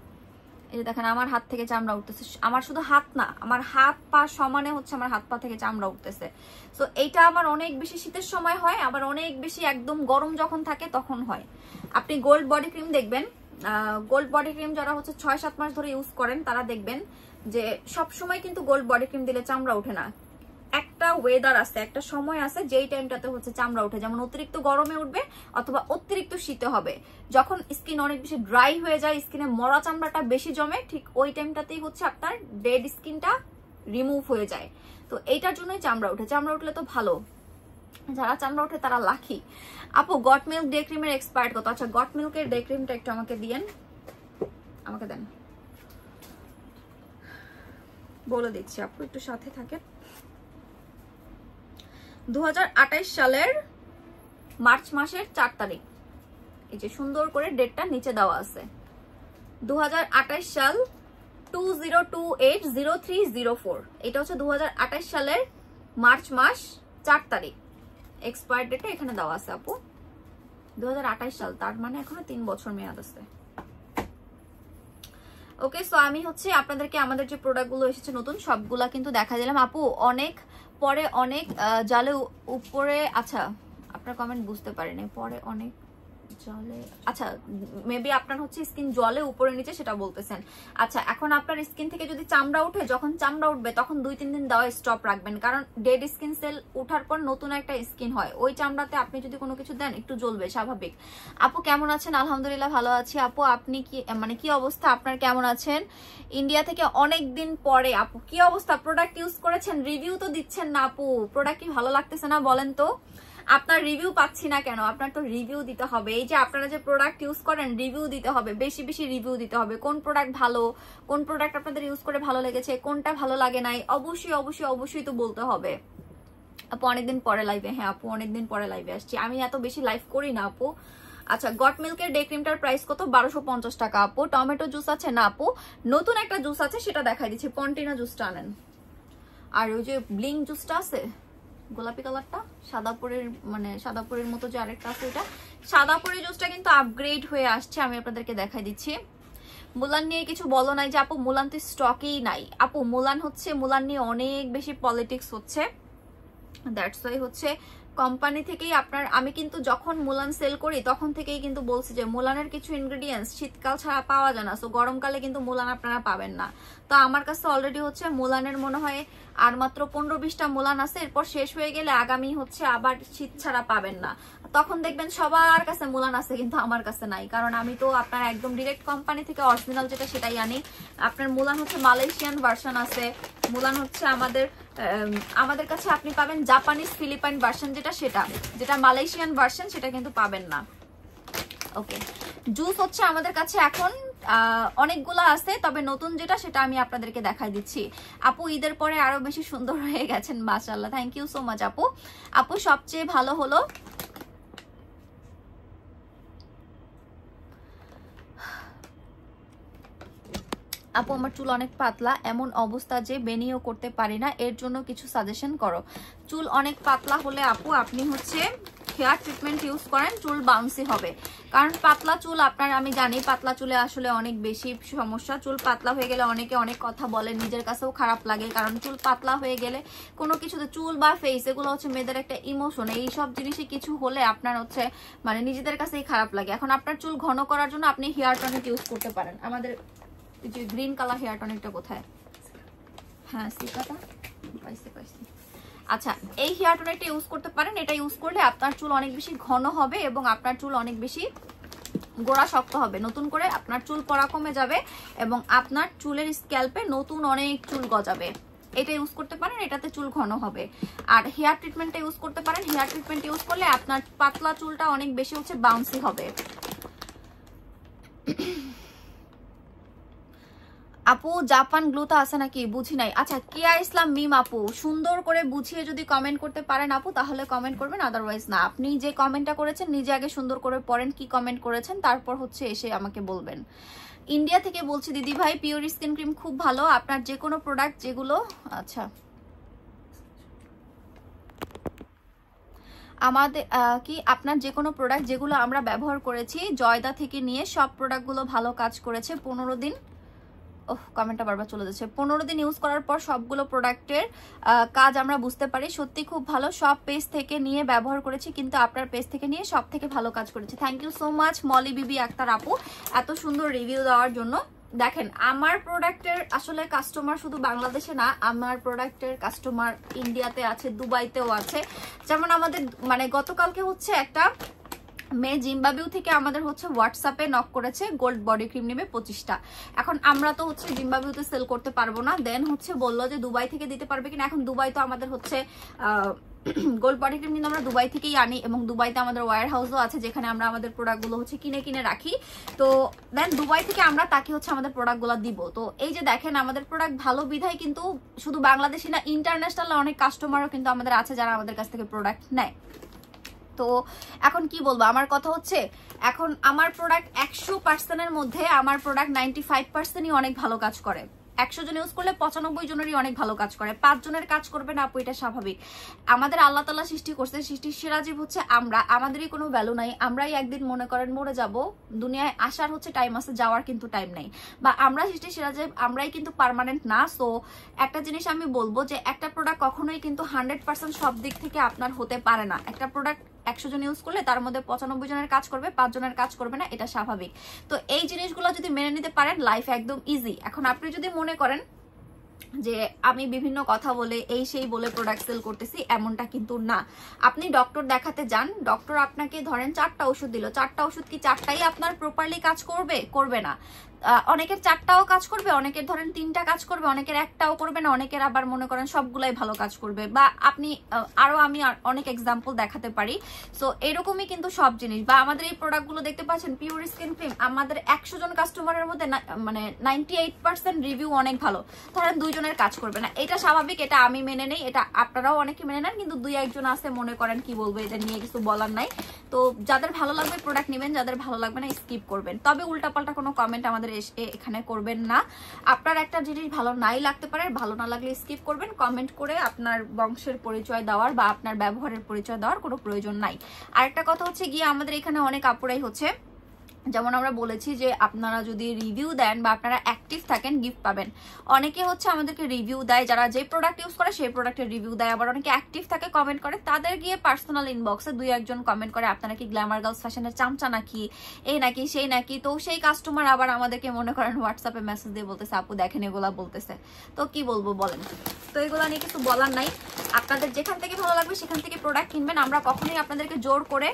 এই যে দেখেন আমার হাত থেকে চামড়া উঠতেছে, আমার শুধু হাত না, আমার হাত পা সমানে হচ্ছে আমার হাত পা থেকে চামড়া উঠতেছে। তো এইটা আমার অনেক বেশি শীতের সময় হয়, আবার অনেক বেশি একদম গরম যখন থাকে তখন হয়। আপনি গোল্ড বডি ক্রিম দেখবেন, গোল্ড বডি ক্রিম যারা হচ্ছে 6-7 মাস ধরে ইউজ করেন তারা দেখবেন যে সব সময় কিন্তু গোল্ড বডি ক্রিম দিলে চামড়া ওঠে না। একটা ওয়েদার আছে, একটা সময় আছে যেই টাইমটাতে হচ্ছে চামড়া ওঠে, যেমন অতিরিক্ত গরমে উঠবে অথবা অতিরিক্ত শীতে হবে, যখন স্কিন অনেক বেশি ড্রাই হয়ে যায়, স্কিনে মরা চামড়াটা বেশি জমে, ঠিক ওই টাইমটাতেই হচ্ছে আপনার ডেড স্কিনটা রিমুভ হয়ে যায়। তো এইটার জন্যই চামড়া ওঠে। চামড়া উঠলে তো ভালো, যারা চামড়া ওঠে তারা লাকি। আপু গট মিল্ক ডে ক্রিমের এক্সপায়ার কত? আচ্ছা গট মিল্কের ডে ক্রিমটা একটু আমাকে দিয়েন, আমাকে দেন, বলে দিচ্ছি আপু, একটু সাথে থাকেন। 2028 সালের মার্চ মাসের 4 তারিখ, এই যে সুন্দর করে ডেটটা নিচে দেওয়া আছে, 2028 সাল 20280304, এটা হচ্ছে 2028 সালের মার্চ মাস 4 তারিখ, এক্সপায়ার ডেটটা এখানে দেওয়া আছে আপু। 2028 সাল, তার মানে এখনো 3 বছর মেয়াদ আছে। ওকে, সো আমি হচ্ছে আপনাদেরকে আমাদের যে প্রোডাক্টগুলো এসেছে নতুন সবগুলা কিন্তু দেখা দিলাম আপু। অনেক পরে অনেক জালে উপরে, আচ্ছা আপনার কমেন্ট বুঝতে পারিনি, পরে অনেক জলে, আচ্ছা মেবি আপনার হচ্ছে স্কিন জলে উপরে নিচে সেটা বলতেছেন। আচ্ছা এখন আপনার স্কিন থেকে যদি চামড়া উঠে, যখন চামড়া উঠবে তখন 2-3 দিন দেওয়া স্টপ রাখবেন, কারণ ডেড স্কিন সেল উঠার পর নতুন একটা স্কিন হয়, ওই চামড়াতে আপনি যদি কোনো কিছু দেন একটু জ্বলবে, স্বাভাবিক। আপু কেমন আছেন? আলহামদুলিল্লাহ ভালো আছি। আপু আপনি কি মানে কি অবস্থা আপনার, কেমন আছেন? ইন্ডিয়া থেকে অনেক দিন পরে আপু, কি অবস্থা? প্রোডাক্ট ইউজ করেছেন, রিভিউ তো দিচ্ছেন না আপু, প্রোডাক্ট কি ভালো লাগতেছে না বলেন তো? আপনার রিভিউ পাচ্ছি না কেন? আপনার তো রিভিউ দিতে হবে, এই যে আপনারা যে প্রোডাক্ট ইউজ করেন রিভিউ দিতে হবে, বেশি বেশি রিভিউ দিতে হবে, কোন প্রোডাক্ট ভালো, কোন প্রোডাক্ট আপনাদের ইউজ করে ভালো লেগেছে, কোনটা ভালো লাগে নাই, অবশ্যই অবশ্যই অবশ্যই তো বলতে হবে। আপু অনেকদিন পরে লাইভে, হ্যাঁ আপু অনেকদিন পরে লাইভে আসছি, আমি এত বেশি লাইভ করি না আপু। আচ্ছা গট মিল্কের ডে ক্রিমটার প্রাইস কত? 1250 টাকা আপু। টমেটো জুস আছে না আপু? নতুন একটা জুস আছে সেটা দেখাই দিচ্ছি, পন্টিনা জুসটা আনেন। আর ওই যে ব্লিং জুসটা আছে গোলাপি কালারটা, সাদাপুরের মানে সাদাপুরের মতো যে আরেকটা আছে, ওইটা সাদাপুরের জুসটা কিন্তু আপগ্রেড হয়ে আসছে, আমি আপনাদেরকে দেখাই দিচ্ছি। মুলান নিয়ে কিছু বলো নাই যে আপু, মুলান তো স্টকেই নাই আপু। মুলান হচ্ছে, মুলান নিয়ে অনেক বেশি পলিটিক্স হচ্ছে, দ্যাটস ওয়াই হচ্ছে কোম্পানি থেকেই আপনার, আমি কিন্তু যখন মুলান সেল করি তখন থেকেই কিন্তু বলছি যে মুলানের কিছু ইনগ্রেডিয়েন্টস শীতকাল ছাড়া পাওয়া যায় না, সো গরমকালে কিন্তু মুলান আপনারা পাবেন না। তো আমার কাছে অলরেডি হচ্ছে মুলানের মনে হয় আর মাত্র 15-20টা মুলান আছে, এরপর শেষ হয়ে গেলে আগামী হচ্ছে আবার শীত ছাড়া পাবেন না, তখন দেখবেন সবার কাছে মুলান আছে কিন্তু আমার কাছে নাই, কারণ আমি তো আপনার একদম ডিরেক্ট কোম্পানি থেকে অরিজিনাল যেটা সেটাই আনি। আপনার মুলান হচ্ছে মালয়েশিয়ান ভার্সন আছে, মুলান হচ্ছে আমাদের কাছে আপনি পাবেন জাপানিজ ফিলিপাইন ভার্সন, যেটা মালয়েশিয়ান ভার্সন সেটা কিন্তু পাবেন না। ওকে, জুস হচ্ছে আমাদের কাছে এখন অনেকগুলো আছে, তবে নতুন যেটা সেটা আমি আপনাদেরকে দেখাই দিচ্ছি। আপু ঈদের পরে আরো বেশি সুন্দর হয়ে গেছেন, মাশাআল্লাহ, থ্যাংক ইউ সো মাচ আপু। আপু সবচেয়ে ভালো হলো আপু আমার চুল অনেক পাতলা, এমন অবস্থা যে বেনিও করতে পারি না, এর জন্য কিছু সাজেশন করো। চুল অনেক পাতলা হলে আপু আপনি হচ্ছে হেয়ার ট্রিটমেন্ট ইউজ করেন, চুল বাউন্সি হবে। কারণ পাতলা চুল আপনার, আমি জানি পাতলা চুলে আসলে অনেক বেশি সমস্যা। চুল পাতলা হয়ে গেলে অনেকে অনেক কথা বলে, নিজের কাছেও খারাপ লাগে। কারণ চুল পাতলা হয়ে গেলে কোনো কিছুতে, চুল বা ফেস এগুলো হচ্ছে মেয়েদের একটা ইমোশন, এই সব জিনিসে কিছু হলে আপনার হচ্ছে মানে নিজেদের কাছেই খারাপ লাগে। এখন আপনার চুল ঘন করার জন্য আপনি হেয়ার টনিক ইউজ করতে পারেন। আমাদের যে গ্রিন কালার হেয়ার টনিকটা কোথায়? হ্যাঁ সিকাটা পাইছি। আচ্ছা, এই হেয়ার টনিকটা ইউজ করতে পারেন। এটা ইউজ করলে আপনার চুল অনেক বেশি ঘন হবে এবং আপনার চুল অনেক বেশি গোড়া শক্ত হবে, নতুন করে আপনার চুল পড়া কমে যাবে এবং আপনার চুলের স্ক্যাল্পে নতুন অনেক চুল গজাবে। এটা ইউজ করতে পারেন, এটাতে চুল ঘন হবে। আর হেয়ার ট্রিটমেন্টটা ইউজ করতে পারেন। হেয়ার ট্রিটমেন্ট ইউজ করলে আপনার পাতলা চুলটা অনেক বেশি হচ্ছে বাউন্সি হবে। আপু জাপান গ্লুটা আছে নাকি? বুঝি নাই। আচ্ছা, কিয়া ইসলাম মিম আপু, সুন্দর করে বুঝিয়ে যদি কমেন্ট করতে পারেন আপু তাহলে কমেন্ট করবেন, আদারওয়াইজ না। আপনি যে কমেন্টটা করেছেন নিজে আগে সুন্দর করে পড়েন কি কমেন্ট করেছেন, তারপর হচ্ছে এসে আমাকে বলবেন। ইন্ডিয়া থেকে বলছি দিদি ভাই, পিওর স্কিন ক্রিম খুব ভালো। আপনার যে কোনো প্রোডাক্ট যেগুলো, আচ্ছা আমাদের কি আপনার যে কোনো প্রোডাক্ট যেগুলো আমরা ব্যবহার করেছি জয়দা থেকে নিয়ে সব প্রোডাক্টগুলো ভালো কাজ করেছে। 15 দিন, কমেন্টটা বারবার চলে যাচ্ছে। 15 দিন ইউজ করার পর সবগুলো প্রোডাক্টের কাজ আমরা বুঝতে পারি, সত্যি খুব ভালো। সব পেজ থেকে নিয়ে ব্যবহার করেছি, কিন্তু আপনার পেজ থেকে নিয়ে সব থেকে ভালো কাজ করেছে। Thank you so much Moli Bibi Akter আপু এত সুন্দর রিভিউ দেওয়ার জন্য। দেখেন, আমার প্রোডাক্টের আসলে কাস্টমার শুধু বাংলাদেশে না, আমার প্রোডাক্টের কাস্টমার ইন্ডিয়াতে আছে, দুবাইতেও আছে। যেমন আমাদের মানে গতকালকে হচ্ছে একটা মেয়ে জিম্বাবুয়ে থেকে আমাদের হচ্ছে হোয়াটসঅ্যাপে নক করেছে, গোল্ড বডি ক্রিম নেবে 25টা। এখন আমরা তো হচ্ছে জিম্বাবুয়েতে সেল করতে পারবো না, দেন হচ্ছে বললো যে দুবাই থেকে দিতে পারবে কিনা। এখন দুবাই তো আমাদের হচ্ছে গোল্ড বডি ক্রিম কিন্তু আমরা দুবাই থেকেই আনি এবং দুবাইতে আমাদের ওয়্যার হাউসও আছে যেখানে আমরা আমাদের প্রোডাক্টগুলো হচ্ছে কিনে রাখি। তো দেন দুবাই থেকে আমরা তাকে হচ্ছে আমাদের প্রোডাক্টগুলো দিব। তো এই যে দেখেন, আমাদের প্রোডাক্ট ভালো বিধায় কিন্তু শুধু বাংলাদেশি না, ইন্টারন্যাশনাল অনেক কাস্টমারও কিন্তু আমাদের আছে যারা আমাদের কাছ থেকে প্রোডাক্ট নেয়। তো এখন কি বলবো, আমার কথা হচ্ছে এখন আমার প্রোডাক্ট 100%-এর মধ্যে আমার প্রোডাক্ট 95%ই অনেক ভালো কাজ করে। 100 জন ইউজ করলে 95 জনেরই অনেক ভালো কাজ করে, 5 জনের কাজ করবে না আপু, এটা স্বাভাবিক। আমাদের আল্লাহ তাআলা সৃষ্টি করছে, সৃষ্টির সেরা জীব হচ্ছে আমরা, আমাদেরই কোনো ভ্যালু নাই। আমরাই একদিন মনে করেন মরে যাব, দুনিয়ায় আসার হচ্ছে টাইম আছে, যাওয়ার কিন্তু টাইম নাই। বা আমরা সৃষ্টির সেরা জীব, আমরাই কিন্তু পার্মানেন্ট না। সো একটা জিনিস আমি বলবো যে একটা প্রোডাক্ট কখনোই কিন্তু 100% সব দিক থেকে আপনার হতে পারে না। একটা প্রোডাক্ট 100 জন ইউজ করলে তার মধ্যে 95 জনের কাজ করবে, 5 জনের কাজ করবে না, এটা স্বাভাবিক। তো এই জিনিসগুলো যদি মেনে নিতে পারেন, লাইফ একদম ইজি। এখন আপনি যদি মনে করেন যে আমি বিভিন্ন কথা বলে এই সেই বলে প্রোডাক্ট সেল করতেছি, এমনটা কিন্তু না। আপনি ডক্টর দেখাতে যান, ডক্টর আপনাকে ধরেন 4টা ওষুধ দিল, 4টা ওষুধ কি 4টাই আপনার প্রপারলি কাজ করবে? করবে না। অনেকের 4টাও কাজ করবে, অনেকের ধরেন 3টা কাজ করবে, অনেকের 1টাও করবে না, অনেকের আবার মনে করেন সবগুলাই ভালো কাজ করবে। বা আপনি আমি অনেক এক্সাম্পল দেখাতে পারি। সো এরকমই কিন্তু সব জিনিস। বা আমাদের এই প্রোডাক্টগুলো দেখতে পাচ্ছেন পিওর স্কিন ক্রিম, আমাদের 100 জন কাস্টমারের মধ্যে মানে 98% রিভিউ অনেক ভালো, ধরেন 2 জনের কাজ করবে না, এটা স্বাভাবিক। এটা আমি মেনে নেই, এটা আপনারাও অনেকে মেনে নেন, কিন্তু 2-1 জন আছে মনে করেন কি বলবো, এটা নিয়ে কিছু বলার নাই। তো যাদের ভালো লাগবে প্রোডাক্ট নেবেন, যাদের ভালো লাগবে না স্কিপ করবেন। তবে উল্টাপাল্টা কোনো কমেন্ট আমাদের এখানে করবেন না। আপনার একটা জিনিস ভালো নাই লাগতে পারে, ভালো না লাগলে স্কিপ করবেন। কমেন্ট করে আপনার বংশের পরিচয় দেওয়ার বা আপনার ব্যবহারের পরিচয় দেওয়ার কোনো প্রয়োজন নাই। আরেকটা কথা হচ্ছে গিয়ে, আমাদের এখানে অনেক আপুরাই হচ্ছে, যেমন আমরা বলেছি যে আপনারা যদি রিভিউ দেন বা আপনারা অ্যাক্টিভ থাকেন গিফট পাবেন। অনেকে হচ্ছে আমাদেরকে রিভিউ দেয়, যারা যে প্রোডাক্ট ইউজ করে সেই প্রোডাক্টের রিভিউ দেয়। আবার অনেকে অ্যাক্টিভ থাকে, কমেন্ট করে, তাদের গিয়ে পার্সোনাল ইনবক্সে 2-1 জন কমেন্ট করে আপনারা কি গ্ল্যামার গার্লস ফ্যাশনের চামচা নাকি, এই নাকি সেই নাকি। তো সেই কাস্টমার আবার আমাদেরকে মনে করেন হোয়াটসঅ্যাপে মেসেজ দিয়ে বলতেছে আপু দেখেন এগুলা বলতেছে। তো কি বলবো বলেন, তো এগুলা নিয়ে কিছু বলার নাই। আপনাদের যেখান থেকে ভালো লাগবে সেখান থেকে প্রোডাক্ট কিনবেন। আমরা কখনোই আপনাদেরকে জোর করে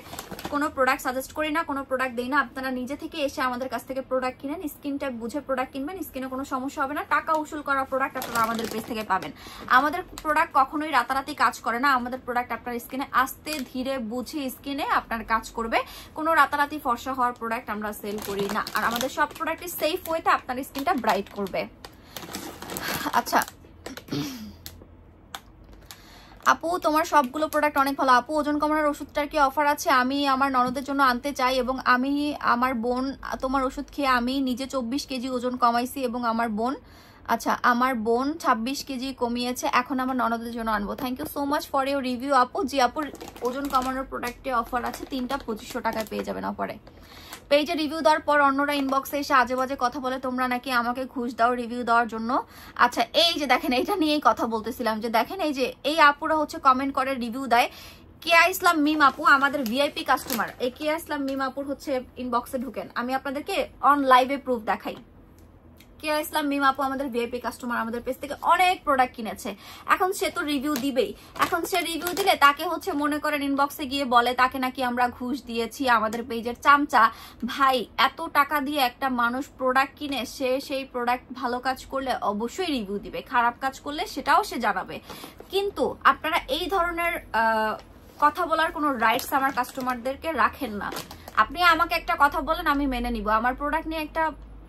কোনো প্রোডাক্ট সাজেস্ট করি না, কোনো প্রোডাক্ট দিই না। আপনারা নিজে থেকে এসে আমাদের কাছ থেকে প্রোডাক্ট কিনেন, স্কিন টাইপ বুঝে প্রোডাক্ট কিনবেন, স্কিনে কোনো সমস্যা হবে না। টাকা উসুল করা প্রোডাক্ট আপনারা আমাদের পেজ থেকে পাবেন। আমাদের প্রোডাক্ট কখনোই রাতারাতি কাজ করে না। আমাদের প্রোডাক্ট আপনার স্কিনে আস্তে ধীরে বুঝে স্কিনে আপনার কাজ করবে। কোনো রাতারাতি ফর্সা হওয়ার প্রোডাক্ট আমরা সেল করি না। আর আমাদের সব প্রোডাক্টই সেফ ওয়েতে আপনার স্কিনটা ব্রাইট করবে। আচ্ছা আপু, তোমার সবগুলো প্রোডাক্ট অনেক ভালো। আপু ওজন কমানোর ওষুধটার কি অফার আছে? আমি আমার ননদের জন্য আনতে চাই এবং আমি আমার বোন, তোমার ওষুধ খেয়ে আমি নিজে 24 কেজি ওজন কমাইছি এবং আমার বোন আচ্ছা, আমার বোন 26 কেজি কমিয়েছে, এখন আমার ননদের জন্য আনবো। Thank you so much for your review আপু। জি আপুর ওজন কমানোর প্রোডাক্টে অফার আছে, 3টা 2500 টাকায় পেয়ে যাবেন অফারে। পেজে রিভিউ দেওয়ার পর অন্যরা ইনবক্সে এসে আজে বাজে কথা বলে তোমরা নাকি আমাকে ঘুষ দাও রিভিউ দেওয়ার জন্য। আচ্ছা, এই যে দেখেন, এটা নিয়েই কথা বলতেছিলাম যে দেখেন এই যে এই আপুরা হচ্ছে কমেন্ট করে রিভিউ দেয়। কেয়া ইসলাম মিম আপু আমাদের ভিআইপি কাস্টমার। এই কেয়া ইসলাম মিম আপুর হচ্ছে ইনবক্সে ঢুকেন, আমি আপনাদেরকে অন লাইভে প্রুফ দেখাই। কেয়া ইসলাম মিম আপু আমাদের ভিআইপি কাস্টমার, আমাদের পেজ থেকে অনেক প্রোডাক্ট কিনেছে। এখন সে তো রিভিউ দিবেই, এখন সে রিভিউ দিলে তাকে হচ্ছে মনে করেন ইনবক্সে গিয়ে বলে তাকে নাকি আমরা ঘুষ দিয়েছি, আমাদের পেজের চামচা। ভাই, এত টাকা দিয়ে একটা মানুষ প্রোডাক্ট কিনে সে সেই প্রোডাক্ট ভালো কাজ করলে অবশ্যই রিভিউ দিবে, খারাপ কাজ করলে সেটাও সে জানাবে। কিন্তু আপনারা এই ধরনের কথা বলার কোনো রাইটস আমার কাস্টমারদেরকে রাখেন না। আপনি আমাকে একটা কথা বলেন, আমি মেনে নিব। আমার প্রোডাক্ট নিয়ে একটা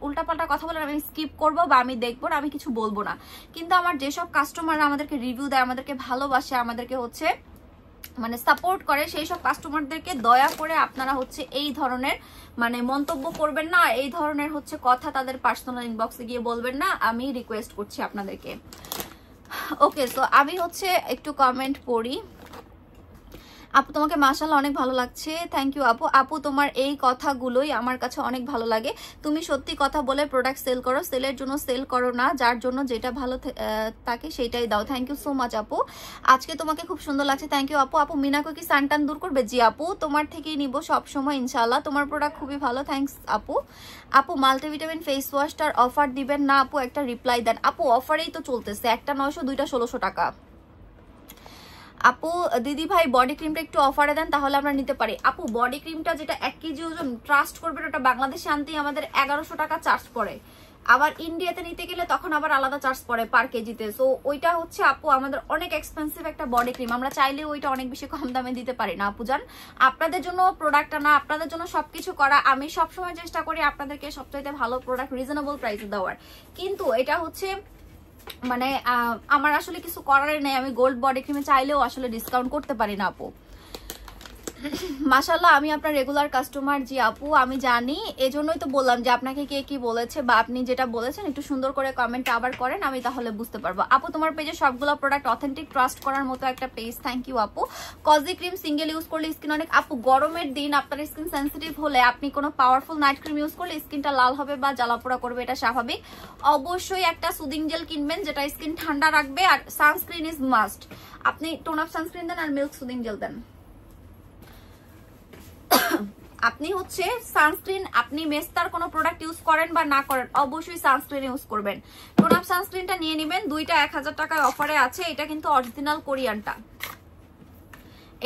উল্টাপাল্টা কথা বলেন, আমি স্কিপ করবো বা আমি দেখবো না, আমি কিছু বলবো না। কিন্তু আমার যেসব কাস্টমাররা আমাদেরকে রিভিউ দেয়, আমাদেরকে ভালোবাসে, আমাদেরকে হচ্ছে মানে সাপোর্ট করে, সেই সব কাস্টমারদেরকে দয়া করে আপনারা হচ্ছে এই ধরনের মানে মন্তব্য করবেন না, এই ধরনের হচ্ছে কথা তাদের পার্সোনাল ইনবক্সে গিয়ে বলবেন না, আমি রিকোয়েস্ট করছি আপনাদেরকে। ওকে, সো আমি হচ্ছে একটু কমেন্ট পড়ি। আপু তোমাকে মাশাআল্লাহ অনেক ভালো লাগছে, থ্যাংক ইউ আপু। আপু তোমার এই কথাগুলোই আমার কাছে অনেক ভালো লাগে। তুমি সত্যি কথা বলে প্রোডাক্ট সেল করো, সেলের জন্য সেল করো না, যার জন্য যেটা ভালো থাকে সেটাই দাও। থ্যাংক ইউ সো মাচ আপু, আজকে তোমাকে খুব সুন্দর লাগছে, থ্যাংক ইউ আপু। আপু মিনাকে কি সানটান দূর করবে? জি আপু, তোমার থেকেই নিব সবসময় ইনশাআল্লাহ, তোমার প্রোডাক্ট খুবই ভালো, থ্যাংকস আপু। আপু মাল্টিভিটামিন ফেস ওয়াশটার অফার দিবেন না আপু? একটা রিপ্লাই দেন আপু, অফারেই তো চলতেছে, একটা 900 দুইটা 1600 টাকা। আপু দিদি ভাই বডি ক্রিমটা একটু অফারে দেন, তাহলে আমরা নিতে পারি। আপু বডি ক্রিমটা যেটা 1 কেজি ওজন, ট্রাস্ট করবেন ওটা বাংলাদেশে আনতেই আমাদের 1100 টাকা চার্জ পড়ে, আবার ইন্ডিয়াতে নিতে গেলে তখন আবার আলাদা চার্জ পড়ে পার কেজিতে। সো ওইটা হচ্ছে আপু আমাদের অনেক এক্সপেন্সিভ একটা বডি ক্রিম, আমরা চাইলে ওইটা অনেক বেশি কম দামে দিতে পারি না আপু জান। আপনাদের জন্য প্রোডাক্ট আনা, আপনাদের জন্য সবকিছু করা, আমি সবসময় চেষ্টা করি আপনাদেরকে সবচাইতে ভালো প্রোডাক্ট রিজনেবল প্রাইসে দেওয়ার। কিন্তু এটা হচ্ছে মানে আমার আসলে কিছু করার নেই, আমি গোল্ড বডি ক্রিমে চাইলেও আসলে ডিসকাউন্ট করতে পারি না আপু। মাশাআল্লাহ আমি আপনার রেগুলার কাস্টমার। জি আপু আমি জানি, এজন্যই তো বললাম যে আপনাকে কে কি বলেছে বা আপনি যেটা বলেছেন একটু সুন্দর করে কমেন্ট আবার করেন, আমি তাহলে বুঝতে পারবো। আপু তোমার পেজে সবগুলো প্রোডাক্ট অথেন্টিক, ট্রাস্ট করার মতো একটা পেজ, থ্যাংক ইউ আপু। কজি ক্রিম সিঙ্গেল ইউজ করলে স্কিন অনেক, আপু গরমের দিন আপনার স্কিন সেন্সিটিভ হলে আপনি কোনো পাওয়ারফুল নাইট ক্রিম ইউজ করলে স্কিনটা লাল হবে বা জ্বালাপোড়া করবে, এটা স্বাভাবিক। অবশ্যই একটা সুদিং জেল কিনবেন যেটা স্কিন ঠান্ডা রাখবে, আর সানস্ক্রিন ইজ মাস্ট। আপনি টোন আপ সানস্ক্রিন দেন আর মিল্ক সুদিং জেল দেন। আপনি হচ্ছে সানস্ক্রিন, আপনি মেস্তার কোনো প্রোডাক্ট ইউজ করেন বা না করেন, অবশ্যই সানস্ক্রিন ইউজ করবেন। টোন আপ সানস্ক্রিনটা নিয়ে নেবেন, দুইটা 1000 টাকায় অফারে আছে। এটা কিন্তু অরিজিনাল কোরিয়ানটা,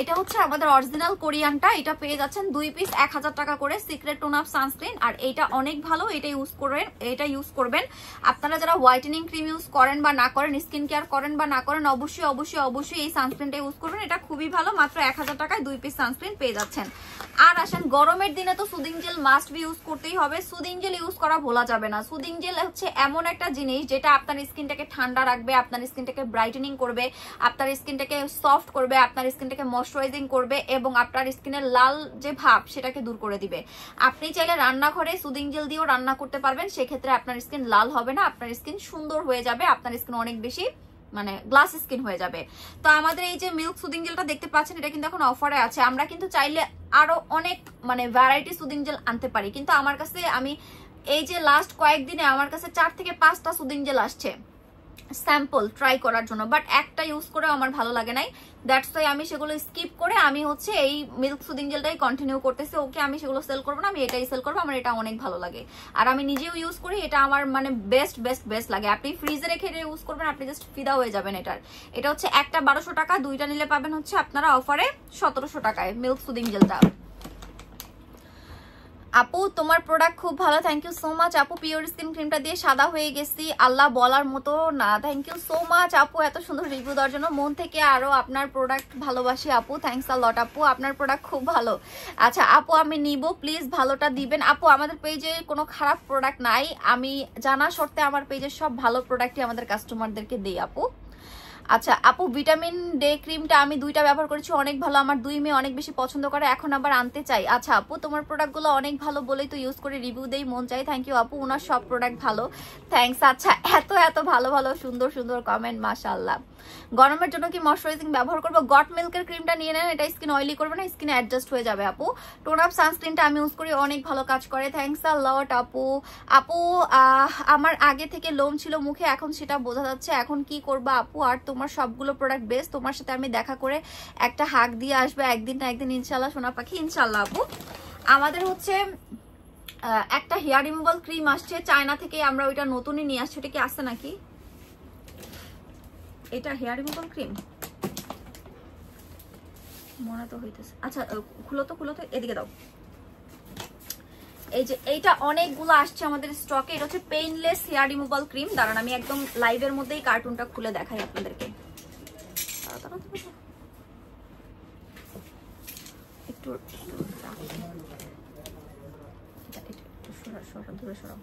এটা হচ্ছে আমাদের অরিজিনাল কোরিয়ানটা, এটা পেয়ে যাচ্ছেন 2 পিস 1000 টাকা করে, সিক্রেট টোন আপ সানস্ক্রিন। আর এটা অনেক ভালো, এটা ইউজ করবেন, এটা ইউজ করবেন। আপনারা যারা হোয়াইটেনিং ক্রিম ইউজ করেন বা না করেন, স্কিন কেয়ার করেন বা না করেন, অবশ্যই অবশ্যই অবশ্যই এই সানস্ক্রিনটা ইউজ করবেন, এটা খুবই ভালো। মাত্র 1000 টাকায় 2 পিস সানস্ক্রিন পেয়ে যাচ্ছেন। আর আসেন গরমের দিনে তো soothing jail must be use করতেই হবে, সুদিং জেল ইউজ করা ভোলা যাবে না। সুদিং জেল হচ্ছে এমন একটা জিনিস যেটা আপনার স্কিনটাকে ঠান্ডা রাখবে, আপনার স্কিনটাকে ব্রাইটেনিং করবে, আপনার স্কিনটাকে সফট করবে, আপনার স্কিনটাকে ময়শ্চারাইজিং করবে এবং আপনার স্কিনের লাল যে ভাব সেটাকে দূর করে দিবে। আপনি চাইলে রান্নাঘরে সুদিং জেল দিয়েও রান্না করতে পারবেন, সেক্ষেত্রে আপনার স্কিন লাল হবে না, আপনার স্কিন সুন্দর হয়ে যাবে, আপনার স্কিন অনেক বেশি মানে গ্লাস স্কিন হয়ে যাবে। তো আমাদের এই যে মিল্ক সুদিং জেলটা দেখতে পাচ্ছেন, এটা কিন্তু এখন অফারে আছে। আমরা কিন্তু চাইলে আরো অনেক মানে ভ্যারাইটি সুদিং জেল আনতে পারি, কিন্তু আমার কাছে আমি এই যে লাস্ট কয়েকদিনে আমার কাছে 4 থেকে 5টা সুদিং জেল আসছে স্যাম্পল ট্রাই করার জন্য, বাট একটা ইউজ করেও আমার ভালো লাগে নাই, দ্যাটস ওয়াই আমি সেগুলো স্কিপ করে আমি হচ্ছে এই মিল্ক সুদিং জেলটাই কন্টিনিউ করতেছি। ওকে আমি সেগুলো সেল করবো না, আমি এটাই সেল করবো, আমার এটা অনেক ভালো লাগে আর আমি নিজেও ইউজ করি, এটা আমার মানে বেস্ট বেস্ট বেস্ট লাগে। আপনি ফ্রিজে রেখে ইউজ করবেন, আপনি জাস্ট ফিদা হয়ে যাবেন এটার। এটা হচ্ছে একটা 1200 টাকা, দুইটা নিলে পাবেন হচ্ছে আপনারা অফারে 1700 টাকায় মিল্ক সুদিং জেলটা। আপু তোমার প্রোডাক্ট খুব ভালো, থ্যাংক ইউ সো মাচ আপু। পিওর স্কিন ক্রিমটা দিয়ে সাদা হয়ে গেছি, আল্লাহ বলার মতো না, থ্যাংক ইউ সো মাচ আপু এত সুন্দর রিভিউ দেওয়ার জন্য, মন থেকে আরো আপনার প্রোডাক্ট ভালোবাসি আপু, থ্যাংকস আ লট আপু, আপনার প্রোডাক্ট খুব ভালো। আচ্ছা আপু আমি নিব, প্লিজ ভালোটা দিবেন আপু। আমাদের পেজে কোনো খারাপ প্রোডাক্ট নাই, আমি জানা শর্তে আমার পেজের সব ভালো প্রোডাক্টই আমাদের কাস্টমারদেরকে দিই আপু। আচ্ছা আপু, ভিটামিন ডে ক্রিমটা আমি 2টা ব্যবহার করেছি, অনেক ভালো, আমার 2 মেয়ে অনেক বেশি পছন্দ করে, এখন আবার আনতে চাই। আচ্ছা আপু, তোমার প্রোডাক্টগুলো অনেক ভালো বলেই তো ইউজ করে রিভিউ দেই, মন চাই। থ্যাংক ইউ আপু, ওনার সব প্রোডাক্ট ভালো, থ্যাঙ্কস। আচ্ছা, এত এত ভালো ভালো সুন্দর সুন্দর কমেন্ট, মাশাআল্লাহ। গরমের জন্য কি ময়শ্চারাইজিং ব্যবহার করবো? গট মিল্কের ক্রিমটা নিয়ে নেন, এটা স্কিন অয়েলি করবে না, স্কিনে অ্যাডজাস্ট হয়ে যাবে আপু। টোন আপ সানস্ক্রিনটা আমি ইউজ করি, অনেক ভালো কাজ করে, থ্যাঙ্কস আ লট আপু। আপু আমার আগে থেকে লোম ছিল মুখে, এখন সেটা বোঝা যাচ্ছে, এখন কি করবা আপু? আর তোমার সবগুলো প্রোডাক্ট বেস্ট, তোমার সাথে আমি দেখা করে একটা হাগ দিয়ে আসবে একদিন না একদিন ইনশাল্লাহ সোনা পাখি, ইনশাল্লাহ আপু। আমাদের হচ্ছে একটা হেয়ার রিমুভাল ক্রিম আসছে চায়না থেকে, আমরা ওইটা নতুনই নিয়ে আসছি, ওটা কি আসছে নাকি? এটা হেয়ার রিমুভাল ক্রিম মনে তো হইতেছে। আচ্ছা খুলো তো, খুলো তো, এদিকে দাও। এই যে এইটা অনেকগুলো আসছে আমাদের স্টকে, এটা হচ্ছে পেইনলেস হেয়ার রিমুভাল ক্রিম। দাঁড়ান আমি একদম লাইভের মধ্যেই কার্টুনটা খুলে দেখাই আপনাদেরকে। একটু দূরে সরাও।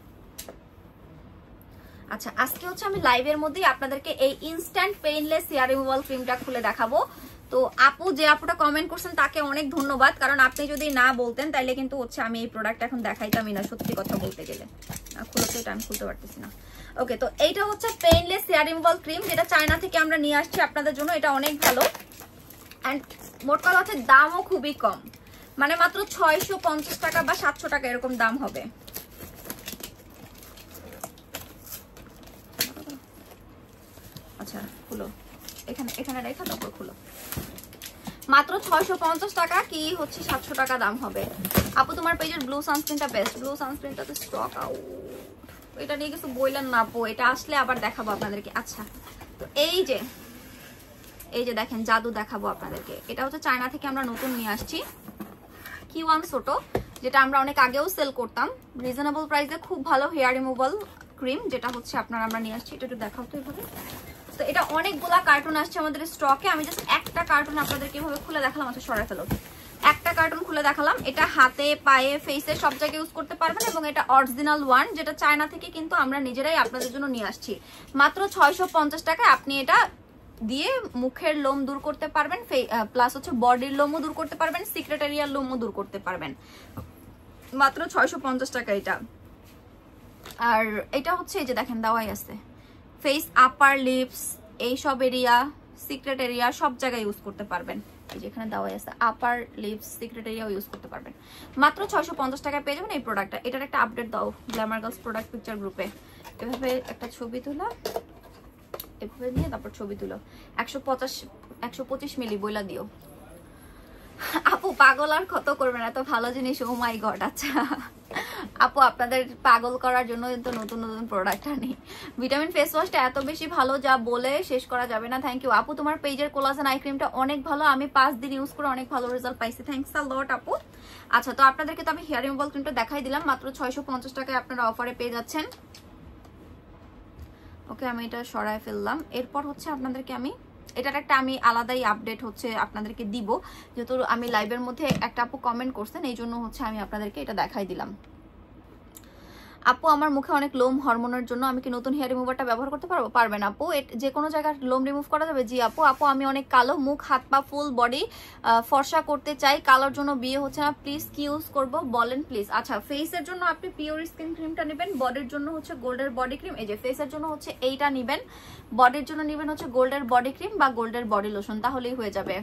আচ্ছা, আজকে হচ্ছে আমি লাইভের মধ্যেই আপনাদেরকে এই ইনস্ট্যান্ট পেইনলেস হেয়ার রিমুভাল ক্রিমটা খুলে দেখাবো। তো আপু, যে আপুটা কমেন্ট করছেন তাকে অনেক ধন্যবাদ, কারণ আপনি যদি না বলতেন তাইলে কিন্তু হচ্ছে আমি এই প্রোডাক্ট এখন দেখাইতামই না, সত্যি কথা বলতে গেলে। খুলতে এটা আমি খুলতে পারতেছি না। ওকে, তো এইটা হচ্ছে পেইনলেস হেয়ার রিমুভাল ক্রিম, যেটা চায়না থেকে আমরা নিয়ে আসছি আপনাদের জন্য, এটা অনেক ভালো। অ্যান্ড মোট কথা হচ্ছে দামও খুবই কম, মানে মাত্র 650 টাকা বা 700 টাকা এরকম দাম হবে। আচ্ছা খুলো, এখানে এখানে রেখা তারপর খুলো। মাত্র 650 টাকা কি হচ্ছে 700 টাকা দাম হবে। আপু তোমার পেজের ব্লু সানস্ক্রিনটা বেস্ট, ব্লু সানস্ক্রিনটা তো স্টক আউট, এটা নিয়ে কিছু বললেন না আপু, এটা আসলে আবার দেখাবো আপনাদেরকে। আচ্ছা, তো এই যে দেখেন জাদু দেখাবো আপনাদেরকে, এটা হচ্ছে চায়না থেকে আমরা নতুন নিয়ে আসছি, Q1 সোটো, যেটা আমরা অনেক আগেও সেল করতাম রিজনেবল প্রাইসে, খুব ভালো হেয়ার রিমুভাল ক্রিম, যেটা হচ্ছে আমরা নিয়ে আসছি। এটা একটু দেখাও তো এভাবে। তো এটা অনেকগুলা কার্টুন আসছে আমাদের স্টকে, আমি জাস্ট একটা কার্টুন আপনাদেরকে এভাবে খুলে দেখালাম। আচ্ছা সরাই ফেলো, একটা কার্টুন খুলে দেখালাম। এটা হাতে পায়ে ফেসে সব জায়গায় ইউজ করতে পারবেন, এবং এটা অরিজিনাল ওয়ান, যেটা চায়না থেকে কিন্তু আমরা নিজেরাই আপনাদের জন্য নিয়ে আসছি। মাত্র 650 টাকায় আপনি এটা দিয়ে মুখের লোম দূর করতে পারবেন, প্লাস হচ্ছে বডির লোমও দূর করতে পারবেন, সিক্রেট এরিয়ার লোমও দূর করতে পারবেন, মাত্র 650 টাকা এটা। আর এটা হচ্ছে এই যে দেখেন দেওয়াই আছে, ফেস, আপার লিপস, এইসব এরিয়া, সিক্রেট এরিয়া সব জায়গায় ইউজ করতে পারবেন। এই যে এখানে দেওয়াই আছে, আপার লিপস, সিক্রেট এরিয়াও ইউজ করতে পারবেন। মাত্র 650 টাকায় পেয়ে যাবেন এই প্রোডাক্টটা। এটার একটা আপডেট দাও গ্ল্যামার গার্লস প্রোডাক্ট পিকচার গ্রুপে, এভাবে একটা ছবি তুলা, এভাবে নিয়ে তারপর ছবি তুলো, 125 মিলি বইলা দিও। আপু পাগল আর কত করবেন, এত ভালো জিনিস, ও মাই গড। আচ্ছা আপু, আপনাদের পাগল করার জন্য তো নতুন নতুন প্রোডাক্ট আনি। ভিটামিন ফেস ওয়াশটা এত বেশি ভালো যা বলে শেষ করা যাবে না। থ্যাংক ইউ আপু, তোমার পেজের কোলাজেন আই ক্রিমটা অনেক ভালো, আমি 5 দিন ইউজ করে অনেক ভালো রেজাল্ট পাইছি, থ্যাংকস আ লট আপু। আচ্ছা, তো আপনাদেরকে তো আমি হেয়ার রিমুভাল ক্রিমটা দেখাই দিলাম, মাত্র 650 টাকায় আপনারা অফারে পেয়ে যাচ্ছেন। ওকে, আমি এটা সরায় ফেললাম। এরপর হচ্ছে আপনাদেরকে আমি এটার একটা আমি আলাদাই আপডেট হচ্ছে আপনাদেরকে দিব, যেহেতু আমি লাইভের মধ্যে একটা আপু কমেন্ট করছেন, এই জন্য হচ্ছে আমি আপনাদেরকে এটা দেখাই দিলাম। আপু আমার মুখে অনেক লোম, হরমোনের জন্য আমি কি নতুন হেয়ার রিমুভারটা ব্যবহার করতে পারবো? পারবেন আপু, যে কোনো জায়গায় লোম রিমুভ করা যাবে। জি আপু। আপু আমি অনেক কালো, মুখ হাত পা ফুল বডি ফর্সা করতে চাই, কালোর জন্য বিয়ে হচ্ছে না, প্লিজ কি ইউজ করবো বলেন প্লিজ। আচ্ছা, ফেসের জন্য আপনি পিওর স্কিন ক্রিমটা নেবেন, বডির জন্য হচ্ছে গোল্ডের বডি ক্রিম। এই যে ফেসের জন্য হচ্ছে এইটা নেবেন, বডির জন্য নেবেন হচ্ছে গোল্ডের বডি ক্রিম বা গোল্ডের বডি লোশন, তাহলেই হয়ে যাবে।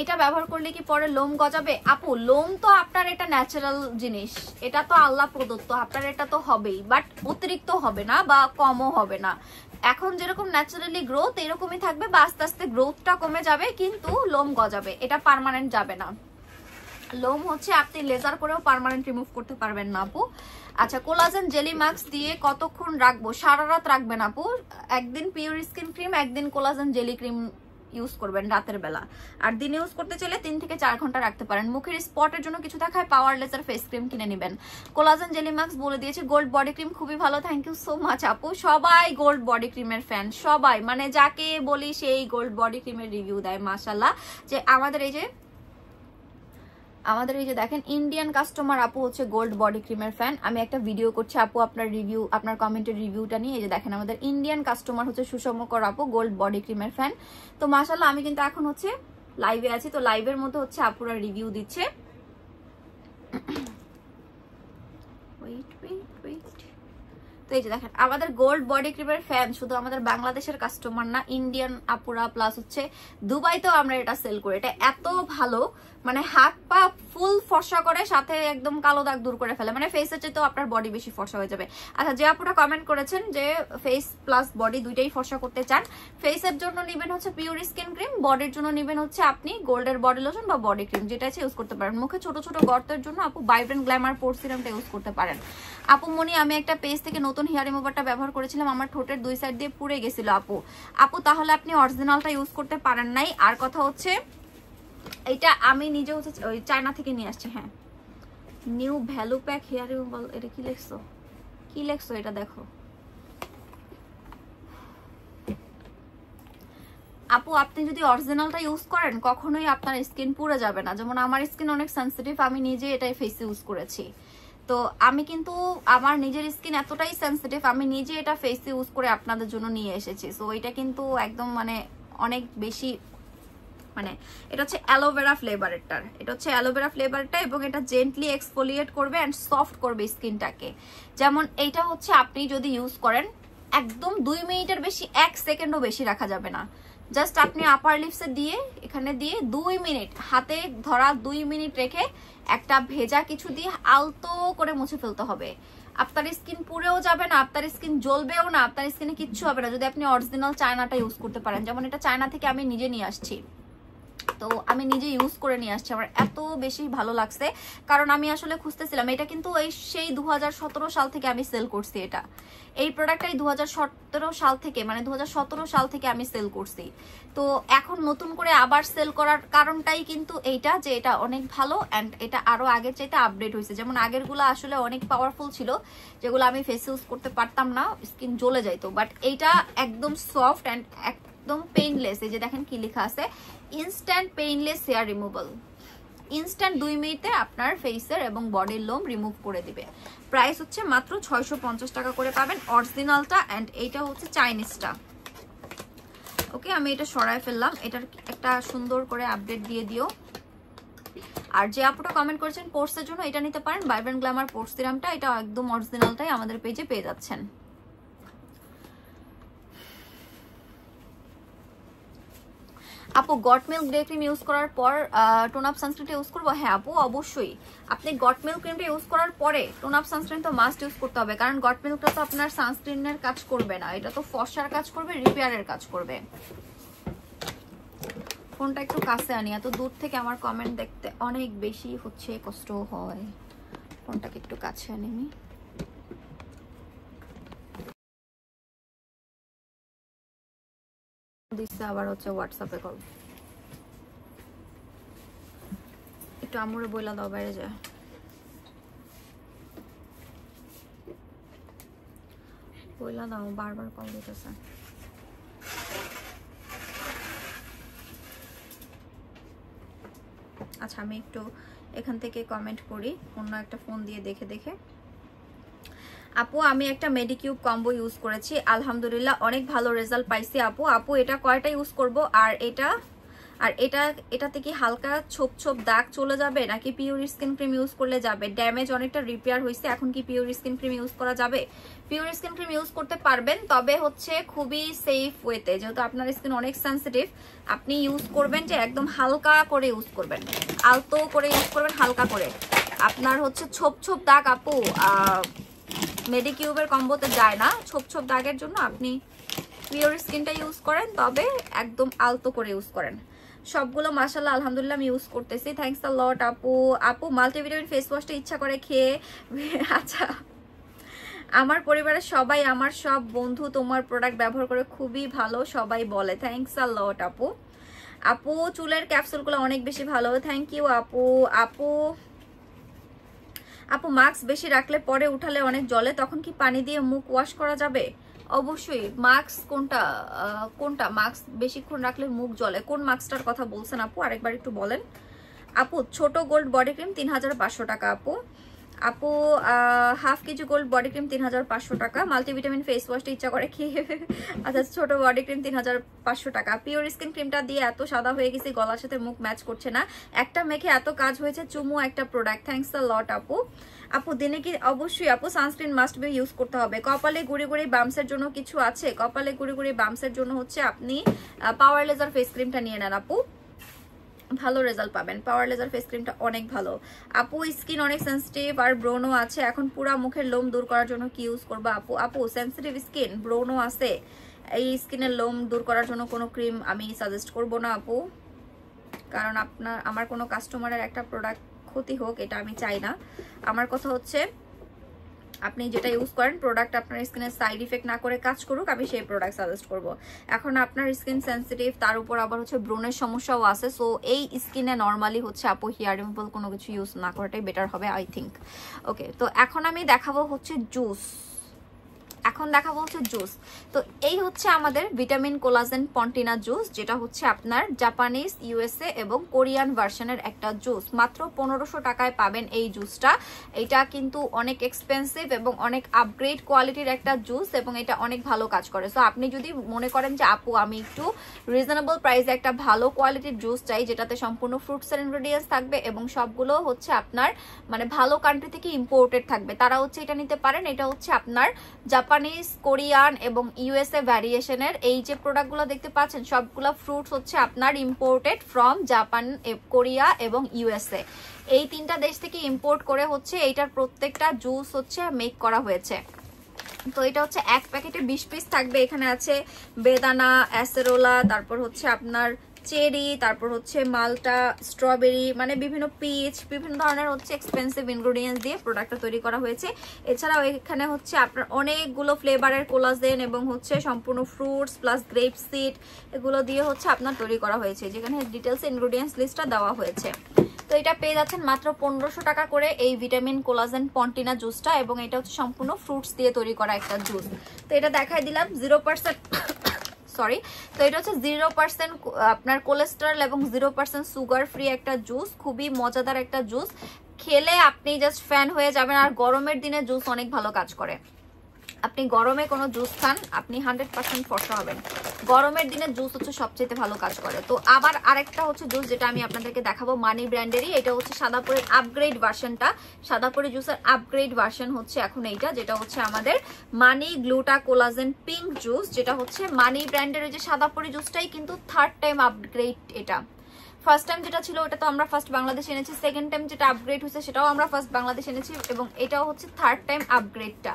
এটা ব্যবহার করলে কি পরে লোম গজাবে? আপু লোম তো আপনার এটা ন্যাচারাল জিনিস, এটা তো আল্লাহ প্রদত্ত, আপনার এটা তো হবেই, বাট অতিরিক্ত হবে না বা কমও হবে না। এখন যেরকম ন্যাচারালি গ্রোথ এরকমই থাকবে, বা আস্তে আস্তে গ্রোথটা কমে যাবে, কিন্তু লোম গজাবে, এটা পার্মানেন্ট যাবে না। লোম হচ্ছে আপনি লেজার করেও পার্মানেন্ট রিমুভ করতে পারবেন না আপু। আচ্ছা, কোলাজেন জেলি মাস্ক দিয়ে কতক্ষণ রাখবো? সারা রাত রাখবেন আপু, একদিন পিওর স্কিন ক্রিম, একদিন কোলাজেন জেলি ক্রিম ইউজ করবেন রাতের বেলা, আর দিনে ইউজ করতে চাইলে 3 থেকে 4 ঘন্টা রাখতে পারেন। মুখের স্পটের জন্য কিছু দেখায়, পাওয়ার লেজার ফেস ক্রিম কিনে নেবেন। কোলাজেন জেলি মাস্ক বলে দিয়েছে, গোল্ড বডি ক্রিম খুবই ভালো, থ্যাংক ইউ সো মাচ আপু। সবাই গোল্ড বডি ক্রিমের ফ্যান, সবাই, মানে যাকে বলি সেই গোল্ড বডি ক্রিমের রিভিউ দেয়, মাশাআল্লাহ। যে আমাদের এই যে আমাদের এই যে দেখেন ইন্ডিয়ান কাস্টমার আপু হচ্ছে গোল্ড বডি ক্রিমের ফ্যান। আমি একটা ভিডিও করছি আপু আপনার রিভিউ, আপনার কমেন্টের রিভিউটা নিয়ে। এই যে দেখেন আমাদের ইন্ডিয়ান কাস্টমার হচ্ছে সুষমকর আপু গোল্ড বডি ক্রিমের ফ্যান। তো মাশাআল্লাহ আমি কিন্তু এখন হচ্ছে লাইভে আছি, তো লাইভের মধ্যে হচ্ছে আপুরা রিভিউ দিচ্ছে। তো এই যে দেখেন আমাদের গোল্ড বডি ক্রিমের ফ্যান শুধু আমাদের বাংলাদেশের কাস্টমার না, ইন্ডিয়ান আপুরা প্লাস হচ্ছে দুবাইতেও আমরা এটা সেল করি। এটা এত ভালো, মানে হাত পা ফুল ফর্সা করে, সাথে একদম কালো দাগ দূর করে ফেলে, মানে ফেসের চেয়েও আপনার বডি বেশি ফর্সা হয়ে যাবে। আচ্ছা, যে আপুরা কমেন্ট করেছেন যে ফেস প্লাস বডি দুইটাই ফর্সা করতে চান, ফেসের জন্য নেবেন হচ্ছে পিওর স্কিন ক্রিম, বডির জন্য নেবেন হচ্ছে আপনি গোল্ডের বডি লোশন বা বডি ক্রিম, যেটা আছে ইউজ করতে পারেন। মুখে ছোট ছোট গর্তের জন্য আপু ভাইব্রেন্ট গ্ল্যামার পোর সিরামটা ইউজ করতে পারেন। আপু মনি, আমি একটা পেজ থেকে নতুন হেয়ার রিমুভারটা ব্যবহার করেছিলাম, আমার ঠোঁটের দুই সাইড দিয়ে পুড়ে গেছিল আপু তাহলে আপনি অরিজিনালটা ইউজ করতে পারেন নাই। আর কথা হচ্ছে এটা আমি নিজে হচ্ছে ওই চায়না থেকে নিয়ে আসছি। হ্যাঁ, new value pack hair remover, এটা কি লেখছো, কি লেখছো এটা দেখো আপু। আপনি যদি অরিজিনালটা ইউজ করেন কখনোই আপনার স্কিন পুড়ে যাবে না। যেমন আমার স্কিন অনেক সেন্সিটিভ, আমি নিজে এটাই ফেসে ইউজ করেছি। তো আমি কিন্তু আমার নিজের স্কিন এতটাই সেন্সিটিভ, আমি নিজে এটা ফেসে ইউজ করে আপনাদের জন্য নিয়ে এসেছি। সো এটা কিন্তু একদম মানে অনেক বেশি, মানে এটা হচ্ছে অ্যালোভেরা ফ্লেভারেরটার, এটা হচ্ছে অ্যালোভেরা ফ্লেভারটা, এবং এটা জেন্টলি এক্সফোলিয়েট করবে অ্যান্ড সফট করবে স্কিনটাকে। যেমন এইটা হচ্ছে আপনি যদি ইউজ করেন একদম 2 মিনিটের বেশি, 1 সেকেন্ডও বেশি রাখা যাবে না। জাস্ট আপনি আপার লিপসে দিয়ে এখানে দিয়ে 2 মিনিট হাতে ধরা 2 মিনিট রেখে একটা ভেজা কিছু দিয়ে আলতো করে মুছে ফেলতে হবে। আপনার স্কিন পুড়েও যাবে না, আপনার স্কিন জ্বলবেও না, আপনার স্কিনে কিচ্ছু হবে না যদি আপনি অরিজিনাল চায়নাটা ইউজ করতে পারেন। যেমন এটা চায়না থেকে আমি নিজে নিয়ে আসছি, তো আমি নিজে ইউজ করে নিয়ে আসছি, আমার এত বেশি ভালো লাগছে। কারণ আমি আসলে খুঁজতেছিলাম, এটা কিন্তু সেই 2017 সাল থেকে আমি সেল করছি। এই প্রোডাক্টটাই 2017 সাল থেকে, মানে 2017 সাল থেকে আমি সেল করছি। তো এখন নতুন করে আবার সেল করার কারণটাই কিন্তু এইটা, যে এটা অনেক ভালো অ্যান্ড এটা আরো আগের চাইতে আপডেট হয়েছে। যেমন আগেরগুলো আসলে অনেক পাওয়ারফুল ছিল, যেগুলো আমি ফেস ইউজ করতে পারতাম না, স্কিন জ্বলে যাইতো। বাট এইটা একদম সফট অ্যান্ড একদম পেইনলেস। এই যে দেখেন কি লেখা আছে, instant painless hair removal, instant 2 মিনিটে আপনার ফেসের এবং বডির লোম রিমুভ করে দিবে। প্রাইস হচ্ছে মাত্র 650 টাকা করে পাবেন অরিজিনালটা, অ্যান্ড এইটা হচ্ছে চাইনিজটা। ওকে, আমি এটা সরায় ফেললাম, এটার একটা সুন্দর করে আপডেট দিয়ে দিও। আর যে আপুটা কমেন্ট করেছেন পোর্সের জন্য, এটা নিতে পারেন ভাইব্রেন্ট গ্ল্যামার পোর্স সিরামটা, এটা একদম অরিজিনালটাই আমাদের পেজে পেয়ে যাচ্ছেন। আপু goat milk day cream use করার পর টোন আপ সানস্ক্রিনটা ইউজ করবো? হ্যাঁ আপু, অবশ্যই। আপনি গট মিল্ক ক্রিমটা ইউজ করার পরে টোন আপ সানস্ক্রিন তো মাস্ট ইউজ করতে হবে, কারণ গট মিল্কটা তো আপনার সানস্ক্রিনের কাজ করবে না, এটা তো ফর্সার কাজ করবে, রিপেয়ারের কাজ করবে। ফোনটা একটু কাছে আনি, এত দূর থেকে আমার কমেন্ট দেখতে অনেক বেশি হচ্ছে কষ্ট হয়। ফোনটাকে একটু কাছে আনি আমি। দিচ্ছে আবার হচ্ছে হোয়াটসঅ্যাপে কল, একটু আমুরে বইলা দাও বাইরে যায়। বইলা দাও, বারবার কল দিতেছে। আচ্ছা, আমি একটু এখান থেকে কমেন্ট করি অন্য একটা ফোন দিয়ে দেখে দেখে। আপু আমি একটা মেডিকিউব কম্বো ইউজ করেছি, আলহামদুলিল্লাহ অনেক ভালো রেজাল্ট পাইছি আপু এটা কয়টা ইউজ করব? আর এটাতে কি হালকা ছোপ ছোপ দাগ চলে যাবে নাকি পিওর স্কিন ক্রিম ইউজ করলে যাবে? ড্যামেজ অনেকটা রিপেয়ার হয়েছে, এখন কি পিওর স্কিন ক্রিম ইউজ করা যাবে? পিওর স্কিন ক্রিম ইউজ করতে পারবেন, তবে হচ্ছে খুবই সেফ ওয়েতে, যেহেতু আপনার স্কিন অনেক সেন্সিটিভ। আপনি ইউজ করবেন যে একদম হালকা করে ইউজ করবেন, আলতো করে ইউজ করবেন, হালকা করে। আপনার হচ্ছে ছোপ ছোপ দাগ আপু মেডিকিউবের কম্বোতে যায় না, ছোপ ছোপ দাগের জন্য আপনি পিওর স্কিনটা ইউজ করেন, তবে একদম আলতো করে ইউজ করেন। সবগুলো মাশাআল্লাহ আলহামদুলিল্লাহ আমি ইউজ করতেছি, থ্যাঙ্কস আ লট আপু মাল্টিভিটামিন ফেস ওয়াশটা ইচ্ছা করে খেয়ে। আচ্ছা, আমার পরিবারের সবাই, আমার সব বন্ধু তোমার প্রোডাক্ট ব্যবহার করে খুবই ভালো সবাই বলে, থ্যাঙ্কস আ লট আপু চুলের ক্যাপসুলগুলো অনেক বেশি ভালো, থ্যাংক ইউ আপু মাস্ক বেশি রাখলে পরে উঠালে অনেক জলে, তখন কি পানি দিয়ে মুখ ওয়াশ করা যাবে? অবশ্যই। মাস্ক কোনটা মাস্ক বেশিক্ষণ রাখলে মুখ জ্বলে, কোন মাস্কটার কথা বলছেন আপু আরেকবার একটু বলেন? আপু ছোট গোল্ড বডি ক্রিম 3500 টাকা আপু। আপু half KG gold body cream 3500 টাকা। মাল্টিভিটামিন ফেস ওয়াশটা ইচ্ছা করে কি আচ্ছা ছোট বডি ক্রিম 3500 টাকা। পিওর স্কিন ক্রিমটা দিয়ে এত সাদা হয়ে গেছি, গলার সাথে মুখ ম্যাচ করছে না, একটা মেখে এত কাজ হয়েছে, চুমু একটা প্রোডাক্ট, থ্যাঙ্কস আ লট আপু। আপু দিনে কি অবশ্যই আপু সানস্ক্রিন মাস্ট বি ইউজ করতে হবে। কপালে গুড়ি গুড়ি বাম্পসের জন্য কিছু আছে? কপালে গুড়ি গুড়ি বাম্পসের জন্য হচ্ছে আপনি পাওয়ার লেজার ফেস ক্রিমটা নিয়ে নেন আপু, ভালো রেজাল্ট পাবেন। পাওয়ার লেজার ফেস ক্রিমটা অনেক ভালো আপু। স্কিন অনেক সেন্সিটিভ আর ব্রোনও আছে, এখন পুরা মুখের লোম দূর করার জন্য কি ইউজ করবা আপু? আপু সেন্সিটিভ স্কিন, ব্রোনও আছে, এই স্কিনের লোম দূর করার জন্য কোনো ক্রিম আমি সাজেস্ট করব না আপু, কারণ আমার কোনো কাস্টমারের একটা প্রোডাক্ট ক্ষতি হোক এটা আমি চাই না। আমার কথা হচ্ছে আপনি যেটা ইউজ করেন প্রোডাক্ট আপনার স্কিনের সাইড ইফেক্ট না করে কাজ করুক, আমি সেই প্রোডাক্ট সাজেস্ট করব। এখন আপনার স্কিন সেন্সিটিভ, তার উপর আবার হচ্ছে ব্রনের সমস্যাও আছে, সো এই স্কিনে নর্মালি হচ্ছে আপু হেয়ার রিমুভাল কোনো কিছু ইউজ না করাটাই বেটার হবে আই থিঙ্ক। ওকে, তো এখন আমি দেখাবো হচ্ছে জুস। তো এই হচ্ছে আমাদের ভিটামিন কোলাজেন পন্টিনা জুস, যেটা হচ্ছে আপনার জাপানিজ, ইউএসএ এবং কোরিয়ান ভার্সনের একটা জুস। মাত্র 1500 টাকায় পাবেন এই জুসটা। এটা কিন্তু অনেক এক্সপেন্সিভ এবং অনেক আপগ্রেড কোয়ালিটির একটা জুস, এবং এটা অনেক ভালো কাজ করে। সো আপনি যদি মনে করেন যে আপু আমি একটু রিজনেবল প্রাইসে একটা ভালো কোয়ালিটির জুস চাই, যেটাতে সম্পূর্ণ ফ্রুটসের ইনগ্রেডিয়েন্টস থাকবে এবং সবগুলো হচ্ছে আপনার মানে ভালো কান্ট্রি থেকে ইম্পোর্টেড থাকবে, তারা হচ্ছে এটা নিতে পারেন। এটা হচ্ছে আপনার জাপানিজ, কোরিয়ান এবং ইউএসএ ভ্যারিয়েশনের এই যে প্রোডাক্টগুলো দেখতে পাচ্ছেন সবগুলো ফ্রুটস হচ্ছে আপনার ইম্পোর্টেড ফ্রম জাপান, কোরিয়া এবং ইউএসএ। এই তিনটা দেশ থেকে ইম্পোর্ট করে হচ্ছে এইটার প্রত্যেকটা জুস হচ্ছে মেক করা হয়েছে। তো এটা হচ্ছে এক প্যাকেটে 20 পিস থাকবে। এখানে আছে বেদানা, অ্যাসেরোলা, তারপর হচ্ছে আপনার চেরি, তারপর হচ্ছে মালটা, স্ট্রবেরি, মানে বিভিন্ন পিচ, বিভিন্ন ধরনের হচ্ছে এক্সপেন্সিভ ইনগ্রেডিয়েন্টস দিয়ে প্রোডাক্টটা তৈরি করা হয়েছে। এছাড়াও এখানে হচ্ছে আপনার অনেকগুলো ফ্লেভারের কোলাজেন এবং হচ্ছে সম্পূর্ণ ফ্রুটস প্লাস গ্রেপ সিড এগুলো দিয়ে হচ্ছে আপনার তৈরি করা হয়েছে, যেখানে ডিটেলস ইনগ্রেডিয়েন্টস লিস্টটা দেওয়া হয়েছে। তো এটা পেয়ে যাচ্ছেন মাত্র 1500 টাকা করে এই ভিটামিন কোলাজেন পন্টিনা জুসটা, এবং এটা হচ্ছে সম্পূর্ণ ফ্রুটস দিয়ে তৈরি করা একটা জুস। তো এটা দেখাই দিলাম 0% সরি। তো এটা হচ্ছে 0% আপনার কোলেস্টেরল এবং 0% সুগার ফ্রি একটা জুস, খুবই মজাদার একটা জুস, খেলে আপনি জাস্ট ফ্যান হয়ে যাবেন। আর গরমের দিনে জুস অনেক ভালো কাজ করে। আপনি গরমে কোনো জুস খান, আপনি 100% ফর্সা হবেন। গরমের দিনে জুস হচ্ছে সবচেয়ে ভালো কাজ করে। তো আবার আরেকটা হচ্ছে জুস যেটা আমি আপনাদেরকে দেখাবো মানি ব্র্যান্ডেরই, এটা হচ্ছে সাদাপুরের আপগ্রেড ভার্সনটা। সাদাপুরি জুসের আপগ্রেড ভার্সন হচ্ছে এখন এইটা, যেটা হচ্ছে আমাদের মানি গ্লুটা কোলাজেন পিঙ্ক জুস, যেটা হচ্ছে মানি ব্র্যান্ডের যে সাদাপুরি জুসটাই কিন্তু 3rd টাইম আপগ্রেড। এটা ফার্স্ট টাইম যেটা ছিল ওটা তো আমরা ফার্স্ট বাংলাদেশে এনেছি, সেকেন্ড টাইম যেটা আপগ্রেড হয়েছে সেটাও আমরা ফার্স্ট বাংলাদেশে এনেছি, এবং এটাও হচ্ছে 3rd টাইম আপগ্রেডটা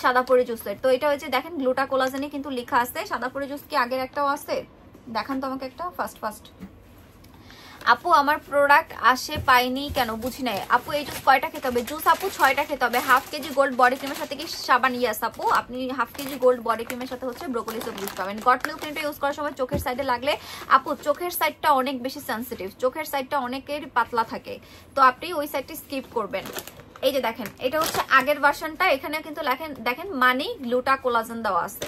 সাদাপুরি জুসের। তো এটা হচ্ছে দেখেন গ্লুটা কোলাজেনে কিন্তু লেখা আছে। সাদাপুরি জুস কি আগের একটাও আছে? দেখান তো আমাকে একটা ফার্স্ট। আপু আমার প্রোডাক্ট আসে পাইনি কেন, বুঝি নাই। আপু এই জুস কয়টা খেতে হবে? জুস আপু 6টা খেতে হবে। হাফ কেজি গোল্ড বডি ক্রিমের সাথে কি সাবান? ইয়াস আপু, আপনি হাফ কেজি গোল্ড বডি ক্রিমের সাথে হচ্ছে ব্রোকলি সোপ ইউজ করবেন। গট মিল্ক ক্রিমটা ইউজ করার সময় চোখের সাইডে লাগলে, আপু চোখের সাইডটা অনেক বেশি সেন্সিটিভ, চোখের সাইডটা অনেকের পাতলা থাকে, তো আপনি ওই সাইডটি স্কিপ করবেন। এই যে দেখেন এটা হচ্ছে আগের ভার্সনটা, এখানে কিন্তু দেখেন মানি গ্লুটা কোলাজেন দেওয়া আছে।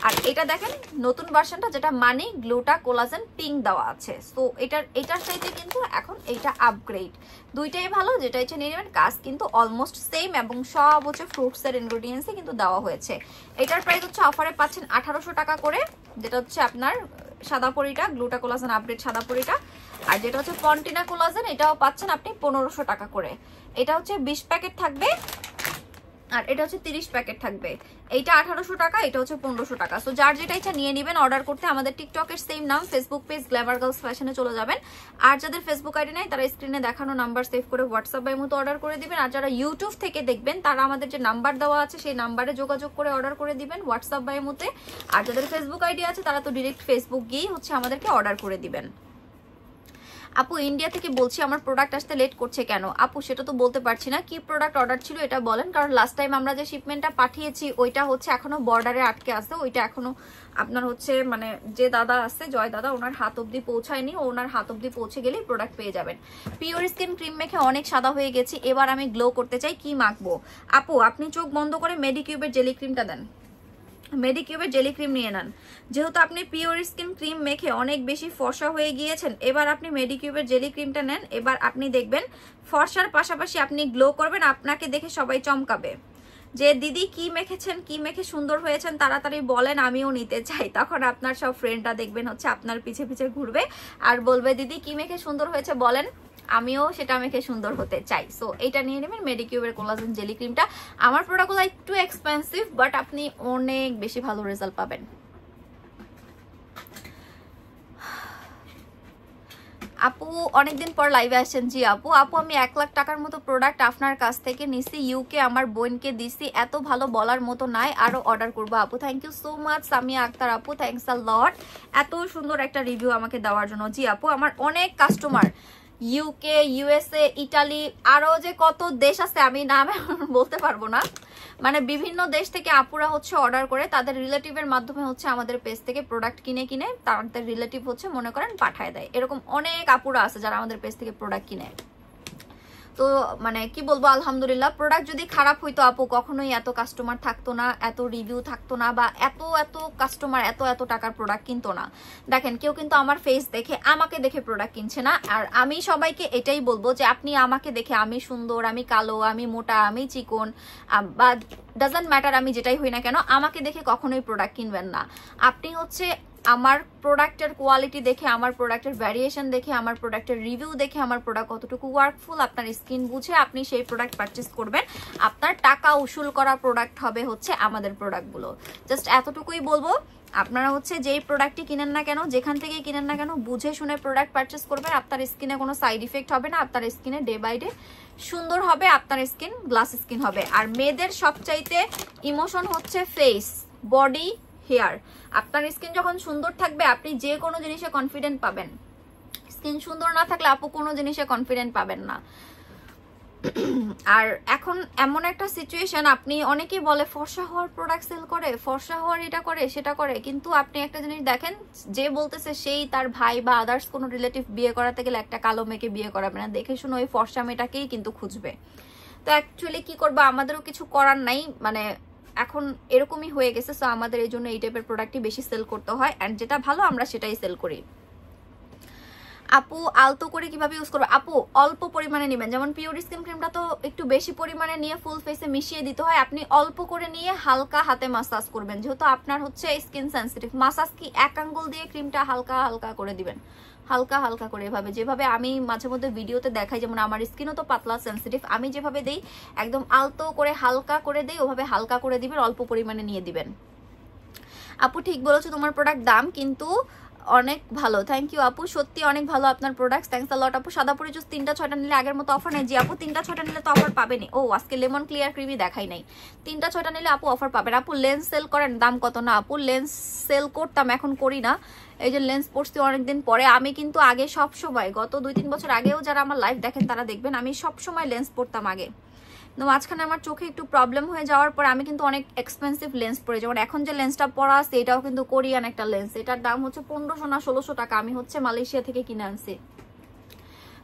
আর এটা দেখেন নতুন ভার্সনটা যেটা মানি গ্লুটা কোলাজেন পিঙ্ক দেওয়া আছে। সো এটার চাইতে কিন্তু এখন এটা আপগ্রেড, দুইটাই ভালো, যেটা হচ্ছে নিয়ে নেবেন। কাজ কিন্তু অলমোস্ট সেম এবং সব হচ্ছে ফ্রুটসের ইনগ্রেডিয়েন্টসই কিন্তু দেওয়া হয়েছে। এটার প্রাইস হচ্ছে অফারে পাচ্ছেন 1800 টাকা করে, যেটা হচ্ছে আপনার সাদাপুরিটা গ্লুটা কোলাজেন আপগ্রেড সাদাপুরিটা। আর যেটা হচ্ছে পন্টিনা কোলাজেন এটাও পাচ্ছেন আপনি 1500 টাকা করে। এটা হচ্ছে 20 প্যাকেট থাকবে আর এটা হচ্ছে 30 প্যাকেট থাকবে। এইটা 1800 টাকা, এটা হচ্ছে 1500 টাকা। সো যার যেটা ইচ্ছা নিয়ে নেবেন। অর্ডার করতে আমাদের টিকটকের সেম নাম, ফেসবুক পেজ গ্ল্যামার গার্লস ফ্যাশনে চলে যাবেন। আর যাদের ফেসবুক আইডি নাই তারা স্ক্রিনে দেখানো নাম্বার সেভ করে হোয়াটসঅ্যাপ বাই মতো অর্ডার করে দিবেন। আর যারা ইউটিউব থেকে দেখবেন তারা আমাদের যে নাম্বার দেওয়া আছে সেই নাম্বারে যোগাযোগ করে অর্ডার করে দিবেন হোয়াটসঅ্যাপ বাই মতে। আর যাদের ফেসবুক আইডি আছে তারা তো ডিরেক্ট ফেসবুক গিয়েই হচ্ছে আমাদেরকে অর্ডার করে দিবেন। আপু ইন্ডিয়া থেকে বলছি আমার প্রোডাক্ট আসতে লেট করছে কেন? আপু সেটা তো বলতে পারছি না, কি প্রোডাক্ট অর্ডার ছিল এটা বলেন, কারণ লাস্ট টাইম আমরা যে শিপমেন্টটা পাঠিয়েছি ওইটা হচ্ছে এখনো বর্ডারে আটকে আছে, ওইটা এখনো আপনার হচ্ছে মানে যে দাদা আছে জয় দাদা ওনার হাত অব্দি পৌঁছায়নি, ওনার হাত অব্দি পৌঁছে গেলেই প্রোডাক্ট পেয়ে যাবেন। পিওর স্কিন ক্রিম মেখে অনেক সাদা হয়ে গেছি, এবার আমি গ্লো করতে চাই, কি মাখবো? আপু আপনি চোখ বন্ধ করে মেডিকিউবের জেলি ক্রিমটা দেন, মেডিকিউবের জেলি ক্রিম নিয়ে নেন। যেহেতু আপনি পিওর স্কিন ক্রিম মেখে অনেক বেশি ফর্সা হয়ে গিয়েছেন, এবার আপনি মেডিকিউবের জেলি ক্রিমটা নেন। এবার আপনি দেখবেন ফর্সার পাশাপাশি আপনি গ্লো করবেন, আপনাকে দেখে সবাই চমকাবে যে দিদি কি মেখেছেন, কি মেখে সুন্দর হয়েছেন, তাড়াতাড়ি বলেন আমিও নিতে চাই। তখন আপনার সব ফ্রেন্ডরা দেখবেন হচ্ছে আপনার পিছে পিছে ঘুরবে আর বলবে দিদি কি মেখে সুন্দর হয়েছে বলেন, আমিও সেটা মেখে সুন্দর হতে চাই। সো এটা নিয়ে নেবেন মেডিকিউবের কোলাজেন জেলি ক্রিমটা। আমার প্রোডাক্টগুলো একটু এক্সপেন্সিভ, বাট আপনি অনেক বেশি ভালো রেজাল্ট পাবেন। আপু অনেকদিন পর লাইভে আসছেন। জি আপু, আমি 1 লাখ টাকার মতো প্রোডাক্ট আপনার কাছ থেকে নিছি, ইউকে আমার বোনকে দিছি, এত ভালো বলার মতো নাই, আরো অর্ডার করবো আপু। Thank you so much Samia Akter আপু, থ্যাংকস আ লট এত সুন্দর একটা রিভিউ আমাকে দেওয়ার জন্য। জি আপু, আমার অনেক কাস্টমার ইউকে, ইউএসএ, ইটালি, আরো যে কত দেশ আছে আমি নাম বলতে পারবো না, মানে বিভিন্ন দেশ থেকে আপুরা হচ্ছে অর্ডার করে, তাদের রিলেটিভের মাধ্যমে হচ্ছে আমাদের পেজ থেকে প্রোডাক্ট কিনে তাদের রিলেটিভ হচ্ছে মনে করেন পাঠায় দেয়। এরকম অনেক আপুরা আছে যারা আমাদের পেজ থেকে প্রোডাক্ট কিনে। তো মানে কি বলবো, আলহামদুলিল্লাহ। প্রোডাক্ট যদি খারাপ হইতো আপু কখনোই এত কাস্টমার থাকতো না, এত রিভিউ থাকতো না, বা এত কাস্টমার এত টাকার প্রোডাক্ট কিনতো না। দেখেন কেউ কিন্তু আমার ফেস দেখে, আমাকে দেখে প্রোডাক্ট কিনছে না। আর আমি সবাইকে এটাই বলবো যে আপনি আমাকে দেখে, আমি সুন্দর, আমি কালো, আমি মোটা, আমি চিকন, বা ডাজন্ট ম্যাটার আমি যেটাই হই না কেন, আমাকে দেখে কখনোই প্রোডাক্ট কিনবেন না। আপনি হচ্ছে আমার প্রোডাক্টের কোয়ালিটি দেখে, আমার প্রোডাক্টের ভ্যারিয়েশন দেখে, আমার প্রোডাক্টের রিভিউ দেখে, আমার প্রোডাক্ট কতটুকু ওয়ার্কফুল, আপনার স্কিন বুঝে আপনি সেই প্রোডাক্ট পারচেস করবেন। আপনার টাকা উসুল করা প্রোডাক্ট হবে হচ্ছে আমাদের প্রোডাক্টগুলো। জাস্ট এতটুকুই বলবো, আপনারা হচ্ছে যেই প্রোডাক্টই কিনেন না কেন, যেখান থেকেই কিনেন না কেন, বুঝে শুনে প্রোডাক্ট পারচেস করবেন। আপনার স্কিনে কোনো সাইড ইফেক্ট হবে না, আপনার স্কিনে ডে বাই ডে সুন্দর হবে, আপনার স্কিন গ্লাস স্কিন হবে। আর মেয়েদের সবচাইতে ইমোশন হচ্ছে ফেস, বডি, হেয়ার। আপনার স্কিন যখন সুন্দর থাকবে আপনি যে কোনো জিনিসে কনফিডেন্ট পাবেন। স্কিন সুন্দর না থাকলে আপু কোনো জিনিসে কনফিডেন্ট পাবেন না। আর এখন এমন একটা সিচুয়েশন, আপনি অনেকেই বলে ফর্সা হওয়ার প্রোডাক্ট সেল করে, ফর্সা হওয়ার এটা করে সেটা করে, কিন্তু আপনি একটা জিনিস দেখেন, যে বলতেছে সেই তার ভাই বা আদার্স কোনো রিলেটিভ বিয়ে করাতে গেলে একটা কালো মেয়েকে বিয়ে করাবে না, দেখে শুনে ওই ফর্সা মেয়েটাকেই কিন্তু খুঁজবে। তো অ্যাকচুয়ালি কি করবো, আমাদেরও কিছু করার নাই, মানে এখন এরকমই হয়ে গেছে। সো আমাদের এই জন্য এই টাইপের প্রোডাক্টই বেশি সেল করতে হয়, অ্যান্ড যেটা ভালো আমরা সেটাই সেল করি। আপু আলতো করে কিভাবে ইউজ করবো? আপু অল্প পরিমাণে নেবেন, যেমন পিওর স্কিন ক্রিমটা তো একটু বেশি পরিমাণে নিয়ে ফুল ফেসে মিশিয়ে দিতে হয়, আপনি অল্প করে নিয়ে হালকা হাতে মাসাজ করবেন, যেহেতু আপনার হচ্ছে স্কিন সেন্সিটিভ। মাসাজ কি 1 আঙ্গুল দিয়ে ক্রিমটা হালকা হালকা করে দিবেন, হালকা হালকা করে, এভাবে যেভাবে আমি মাঝে মধ্যে ভিডিওতে দেখাই, যেমন আমার স্কিনও তো পাতলা সেন্সিটিভ, আমি যেভাবে দেই একদম আলতো করে হালকা করে দেই, ওভাবে হালকা করে দিবেন, অল্প পরিমাণে নিয়ে দিবেন। আপু ঠিক বলেছো, তোমার প্রোডাক্ট দাম কিন্তু অনেক ভালো। থ্যাংক ইউ আপু, সত্যি অনেক ভালো আপনার প্রোডাক্ট, থ্যাংকস আ লট আপু। সাদা পরি জুস 3টা 6টা নিলে আগের মতো অফার নেই? জি আপু 3টা 6টা নিলে তো অফার পাবেনি। ও আজকে লেমন ক্লিয়ার ক্রিমই দেখাই নাই। 3টা 6টা নিলে আপু অফার পাবেন। আপু লেন্স সেল করেন, দাম কত? না আপু লেন্স সেল করতাম, এখন করি না। এই যে লেন্স পড়ছি অনেকদিন পরে। আমি কিন্তু আগে সব সময়, গত 2-3 বছর আগেও যারা আমার লাইভ দেখেন তারা দেখবেন আমি সব সময় লেন্স পড়তাম আগে। তো মাঝখানে আমার চোখে একটু প্রবলেম হয়ে যাওয়ার পর আমি কিন্তু অনেক এক্সপেন্সিভ লেন্স পরে, যেমন এখন যে লেন্সটা পরা আছে এটাও কিন্তু কোরিয়ান একটা লেন্স, এটার দাম হচ্ছে 1500 না 1600 টাকা, আমি হচ্ছে মালয়েশিয়া থেকে কিনে আনছি।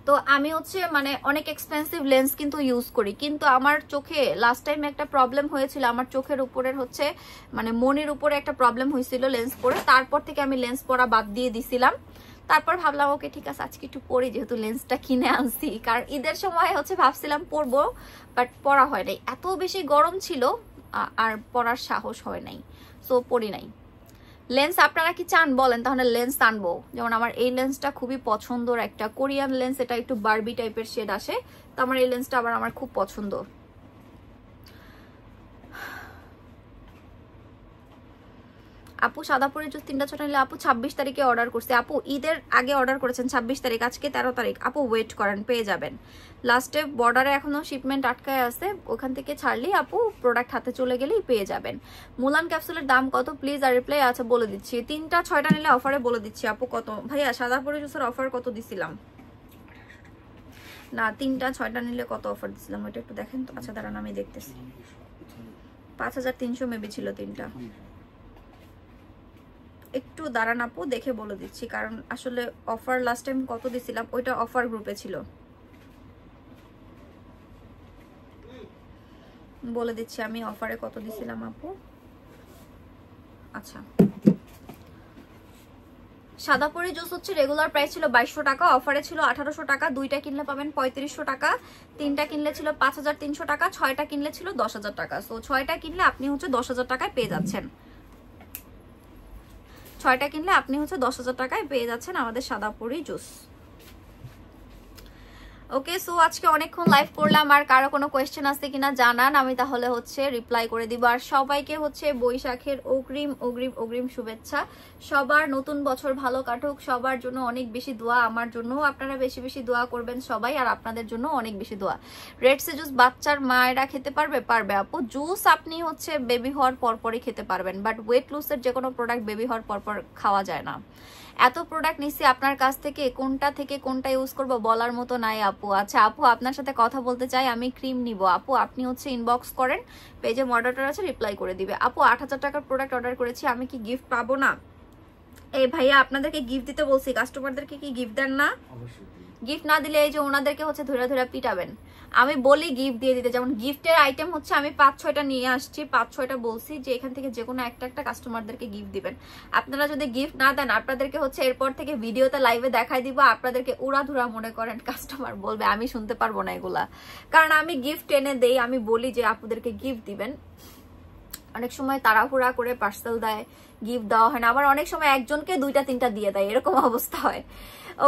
তো আমি হচ্ছে মানে অনেক এক্সপেন্সিভ লেন্স কিন্তু ইউজ করি, কিন্তু আমার চোখে লাস্ট টাইম একটা প্রবলেম হয়েছিল, আমার চোখের উপরের হচ্ছে মানে মনির উপরে একটা প্রবলেম হয়েছিল লেন্স পরে, তারপর থেকে আমি লেন্স পরা বাদ দিয়ে দিছিলাম। তারপর ভাবলাম ওকে ঠিক আছে আজকে একটু পরি, যেহেতু লেন্সটা কিনে আনছি, কারণ ঈদের সময় হচ্ছে ভাবছিলাম পরবো, বাট পরা হয় নাই, এত বেশি গরম ছিল আর পরার সাহস হয় নাই, সো পরি নাই। লেন্স আপনারা কি চান বলেন, তাহলে লেন্স আনবো। যেমন আমার এই লেন্সটা খুবই পছন্দর, একটা কোরিয়ান লেন্স, এটা একটু বারবি টাইপের শেড আসে, তো আমার এই লেন্সটা আবার আমার খুব পছন্দ। আপু সাদা পরি জুস 3টা 6টা নিলে আপু 26 তারিখে অর্ডার করছে। আপু ঈদের আগে অর্ডার করেছেন 26 তারিখ, আজকে 13 তারিখ। আপু ওয়েট করেন, পেয়ে যাবেন। লাস্টে বর্ডারে এখনো শিপমেন্ট আটকায় আছে, ওখান থেকে ছাড়লেই আপু প্রোডাক্ট হাতে চলে গেলেই পেয়ে যাবেন। মুলান ক্যাপসুলের দাম কত প্লিজ? আর রিপ্লাই আছে বলে দিচ্ছি। 3টা 6টা নিলে অফারে বলে দিচ্ছি আপু কত। ভাইয়া সাদা পরি জুসের অফার কত দিছিলাম? না 3টা 6টা নিলে কত অফার দিছিলাম ওইটা একটু দেখেন তো। আচ্ছা দাঁড়ান আমি দেখতেছি, 5300 মেবি ছিল 3টা। একটু দাঁড়ান আপু দেখে বলে দিচ্ছি, কারণ আসলে অফার লাস্ট টাইম কত দিছিলাম ওইটা অফার গ্রুপে ছিল, বলে দিচ্ছি আমি অফারে কত দিছিলাম আপু। আচ্ছা, সাদা পরি জুস হচ্ছে রেগুলার প্রাইস ছিল 2200 টাকা, অফারে ছিল 1800 টাকা, 2টা কিনলে পাবেন 3500 টাকা, 3টা কিনলে ছিল 5300 টাকা, 6টা কিনলে ছিল 10000 টাকা। সো 6টা কিনলে আপনি হচ্ছে 10000 টাকায় পেয়ে যাচ্ছেন, 6টা কিনলে আপনি হচ্ছে 10000 টাকায় পেয়ে যাচ্ছেন আমাদের সাদা পরি জুস। ওকে, সো আজকে অনেকক্ষণ লাইভ করলাম, আর কারো কোনো কোয়েশ্চেন আছে কিনা জানান, আমি তাহলে হচ্ছে রিপ্লাই করে দিব। আর সবাইকে হচ্ছে বৈশাখের অগ্রিম অগ্রিম অগ্রিম শুভেচ্ছা। সবার নতুন বছর ভালো কাটুক, সবার জন্য অনেক বেশি দোয়া, আমার জন্য আপনারা বেশি বেশি দোয়া করবেন সবাই, আর আপনাদের জন্য অনেক বেশি দোয়া। রেডসি জুস বাচ্চার মায়েরা খেতে পারবে? পারবে আপু। জুস আপনি হচ্ছে বেবি হওয়ার পরপরই খেতে পারবেন, বাট ওয়েট লুজের যে কোনো প্রোডাক্ট বেবি হওয়ার পরপর খাওয়া যায় না। এত প্রোডাক্ট নিচ্ছি আপনার কাছ থেকে, কোনটা থেকে কোনটা ইউজ করব বলার মতো নাই আপু। আচ্ছা আপু, আপনার সাথে কথা বলতে চাই, আমি ক্রিম নিব আপু, আপনি হচ্ছে ইনবক্স করেন, পেজে মডারেটর আছে, রিপ্লাই করে দিবে। আপু 8000 টাকার প্রোডাক্ট অর্ডার করেছি, আমি কি গিফট পাবো না? এই ভাইয়া আপনাদেরকে গিফট দিতে বলছি, কাস্টমারদেরকে কি গিফট দেন না? গিফট না দিলে এই যে ওনাদেরকে হচ্ছে ধরে ধরে পিটাবেন। আমি বলি গিফট দিয়ে দিতে, যেমন গিফটের আইটেম হচ্ছে আমি 5-6টা নিয়ে আসছি, 5-6টা বলছি যে এখান থেকে যে কোনো একটা একটা কাস্টমারদেরকে গিফট দিবেন। আপনারা যদি গিফট না দেন, আপনাদেরকে হচ্ছে এরপর থেকে ভিডিওতে লাইভে দেখাই দিব, আপনাদেরকে উড়াধুরা মনে করেন, কাস্টমার বলবে আমি শুনতে পারবো না এগুলা। কারণ আমি গিফট এনে দেই, আমি বলি যে আপুদেরকে গিফট দিবেন, অনেক সময় তাড়াহুড়া করে পার্সেল দেয়, গিফট দেওয়া হয় না, আবার অনেক সময় একজনকে 2টা-3টা দিয়ে দেয়, এরকম অবস্থা হয়।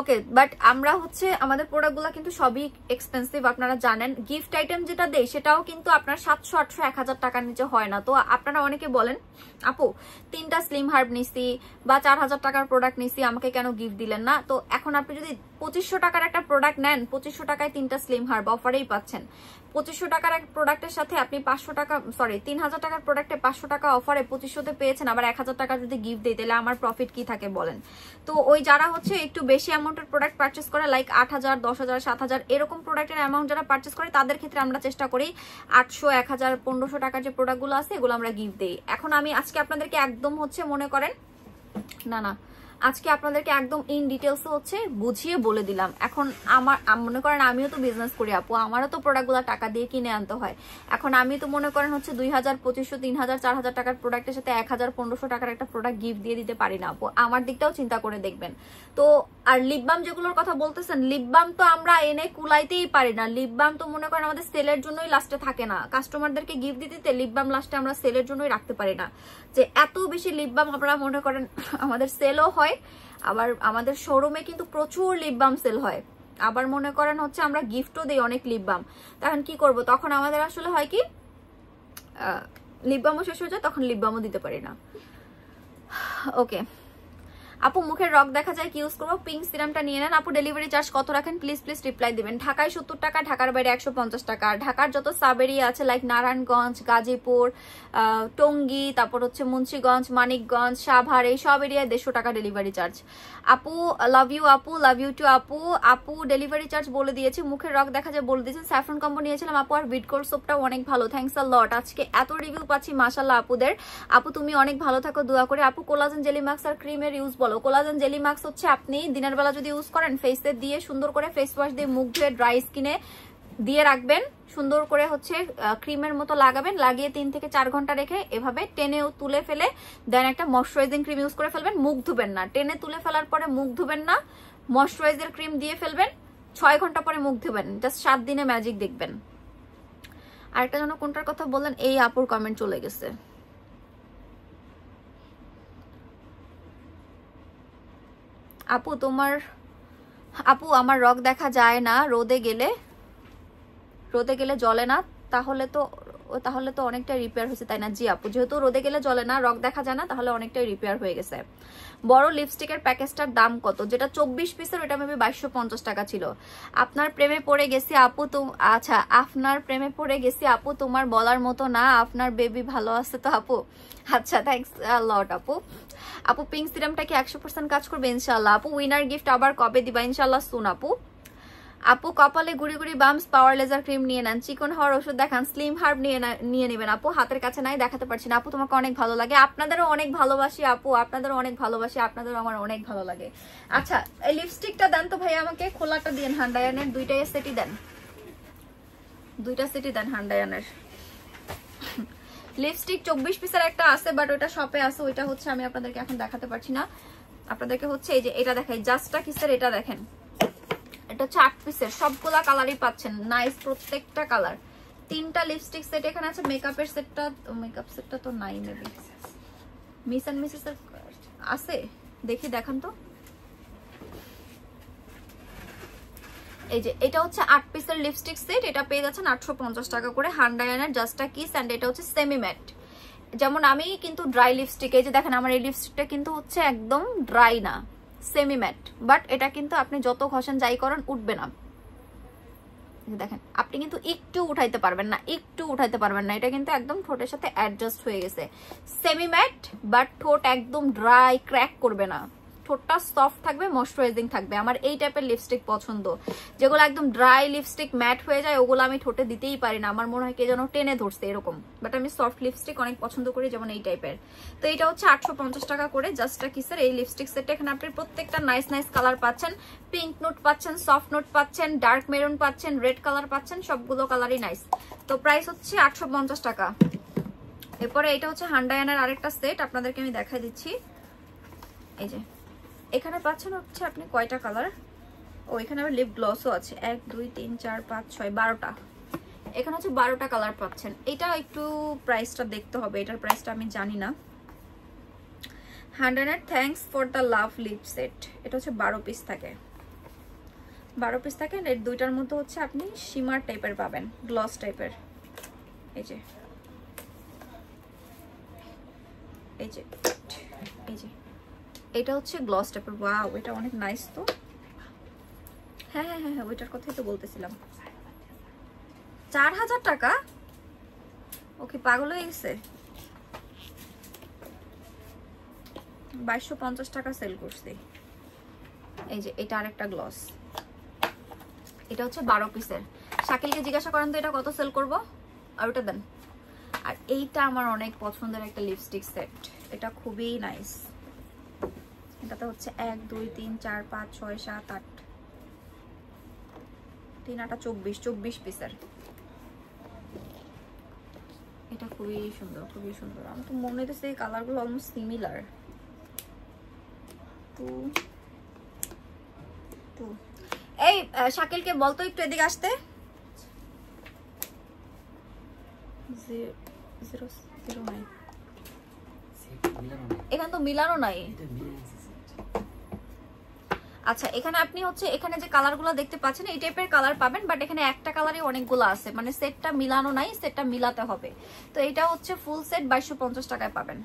ওকে, বাট আমরা হচ্ছে আমাদের প্রোডাক্টগুলো কিন্তু সবই এক্সপেন্সিভ, আপনারা জানেন। গিফট আইটেম যেটা দেয় সেটাও কিন্তু আপনার 700, 800, 1000 টাকার নিচে হয় না। তো আপনারা অনেকে বলেন আপু 3টা স্লিম হার্ব নিছি বা 4000 টাকার প্রোডাক্ট নিছি, আমাকে কেন গিফট দিলেন না? তো এখন আপনি যদি 2500 টাকার একটা প্রোডাক্ট নেন, 2500 টাকায় 3টা স্লিম হার্ব অফারেই পাচ্ছেন। 2500 টাকার এক প্রোডাক্টের সাথে আপনি 500 টাকা, সরি 3000 টাকার প্রোডাক্টে 500 টাকা অফারে 2500তে পেয়েছেন, আবার 1000 টাকা যদি গিফট দিই তাহলে আমার প্রফিট কি থাকে বলেন? তো ওই যারা হচ্ছে একটু বেশি অ্যামাউন্টের প্রোডাক্ট পারচেস করে, লাইক 8000, 10000, 7000 এরকম প্রোডাক্টের অ্যামাউন্ট যারা পারচেস করে, তাদের ক্ষেত্রে আমরা চেষ্টা করি 800, 1000, 1500 টাকার যে প্রোডাক্টগুলো আছে এগুলো আমরা গিফট দিই। এখন আমি আজকে আপনাদেরকে একদম হচ্ছে মনে করেন না আজকে আপনাদেরকে একদম ইন ডিটেলস হচ্ছে বুঝিয়ে বলে দিলাম। এখন আমার মনে করেন আমিও তো বিজনেস করি আপু, আমারও তো প্রোডাক্টগুলো টাকা দিয়ে কিনে আনতে হয়। এখন আমি তো মনে করেন হচ্ছে 2000, 2500, 3000, 4000 টাকার প্রোডাক্টের সাথে 1000, 1500 টাকার একটা প্রোডাক্ট গিফট দিয়ে দিতে পারি না আপু, আমার দিকটাও চিন্তা করে দেখবেন। তো আর লিপ বাম যেগুলোর কথা বলতেছেন, লিপ বাম তো আমরা এনে কুলাইতেই পারি না। লিপ বাম তো মনে করেন আমাদের সেলের জন্যই লাস্টে থাকে না, কাস্টমারদেরকে গিফট দিতে লিপ বাম লাস্টে আমরা সেলের জন্যই রাখতে পারি না। যে এত বেশি লিপ বাম আমরা মনে করেন আমাদের সেলও হয়, আবার আমাদের শোরুমে কিন্তু প্রচুর লিপ বাম সেল হয়, আবার মনে করেন হচ্ছে আমরা গিফটও দিই অনেক লিপ বাম। তখন কি করব, তখন আমাদের আসলে হয় কি লিপ বামও শেষ হয়ে যায়, তখন লিপ বামও দিতে পারি না। ওকে আপু, মুখের রক দেখা যায়, কি ইউজ করবো? পিঙ্ক সিরামটা নিয়ে নেন আপু। ডেলিভারি চার্জ কত রাখেন প্লিজ রিপ্লাই দিবেন। ঢাকায় 70 টাকা, ঢাকার বাইরে 150 টাকা। ঢাকার যত সাব এরিয়া আছে লাইক নারায়ণগঞ্জ, গাজীপুর, টঙ্গী, তারপর হচ্ছে মুন্সিগঞ্জ, মানিকগঞ্জ, সাভার, এই সব এরিয়ায় 150 টাকা ডেলিভারি চার্জ। আপু লাভ ইউ আপু, লাভ ইউ টু আপু। আপু ডেলিভারি চার্জ বলে দিয়েছি, মুখের রক দেখা যায় বলে দিয়েছেন। স্যাফরন কম্বো নিয়েছিলাম আপু, আর ভিটকোল সোপটাও অনেক ভালো, থ্যাংকস আ লট। আজকে এত রিভিউ পাচ্ছি মাশাআল্লাহ আপুদের। আপু তুমি অনেক ভালো থাকো, দোয়া করে। আপু কোলাজেন জেলি মাস্ক আর ক্রিমের ইউজ বলো। কোলাজেন জেলি মাস্ক হচ্ছে আপনি দিনের বেলা যদি ইউজ করেন, ফেসে দিয়ে সুন্দর করে ফেস ওয়াশ দিয়ে মুখ ধুয়ে ড্রাই স্কিনে দিয়ে রাখবেন, সুন্দর করে হচ্ছে ক্রিমের মতো লাগাবেন, লাগিয়ে 3 থেকে 4 ঘন্টা রেখে এভাবে টেনেও তুলে ফেলে দেন একটা ময়শ্চারাইজিং ক্রিম ইউজ করে ফেলবেন। মুখ ধুবেন না, টেনে তুলে ফেলার পরে মুখ ধুবেন না, ময়শ্চারাইজার ক্রিম দিয়ে ফেলবেন, 6 ঘন্টা পরে মুখ ধুবেন, জাস্ট 7 দিনে ম্যাজিক দেখবেন। আরেকটা যেন কোনটার কথা বললেন, এই আপুর কমেন্ট চলে গেছে। আপু তোমার, আপু আমার রক দেখা যায় না, রোদে গেলে জ্বলে না, তাহলে তো অনেকটা রিপেয়ার হয়েছে তাই না? জি আপু, যেহেতু রোদে গেলে জ্বলে না, রক দেখা যায় না, তাহলে অনেকটাই রিপেয়ার হয়ে গেছে। বড় লিপস্টিকের প্যাকেজটার দাম কত? যেটা 24 পিসের ওটা মেবি 2250 টাকা ছিল। আপনার প্রেমে পড়ে গেছি আপু, আচ্ছা আপনার প্রেমে পড়ে গেছি আপু, তোমার বলার মতো না, আপনার বেবি ভালো আছে তো আপু? আচ্ছা থ্যাংকস লট আপু। আপু পিঙ্ক সিরামটা কি 100% কাজ করবে? ইনশাআল্লাহ আপু। উইনার গিফট আবার কবে দিবা? ইনশাআল্লাহ সুন আপু। আপু কপালে গুড়ি গুড়ি বামস পাওয়ার লেজার ক্রিম নিয়ে নেন। চিকন হওয়ার ওষুধ দেখান। স্লিম হার্ব নিয়ে নেবেন আপু, হাতের কাছে নাই, দেখাতে পারছি না আপু। তোমাকে অনেক ভালো লাগে, আপনাদেরও অনেক ভালোবাসি আপু, আপনাদেরও অনেক ভালোবাসি, আপনাদেরও আমার অনেক ভালো লাগে। আচ্ছা এই লিপস্টিকটা দেন তো ভাই আমাকে, খোলাটা দিন হান্ডায়ানের, দুইটা সেটই দেন, 2টা সেটই দেন হান্ডায়ানের। লিপস্টিক 24 পিসের একটা আছে, বাট ওটা শপে আছে, ওইটা হচ্ছে আমি আপনাদেরকে এখন দেখাতে পারছি না। আপনাদেরকে হচ্ছে এই যে এটা দেখাই, জাস্টা কিসের, এটা দেখেন, এটা হচ্ছে 8 পিসের, সবগুলা কালারই পাচ্ছেন, নাইস প্রত্যেকটা কালার। 3টা লিপস্টিক সেট এখানে আছে, মেকআপের সেটটা, মেকআপ সেটটা তো নাই, মেবি মিস এন্ড মিসেস আছে, দেখি দেখান তো। এই যে এটা হচ্ছে 8 পিসের লিপস্টিক সেট, এটা পেয়ে যাচ্ছেন 850 টাকা করে, হান্ডায়ানের জাস্টা কিস, এন্ড এটা হচ্ছে সেমি ম্যাট। যেমন আমি কিন্তু ড্রাই লিপস্টিক, এই যে দেখেন আমার এই লিপস্টিকটা কিন্তু হচ্ছে একদম ড্রাই না, সেমি ম্যাট, বাট এটা কিন্তু আপনি যত ঘষেন যাই করেন উঠবে না। দেখেন আপনি কিন্তু একটু উঠাইতে পারবেন না, একটু উঠাইতে পারবেন না, এটা কিন্তু একদম ঠোঁটের সাথে অ্যাডজাস্ট হয়ে গেছে, সেমি ম্যাট, বাট ঠোঁট একদম ড্রাই, ক্র্যাক করবে না, ঠোঁটটা সফট থাকবে, ময়শ্চারাইজিং থাকবে। আমার এই টাইপের লিপস্টিক পছন্দ, যেগুলো একদম ড্রাই লিপস্টিক ম্যাট হয়ে যায়, ওগুলো আমি ঠোঁটে দিতেই পারি না, আমার মনে হয় কে যেন টেনে ধরছে এরকম, বাট আমি সফট লিপস্টিক অনেক পছন্দ করি, যেমন এই টাইপের। তো এটা হচ্ছে 850 টাকা করে, জাস্টা কিসের এই লিপস্টিক সেটটা। এখানে আপনি প্রত্যেকটা নাইস নাইস কালার পাচ্ছেন, পিঙ্ক নোট পাচ্ছেন, সফট নোট পাচ্ছেন, ডার্ক মেরুন পাচ্ছেন, রেড কালার পাচ্ছেন, সবগুলো কালারই নাইস। তো প্রাইস হচ্ছে 850 টাকা। এরপরে এটা হচ্ছে হান্ডায়ানের আরেকটা সেট, আপনাদেরকে আমি দেখাই দিচ্ছি। এই যে এখানে পাচ্ছেন হচ্ছে আপনি কয়টা কালার, ও এখানে আবার লিপ গ্লসও আছে, 1 2 3 4 5 6 12টা, এখানে হচ্ছে 12টা কালার পাচ্ছেন। এটা একটু প্রাইসটা দেখতে হবে, এটার প্রাইসটা আমি জানি না। হান্ডায়ানের thanks for the love lip set, এটা হচ্ছে 12 পিস থাকে, 12 পিস থাকে, এর দুইটার মধ্যে হচ্ছে আপনি শিমার টাইপের পাবেন, গ্লস টাইপের। এই যে এই যে এই যে এটা হচ্ছে গ্লস টাইপের, ওয়াও এটা অনেক নাইস। তো হ্যাঁ হ্যাঁ হ্যাঁ ওইটার কথাই তো বলতেছিলাম। 4000 টাকা, ওকে পাগল হয়ে গেছে, 2250 টাকা সেল করছি। এই যে এটা আরেকটা গ্লস, এটা হচ্ছে 12 পিসের। শাকিলকে জিজ্ঞাসা করেন তো এটা কত সেল করব, আর ওটা দেন। আর এইটা আমার অনেক পছন্দের একটা লিপস্টিক সেট, এটা খুবই নাইস। এটাতে হচ্ছে 1 2 3 4 5 6 7 8 3 8 24 পিসের। এটা খুবই সুন্দর, খুবই সুন্দর। আমার তো মনে হইতেছে এই কালারগুলো অলমোস্ট সিমিলার। এই শাকিলকে বলতো একটু এদিকে আসতে। 009 এখানে তো মিলানো নাই। আচ্ছা এখানে আপনি হচ্ছে এখানে যে কালারগুলো দেখতে পাচ্ছেন এই টাইপের কালার পাবেন, বাট এখানে একটা কালারই অনেকগুলো আছে, মানে সেটটা মিলানো নাই, সেটটা মিলাতে হবে। তো এটা হচ্ছে ফুল সেট 2250 টাকায় পাবেন।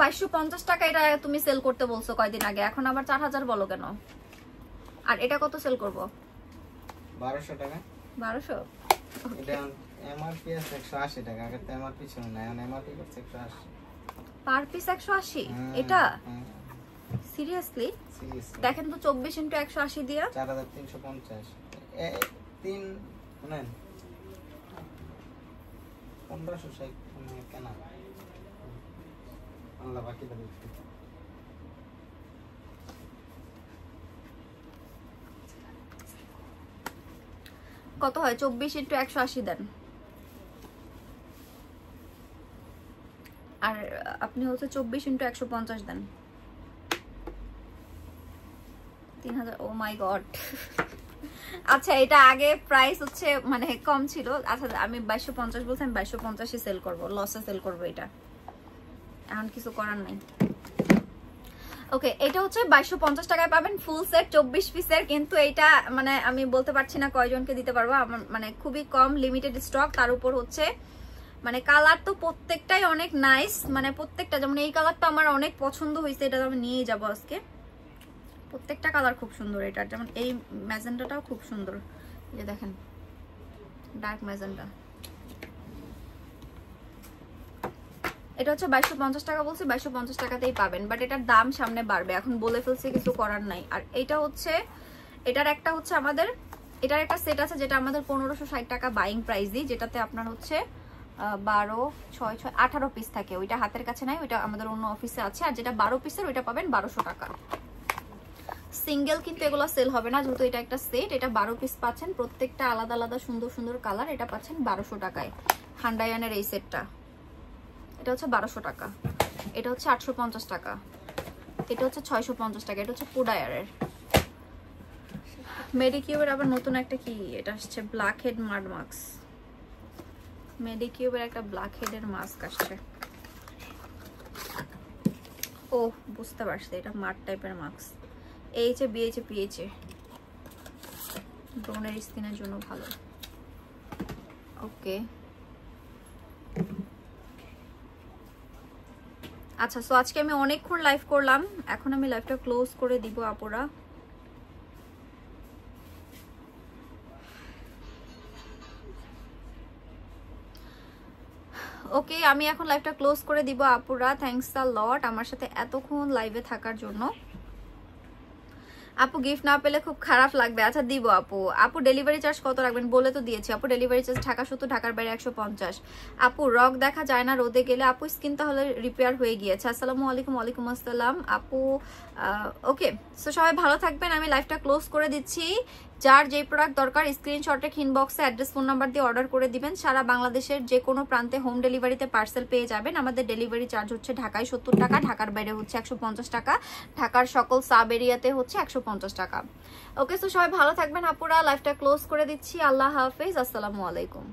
2250 টাকা এটা তুমি সেল করতে বলছো কয়দিন আগে, এখন আবার 4000 বলো কেন? আর এটা কত সেল করব? 1200 টাকা। 1200? এটা এমআরপি আছে 180 টাকা, আগে তো এমআরপি ছিল না, এখন এমআরপি করছে 180 পার পিস 180। এটা সিরিয়াসলি দেখেন তো 24 × 180 দিয়া 4350 3 শুনেন 1560 কেন আল্লাহ বাকি দেবে। কত হয়? 24 × 180 দেন। আর আপনি হচ্ছে 24 × 150 দেন, 3000। ও মাই গড। আচ্ছা এটা আগে প্রাইস হচ্ছে মানে কম ছিল। আচ্ছা আমি 2250 বলছি, আমি 2250 সেল করব, লসে সেল করব, এটা এখন কিছু করার নাই। ওকে এটা হচ্ছে 2250 টাকায় পাবেন ফুল সেট 24 পিসের। কিন্তু এইটা মানে আমি বলতে পারছি না কয়জনকে দিতে পারবো, আমার মানে খুবই কম লিমিটেড স্টক। তার উপর হচ্ছে মানে কালার তো প্রত্যেকটাই অনেক নাইস, মানে প্রত্যেকটা, যেমন এই কালারটা আমার অনেক পছন্দ হয়েছে, এটা আমি নিয়েই যাবো আজকে। প্রত্যেকটা কালার খুব সুন্দর, এটার যেমন এই ম্যাজেন্ডাটাও খুব সুন্দর, এই যে দেখেন ডার্ক ম্যাজেন্ডা। এটা হচ্ছে 2250 টাকা বলছি, 2250 টাকাতেই পাবেন, বাট এটার দাম সামনে বাড়বে, এখন বলে ফেলছি, কিছু করার নাই। আর এইটা হচ্ছে এটার একটা হচ্ছে আমাদের এটার একটা সেট আছে যেটা আমাদের 1560 টাকা বাইং প্রাইসই, যেটাতে আপনার হচ্ছে 12 6 6 18 পিস থাকে। ওইটা হাতের কাছে নাই, ওইটা আমাদের অন্য অফিসে আছে। আর যেটা 12 পিসের ওইটা পাবেন 1200 টাকা। সিঙ্গেল কিন্তু এগুলো সেল হবে না, যেহেতু এটা একটা সেট। এটা 12 পিস পাচ্ছেন, প্রত্যেকটা আলাদা আলাদা সুন্দর সুন্দর কালার, এটা পাচ্ছেন 1200 টাকায়। হান্ডায়ানের এই সেটটা, এটা হচ্ছে 1200 টাকা, এটা হচ্ছে 850 টাকা, এটা হচ্ছে 650 টাকা, এটা হচ্ছে পুডায়ারের। মেডিকিউবের আবার নতুন একটা কি এটা আসছে, ব্ল্যাক হেড মাড মাস্ক। মেডিকিউবের একটা ব্ল্যাক হেডের মাস্ক আসছে। ও বুঝতে পারছি, এটা মাড টাইপের মাস্ক। এইচে বিএইচে পিএইচে ব্রনের স্কিনের জন্য ভালো। ওকে আচ্ছা, সো আজকে আমি অনেকক্ষণ লাইভ করলাম, এখন আমি লাইভটা ক্লোজ করে দিব আপুরা। ওকে আমি এখন লাইভটা ক্লোজ করে দিব আপুরা। থ্যাঙ্কস আ লট আমার সাথে এতক্ষণ লাইভে থাকার জন্য। আপু গিফট না পেলে খুব খারাপ লাগবে। আচ্ছা দিব আপু। আপু ডেলিভারি চার্জ কত রাখবেন বলে তো দিয়েছি আপু। ডেলিভারি চার্জ ঢাকা 70, ঢাকার বাইরে 150। আপু রক দেখা যায় না রোদে গেলে। আপু স্কিন তাহলে রিপেয়ার হয়ে গিয়েছে। আসসালামু আলাইকুম। ওয়ালাইকুম আসসালাম আপু। ওকে সো সবাই ভালো থাকবেন, আমি লাইভটা ক্লোজ করে দিচ্ছি। যার যে প্রোডাক্ট দরকার স্ক্রিনশটে ইনবক্সে অ্যাড্রেস ফোন নাম্বার দিয়ে অর্ডার করে দিবেন। সারা বাংলাদেশের যে কোনো প্রান্তে হোম ডেলিভারিতে পার্সেল পেয়ে যাবেন। আমাদের ডেলিভারি চার্জ হচ্ছে ঢাকায় 70 টাকা, ঢাকার বাইরে হচ্ছে 150 টাকা, ঢাকার সকল সাব এরিয়াতে হচ্ছে 150 টাকা। ওকে সো সবাই ভালো থাকবেন আপুরা, লাইভটা ক্লোজ করে দিচ্ছি। আল্লাহ হাফেজ, আসসালামু আলাইকুম।